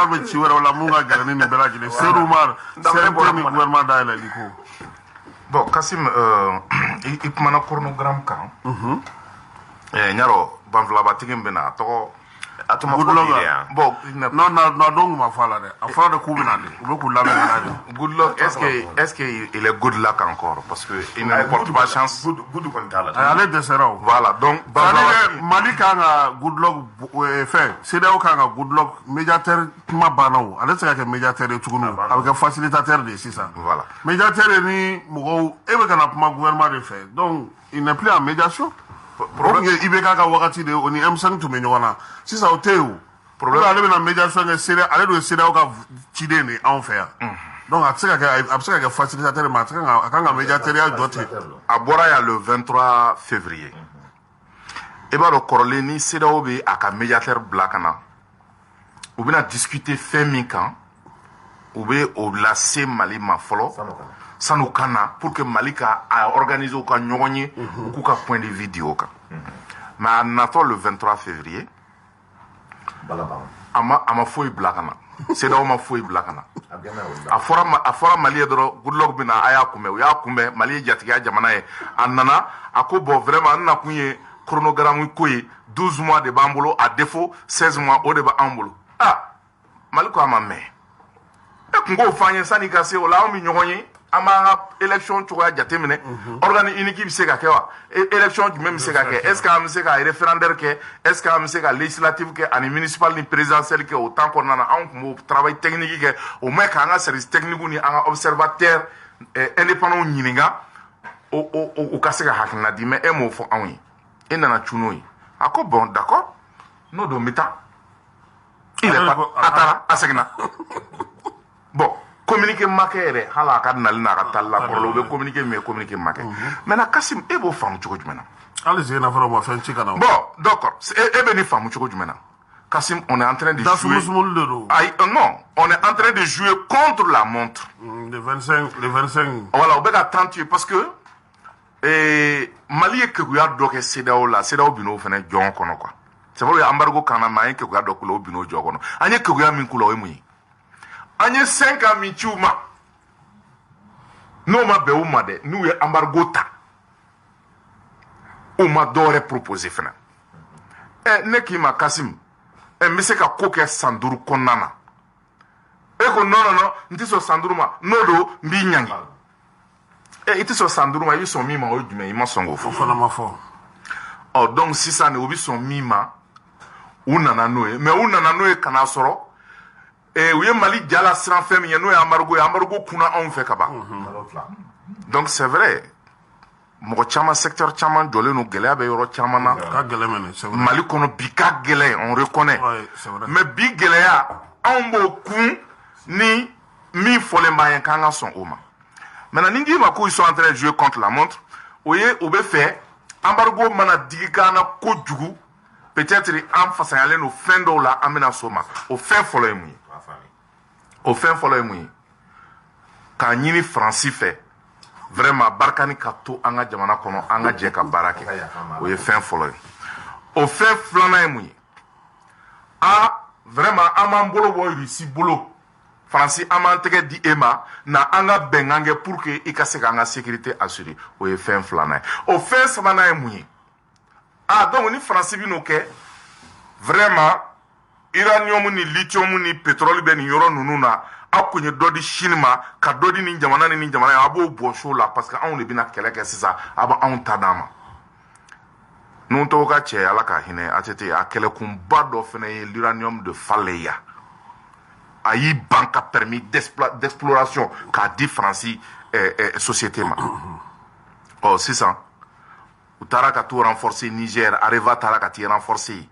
bɛ ci wɛrɛw la mun ka gɛlɛn ni nin bɛɛ lajɛlen Seydou Umaru CNT ni gouvernement dayɛlɛli ko bon Kasim i kumana chronogramme kan n y'a dɔn banfilabatigi min bɛ na a tɔgɔ atuma Good ko luck. bile ya Bon, Non, donc ma fala de. A fala de coup benade. Ou beaucoup la même. good luck, est-ce qu'il est good luck encore? Parce que il ne porte pas chance. good kon tala Allez de serao. Voilà, donc, Mali kanga good luck fait. C'est là où kanga good luck médiateur ma banao. Allez c'est que médiateur est tout nous. Avec un facilitateur de c'est ça. Voilà. Médiateur ni mugo ebe kana ma gouvernement de fait. Donc il n'est plus en médiation. Problème ibe kanga wakati de oni M5 to menyona. C'est ça au teu. Problème ale na médiation que c'est ale do c'est là où ka chide ni en faire. Donc a c'est que facilitateur ma kanga médiateur ya doté. À Boraya le 23 février. Et bien, le Corolini, c'est là où il y a un médiateur blanc. Où il a discuté fait mi-camp. Où il y a laissé Mali ma follow. Sans nous kana pour que Mali a organisé au cas nyogni ou qu'un point de vidéo. Mais en attendant le 23 février, ama foi blakana. C'est là où ma foi blakana. A fora Mali dro good luck bina aya kume ya kume Mali jatiga jamana e annana akobo vraiment na kunye chronogramme koyi 12 mois de bambolo à défaut 16 mois au de ba ambolo ah Mali ko ama me e kungo fanye sani kase o la o mi nyonyi ama élection to ya jatemine organe unique bi se ka kewa élection qui même se ka ke est-ce que am se ka référendaire ke est-ce que am se ka législative ke ani municipal ni présidentiel ke autant qu'on en a un travail technique ke au moins ka nga service technique ni un observateur indépendant nyininga o ka se ka hakna di mais e mo fo anwi e nana chunoyi ako bon d'accord no do mita il est pas atara asegna bon communiquer makere hala ka nal na ka talla ko lo be communiquer make mais na kasim e bo fam chuko jumena allez na fara mo fen chikana bon d'accord e be ni fam chuko jumena Kassim, on est en train de jouer. Non, on est en train de jouer contre la montre. Le 25. Voilà, on va attendre parce que Mali est que vous avez donc CEDEAO là, CEDEAO bino fene jon kono quoi. C'est vrai embargo kana ma que vous avez donc lo bino jon kono. Anye que vous avez min kulo emu. Anye 5 ans mi chuma. No ma be o ma de, nous embargo ta. O ma dore proposer fene. Neki ma Kassim. Mise ka koke sanduru konana. Eko non, ntiso sanduru ma, nodo mbi nyangi. Iti so sanduru ma, yi son mima o jume, ima songo fo. Fofana ma fo. Oh, donc si ça ne obi son mima, unana noe. Mais unana noe kana soro. Ouye Mali diala sran fem, yenoe amargo kuna on fe kaba. Donc c'est vrai. Moko chama secteur chama jole no gele abe yoro chama na ka gele mene c'est vrai Mali kono bi ka gele on reconnaît ouais, c'est vrai. Mais bi gele ya on bo kun ni mi fole mbayen kanga son oma maintenant ningi ma ko ils sont en train de jouer contre la montre oye obe fait embargo mana digana ko jugu peut-être en fasayale no fendo la amena soma o fin folo emu ka nyini franci fait vraiment barkani ka to anga jamana kono anga je ka barake o ye fin folo o fin flana emu vraiment amambolo boy risi bolo franci amantege di ema na anga bengange pour que ikase anga sécurité assurée o ye fin flana o fin samana emu donc ni franci bino ke vraiment uranium ni lithium ni pétrole ben yoro nununa akunye dodi shinima ka dodi ni jamana abo bosho la parce que on le bina kele ke sisa aba on tadama non to ka che ala ka hine atete akele kun bado fene l'uranium de Faleya ayi banka permis d'exploration ka di Franci société ma oh 600 utara ka tout renforcer Niger arriva tara ka ti renforcer.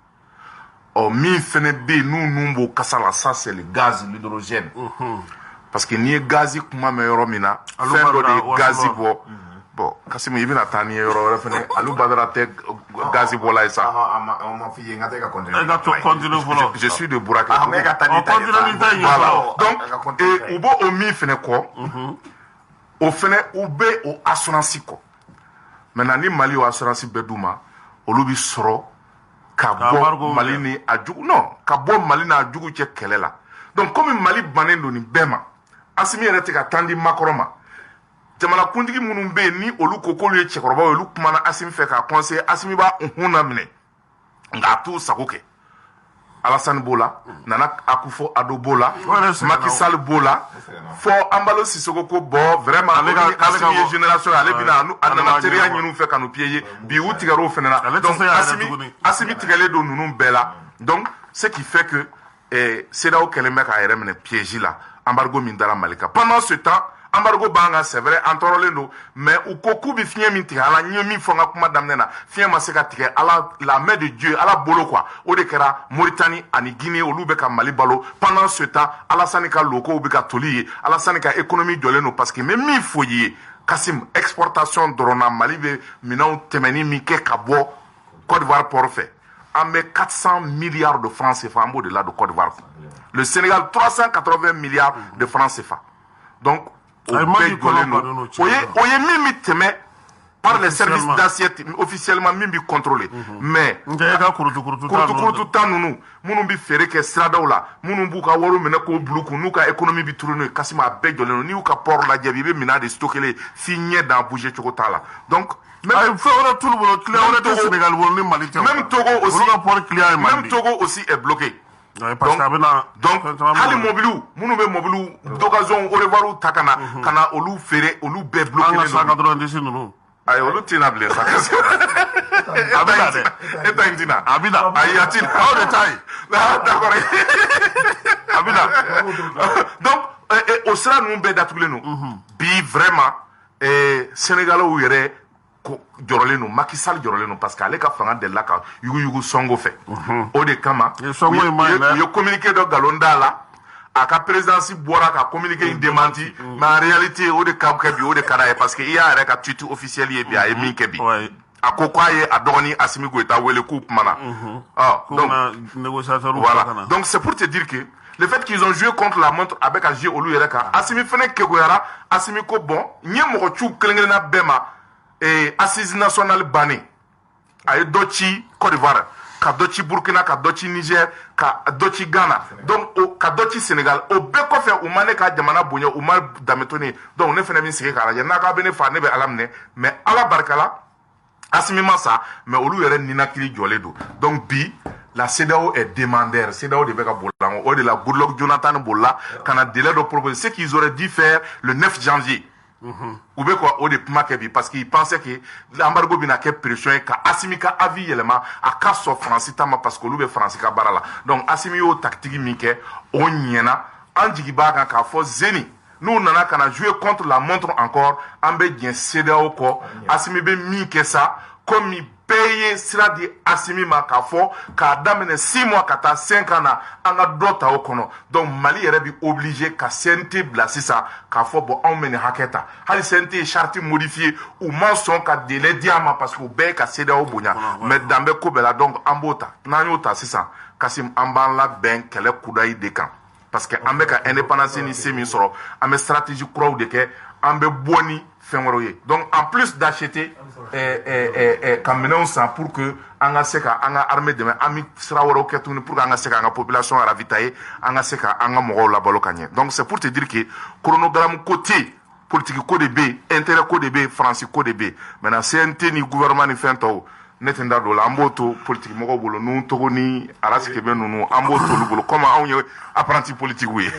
Oh, mi fene be nous numbo kasala, ça c'est le gaz, l'hydrogène. Parce que ni gazi kuma me yoro mina, fendo de gazi bo. Bon, Kassim ibina tani yoro fene, alu badara te gazi bo la ça. Je suis de Bourake. Donc, ubo o mi fene ko, o fene ube o assurance ko. Maintenant ni Mali o assurance bedouma, o lubi soro. Kabo Mali ni ajugu non kabo Mali na ajugu che kelela donc comme Mali banendo ni bema asimi yere te ka tandi makoroma jamana kundigi munun be ni olu kokolu ye chekoroba olu kumana asimi fe ka conseil asimi ba hunna mine nga tu sakoke Alassane Bola, Nana Akufo Addo Bola, Macky Sall Bola, fo Ambalo Sissoko ko bon vraiment Assimi génération ale bina anana teriya ñinu fe kanu pieye bi utigaro fenena donc Assimi tigale do nunu bela donc ce qui fait que CEDEAO keleme ka yere mene piège là embargo min dara Malika pendant ce temps embargo banga c'est vrai antorole no mais u koku bi fien min tiga ala nyomi fonga kuma damnena fien maseka tiga ala la main de Dieu ala bolo quoi o de kera Mauritanie ani Guinée olu be ka Mali balo pendant ce temps Alassane ka loko be ka toli Alassane ka économie joleno parce que même mi foyi Kassim exportation drona Mali be minaw temeni mi ke ka bo Côte d'Ivoire port fait en met 400 milliards de francs CFA en de là de Côte d'Ivoire. Le Sénégal 380 milliards de francs CFA. Donc par les services d'assiette officiellement mimi contrôlé mais kurutu tan nunu munu bi fere ke stradaw la munu bu ka woro mena ko bloku nu ka économie bi tourner kasima be joleno ni ka port la jabi be mina de stockele si nye dans bouger chokota la donc même Togo aussi est bloqué. Donc, hali mobilu, munu be mobilu d'occasion au revoir ou takana, kana olu fere, olu be bloqué. Aïe, olu tina blé ça. Abida. Aïe, a-t-il? D'accord. Abida. Donc, au sera nous be d'atouler nous. Bi vraiment, Sénégal ou yere, joroleno Macky Sall joroleno parce qu'ale ka fanga de la ka yugu songo fait o de kama yo communiqué do galonda la aka présidence bora ka communiqué une démenti mais en réalité o de kabka bi o de kara parce que il y a ka tutu officiel ye bi a mi kebi akoko ye adoni Assimi Goïta wele coupe mana donc négociateur voilà donc c'est pour te dire que le fait qu'ils ont joué contre la montre avec a joué olu yereka Assimi fene kegoyara Assimi ko bon nyemo ko chu klengena bema et assise nationale banni a dochi Côte d'Ivoire ka dochi Burkina ka dochi Niger ka dochi Ghana donc ka dochi Sénégal o be ko fe o mane ka jamana bonya o mal dametoni donc ne fena min sike kala ya na ka bene fa ne be alamne mais ala barkala Assimi massa mais olu yere nina kili jolé do donc bi la CEDEAO est demandeur CEDEAO de beka bolango o de la Goodluck Jonathan Bolla kana délai de proposer ce qu'ils auraient dû faire le 9 janvier. Ou bien quoi au de Makebi parce qu'il pensait que l'embargo bina ke pression ka Assimi ka avis yelema a ka so France tama parce que l'oube France ka barala donc Assimi yo tactique mike on nyena anjigi ba ka fo zeni nous nana kana jouer contre la montre encore ambe bien CEDEAO ko Assimi be mike ça comme mi paye sera di Assimi ma ka fo ka damene 6 mois kata 5 ans na anga dota okono donc Mali yere bi obligé ka CNT blasi ça ka fo bo on mene haketa hali CNT charte modifié ou mention ka délai diama parce que be ka CEDEAO bonya mais dambe ko bela donc ambota nanyota c'est ça Kassim ambala ben kele kuday de kan parce que ambe ka indépendance ni semi soro ambe stratégie croix de ke ambe boni fenworoye donc en plus d'acheter kamena pour que anga seka anga armée de ami sraworo ketuni pour anga seka anga population ravitailler anga seka anga mogo la balo kanye donc c'est pour te dire que chronogramme côté politique code B intérêt code B français code B maintenant CNT ni gouvernement ni fento netenda do la amboto politique mogo bolo nu togo ni araske be nu amboto lu bolo comment on apprenti politique oui